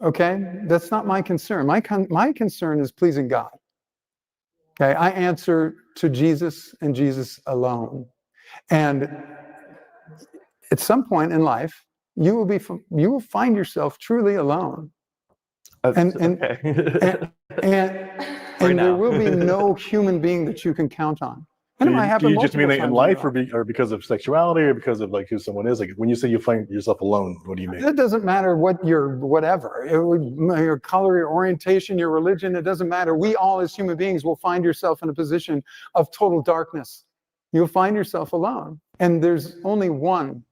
okay, that's not my concern. My concern is pleasing God. Okay, I answer to Jesus and Jesus alone. And at some point in life, you will find yourself truly alone. And there will be no human being that you can count on. And it might happen Do you just mean multiple that in times life, or because of sexuality, or because of like who someone is? Like when you say you find yourself alone, what do you mean? It doesn't matter what your whatever, your color, your orientation, your religion, it doesn't matter. We all as human beings will find yourself in a position of total darkness. You'll find yourself alone. And there's only one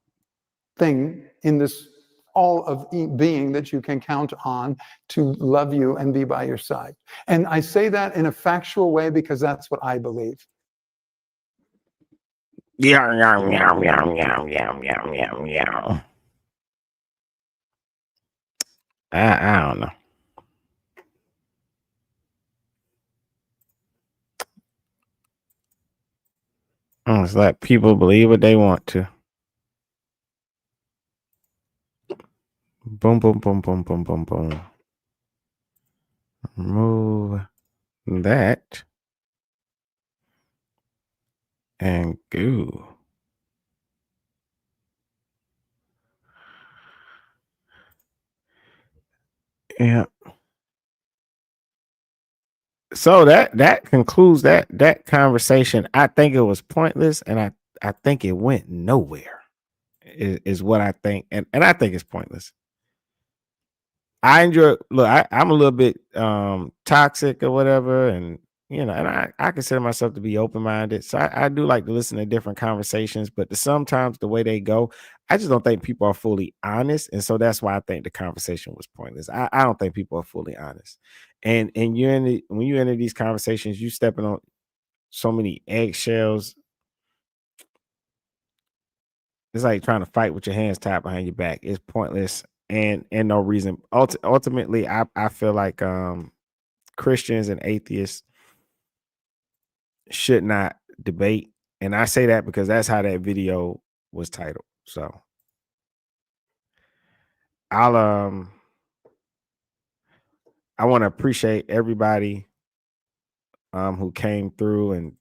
thing in this all of being that you can count on to love you and be by your side. And I say that in a factual way because that's what I believe. Yeah. I don't know. I'm just let people believe what they want to. Boom, boom, boom, boom, boom, boom, boom. Remove that and go. Yeah. So that concludes that conversation. I think it was pointless, and I think it went nowhere. Is what I think, and I think it's pointless. I enjoy. Look, I'm a little bit toxic or whatever, and and I consider myself to be open-minded. So I do like to listen to different conversations, but sometimes the way they go, I just don't think people are fully honest, and so that's why I think the conversation was pointless. I don't think people are fully honest, and when you enter these conversations, you stepping on so many eggshells. It's like trying to fight with your hands tied behind your back. It's pointless and no reason. Ultimately, I feel like Christians and atheists should not debate. And I say that because that's how that video was titled. So I want to appreciate everybody who came through and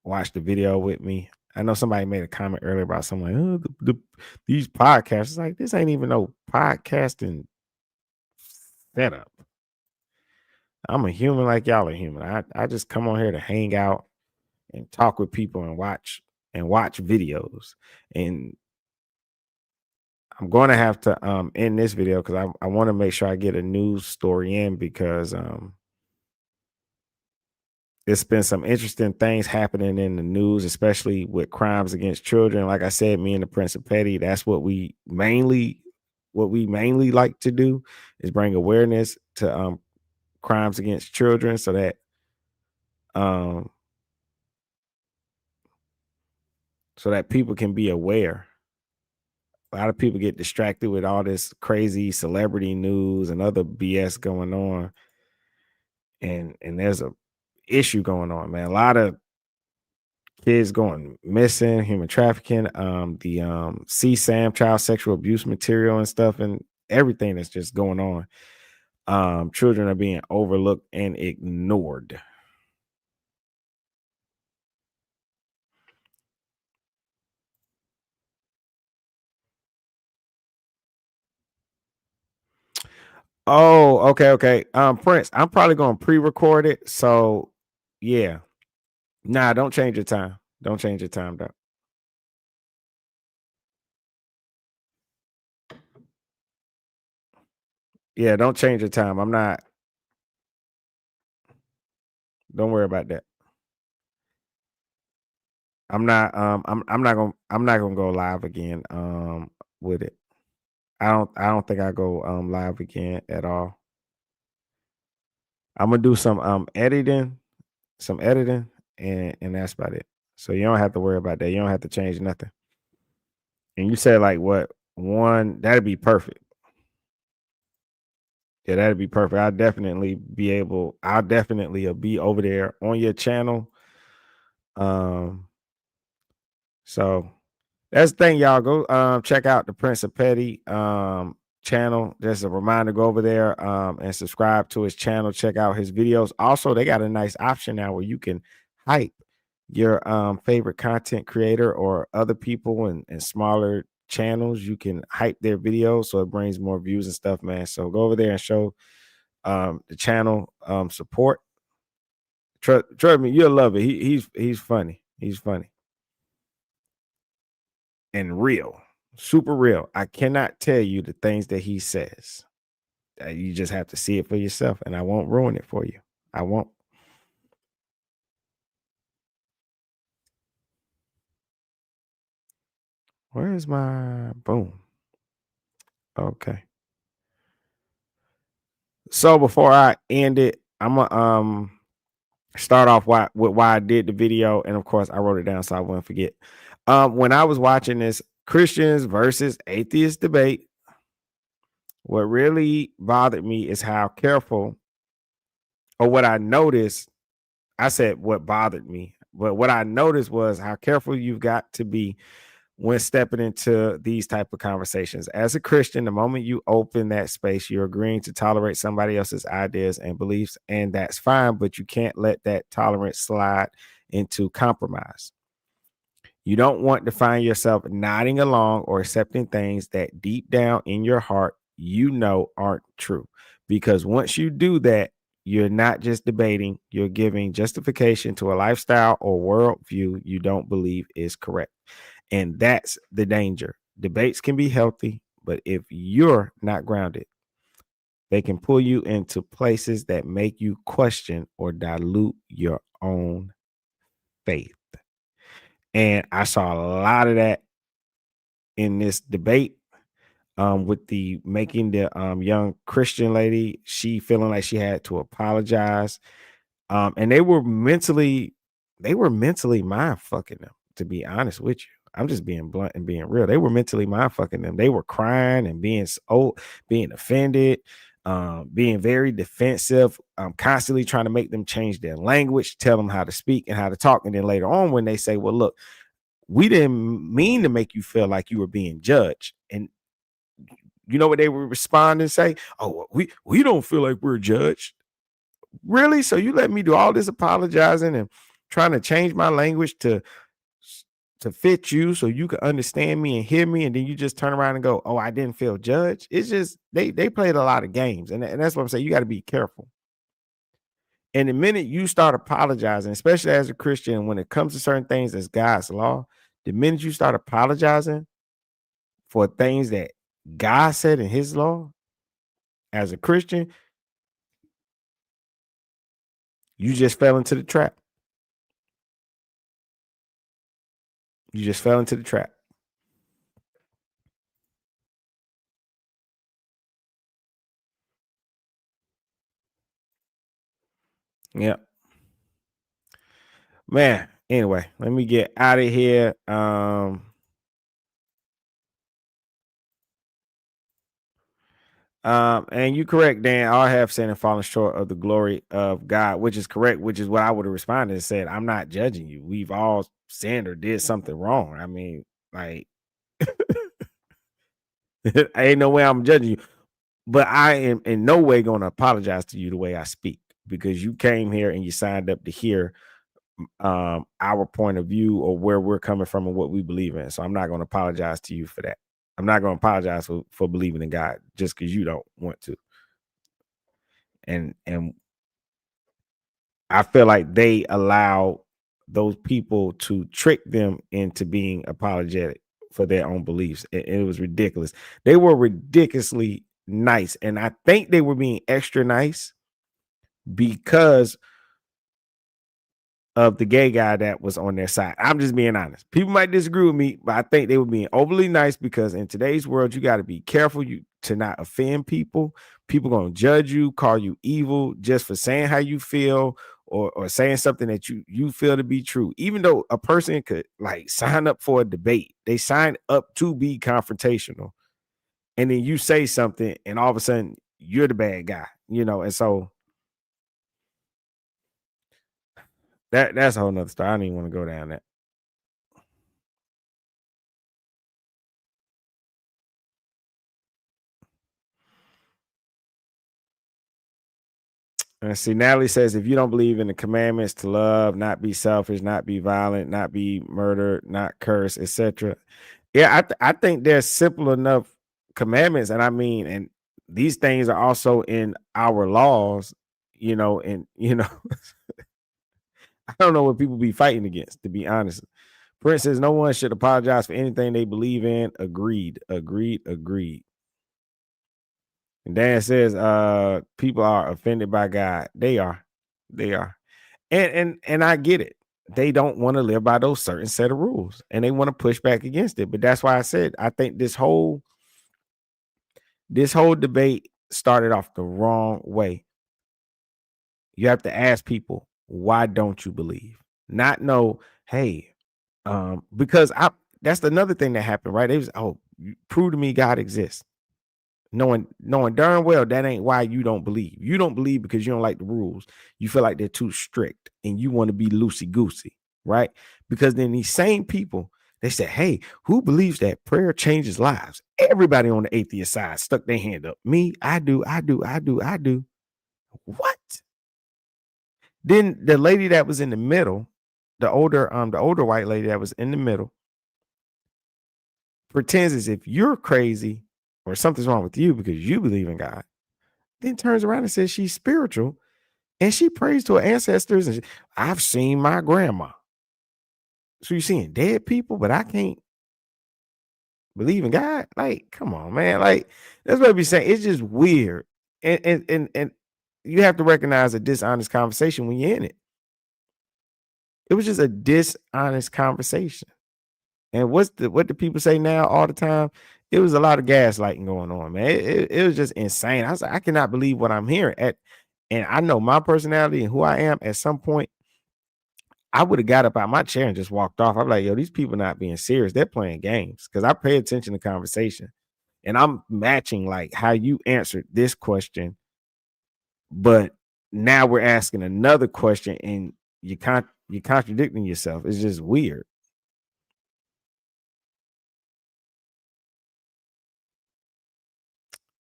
watched the video with me. I know somebody made a comment earlier about something like, these podcasts. It's like, this ain't even no podcasting setup. I'm a human like y'all are human. I just come on here to hang out and talk with people and watch videos. And I'm going to have to end this video because I want to make sure I get a news story in because there's been some interesting things happening in the news, especially with crimes against children. Like I said, me and the Prince of Petty, that's what we mainly like to do is bring awareness to crimes against children so that so that people can be aware. A lot of people get distracted with all this crazy celebrity news and other BS going on. And there's a issue going on, man. A lot of kids going missing, human trafficking, the CSAM, child sexual abuse material and stuff, and everything that's just going on. Children are being overlooked and ignored. Oh, okay. Prince, I'm probably gonna pre-record it. So yeah. Nah, don't change your time. Don't change your time, though. Yeah, don't change your time. I'm not. Don't worry about that. I'm not. I'm not gonna. I'm not gonna go live again. With it. I don't think I go live again at all. I'm gonna do some editing, and that's about it. So you don't have to worry about that. You don't have to change nothing. And you said like what one? That'd be perfect. Yeah, that'd be perfect. I'll definitely be over there on your channel. So that's the thing, y'all. Go check out the Prince of Petty channel. Just a reminder, go over there and subscribe to his channel. Check out his videos. Also, they got a nice option now where you can hype your favorite content creator or other people and smaller channels. You can hype their videos so it brings more views and stuff, man. So go over there and show the channel support. Trust me, you'll love it. He's funny. He's funny and real, super real. I cannot tell you the things that he says. You just have to see it for yourself, and I won't ruin it for you. I won't. Where is my boom? Okay. So before I end it, I'm gonna start off with why I did the video, and of course I wrote it down so I wouldn't forget. When I was watching this Christians versus atheist debate, what really bothered me is how careful, or what I noticed. I said what bothered me, but what I noticed was how careful you've got to be when stepping into these type of conversations. As a Christian, the moment you open that space, you're agreeing to tolerate somebody else's ideas and beliefs, and that's fine, but you can't let that tolerance slide into compromise. You don't want to find yourself nodding along or accepting things that deep down in your heart you know aren't true. Because once you do that, you're not just debating, you're giving justification to a lifestyle or worldview you don't believe is correct. And that's the danger. Debates can be healthy, but if you're not grounded, they can pull you into places that make you question or dilute your own faith. And I saw a lot of that in this debate with the making the young Christian lady, she feeling like she had to apologize. And they were mentally mind fucking them, to be honest with you. I'm just being blunt and being real. They were mentally mind fucking them. They were crying and being offended, being very defensive, constantly trying to make them change their language, tell them how to speak and how to talk. And then later on, when they say, well, look, we didn't mean to make you feel like you were being judged. And you know what they would respond and say? Oh, we don't feel like we're judged. Really? So you let me do all this apologizing and trying to change my language to fit you so you can understand me and hear me, and then you just turn around and go, oh, I didn't feel judged. It's just they played a lot of games, and that's what I'm saying. You got to be careful. And the minute you start apologizing, especially as a Christian, when it comes to certain things as God's law, the minute you start apologizing for things that God said in his law, as a Christian, you just fell into the trap. You just fell into the trap. Yeah. Man, anyway, let me get out of here. And you correct, Dan. All have sinned and fallen short of the glory of God, which is correct, which is what I would have responded and said, I'm not judging you. We've all sinned or did something wrong. I mean, like, ain't no way I'm judging you. But I am in no way going to apologize to you the way I speak, because you came here and you signed up to hear our point of view or where we're coming from and what we believe in. So I'm not going to apologize to you for that. I'm not going to apologize for believing in God just because you don't want to. And I feel like they allow those people to trick them into being apologetic for their own beliefs. It was ridiculous. They were ridiculously nice, and I think they were being extra nice because of the gay guy that was on their side. I'm just being honest. People might disagree with me, but I think they were being overly nice because in today's world, you got to be careful to not offend people. People gonna judge you, call you evil just for saying how you feel or saying something that you feel to be true. Even though a person could like sign up for a debate, they sign up to be confrontational, and then you say something, and all of a sudden you're the bad guy, and so that's a whole nother story. I don't even want to go down that. And see, Natalie says, if you don't believe in the commandments to love, not be selfish, not be violent, not be murdered, not curse, etc. Yeah, I think they're simple enough commandments. And I mean, and these things are also in our laws, and I don't know what people be fighting against, to be honest. Prince says, no one should apologize for anything they believe in. Agreed. And Dan says, people are offended by God. They are. And I get it. They don't want to live by those certain set of rules and they want to push back against it. But that's why I said I think this whole debate started off the wrong way. You have to ask people, why don't you believe? Not know, hey, because that's another thing that happened, right? It was, prove to me God exists. Knowing darn well that ain't why you don't believe. You don't believe because you don't like the rules. You feel like they're too strict and you want to be loosey-goosey, right? Because then these same people, they say, hey, who believes that prayer changes lives? Everybody on the atheist side stuck their hand up. Me, I do. What? Then the lady that was in the middle, the older white lady that was in the middle, pretends as if you're crazy or something's wrong with you because you believe in God, then turns around and says she's spiritual and she prays to her ancestors. And I've seen my grandma. So you're seeing dead people, but I can't believe in God? Like, come on, man. Like, that's what we saying. It's just weird. And you have to recognize a dishonest conversation when you're in it. It was just a dishonest conversation. And what do people say now all the time? It was a lot of gaslighting going on, man. It was just insane. I was like, I cannot believe what I'm hearing. And I know my personality and who I am. At some point, I would have got up out my chair and just walked off. I'm like, yo, these people not being serious. They're playing games because I pay attention to conversation. And I'm matching like how you answered this question. But now we're asking another question and you're contradicting yourself. It's just weird.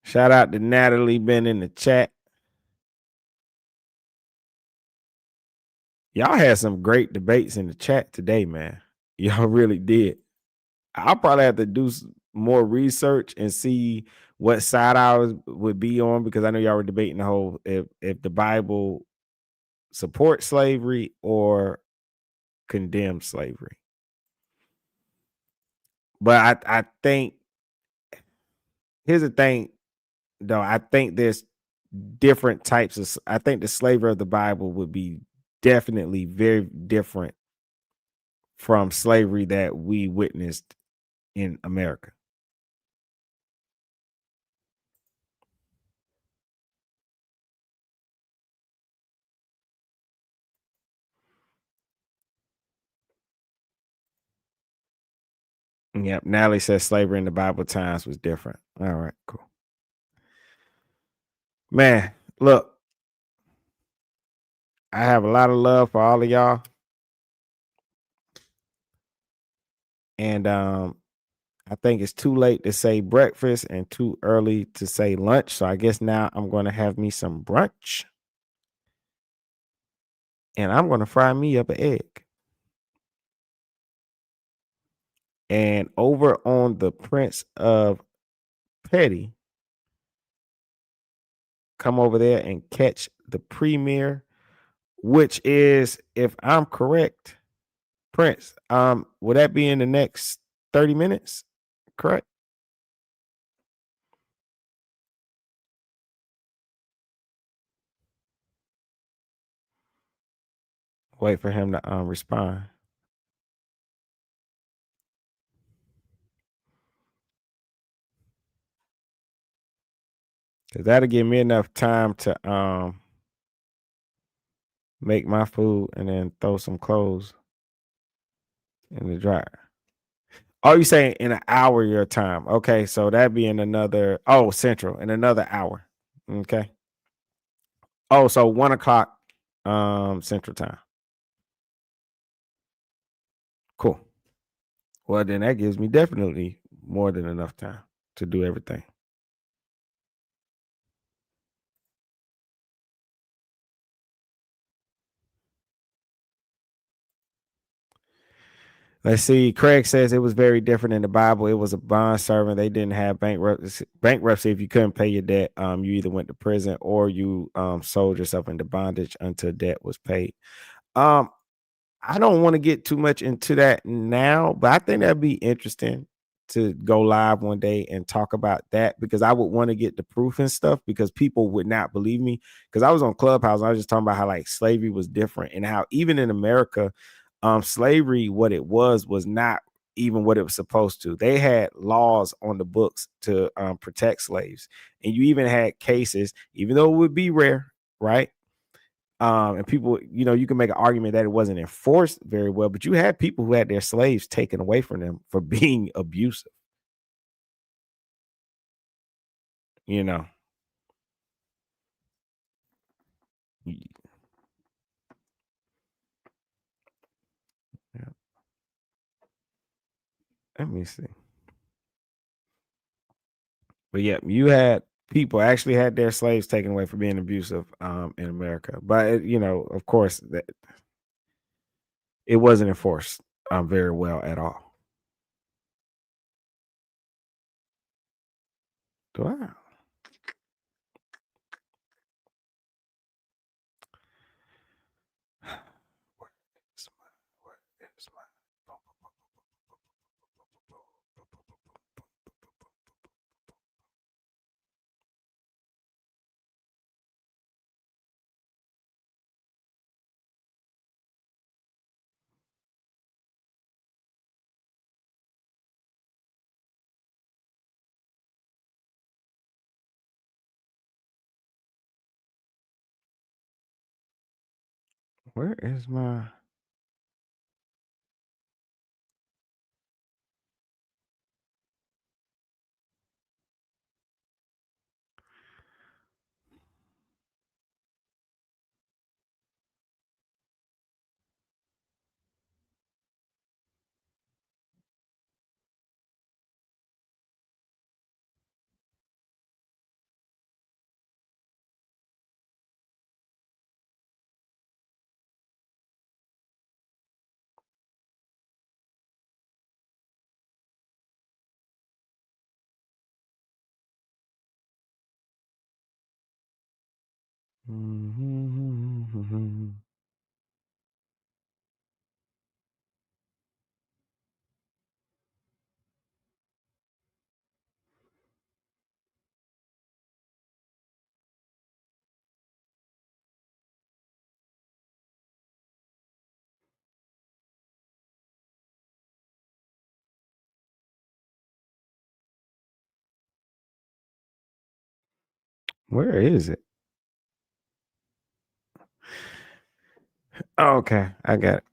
Shout out to Natalie, been in the chat. Y'all had some great debates in the chat today, man. Y'all really did. I'll probably have to do more research and see what side I would be on, because I know y'all were debating the whole if the Bible supports slavery or condemns slavery. But I think here's the thing, though. I think there's different types of. I think the slavery of the Bible would be definitely very different from slavery that we witnessed in America. Yep. Natalie says slavery in the Bible times was different. All right, cool. Man, look, I have a lot of love for all of y'all. And I think it's too late to say breakfast and too early to say lunch. So I guess now I'm going to have me some brunch. And I'm going to fry me up an egg. And over on the Prince of Petty, come over there and catch the premiere, which is, if I'm correct, Prince, will that be in the next 30 minutes? Correct? Wait for him to respond. Cause that'll give me enough time to make my food and then throw some clothes in the dryer. Oh, you saying in an hour your time? Okay, so that'd be in another Central in another hour. Okay. Oh, so 1 o'clock Central time. Cool. Well, then that gives me definitely more than enough time to do everything. Let's see. Craig says it was very different in the Bible. It was a bond servant. They didn't have bankruptcy. If you couldn't pay your debt, you either went to prison or you sold yourself into bondage until debt was paid. I don't want to get too much into that now, but I think that'd be interesting to go live one day and talk about that, because I would want to get the proof and stuff, because people would not believe me. Because I was on Clubhouse and I was just talking about how like slavery was different and how even in America, slavery, what it was not even what it was supposed to. They had laws on the books to protect slaves, and you even had cases, even though it would be rare, right? And people, you can make an argument that it wasn't enforced very well, but you had people who had their slaves taken away from them for being abusive. Yeah. Let me see. But yeah, you had people actually had their slaves taken away for being abusive in America. But of course, that it wasn't enforced very well at all. Wow. Where is my... Where is it? Oh, okay, I got it.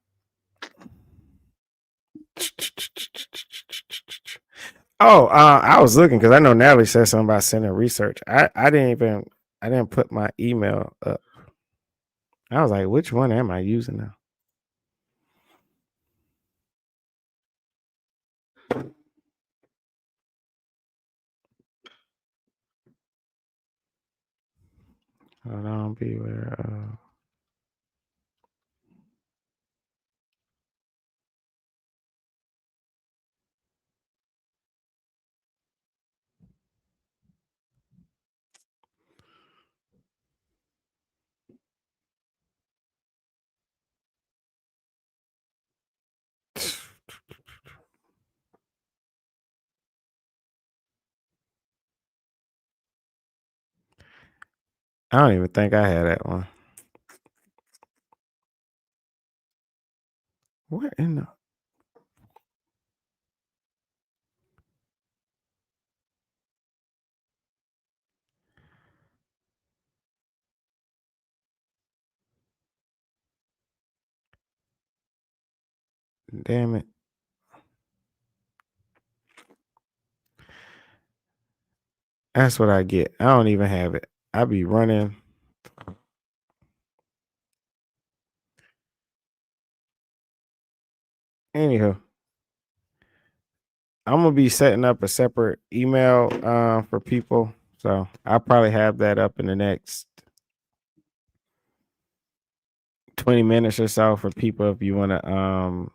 Oh, I was looking because I know Natalie said something about sending research. I didn't put my email up. I was like, which one am I using now? Hold on, beware. I don't even think I had that one. Where in the? Damn it. That's what I get. I don't even have it. I be running. Anywho, I'm gonna be setting up a separate email for people. So I'll probably have that up in the next 20 minutes or so for people if you want to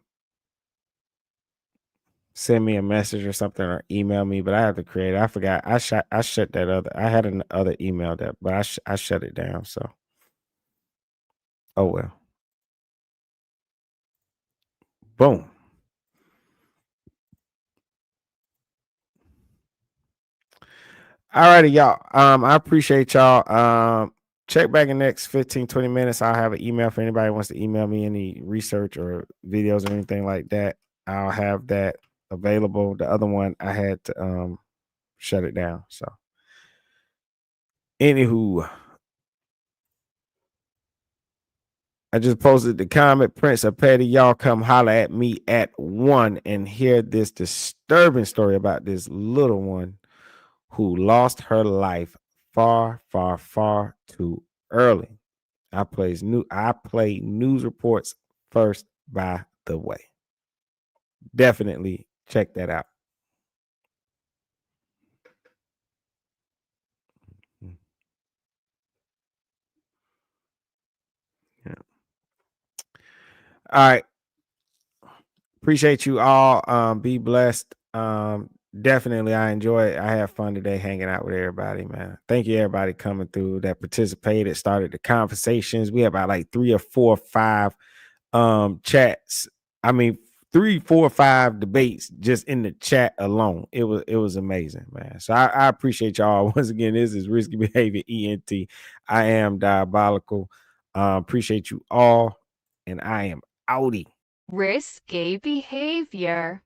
send me a message or something or email me, but I have to create it. I forgot. I shut that other. I had another email that, but I shut it down. So, oh well. Boom. All righty, y'all. I appreciate y'all. Check back in the next 15, 20 minutes. I'll have an email for anybody who wants to email me any research or videos or anything like that. I'll have that available. The other one I had to shut it down. So anywho, I just posted the comment, Prince of Petty. Y'all come holler at me at 1 and hear this disturbing story about this little one who lost her life far, far, far too early. I play news reports first, by the way. Definitely check that out. Yeah. All right. Appreciate you all. Be blessed. Definitely, I enjoy it. I have fun today hanging out with everybody, man. Thank you, everybody coming through that participated, started the conversations. We have about like 3 or 4 or 5 chats. I mean, 3, 4, 5 debates just in the chat alone. It was amazing, man. So I appreciate y'all. Once again, this is Risky Behavior ENT. I am Diabolical. Appreciate you all, and I am outie. Risky behavior.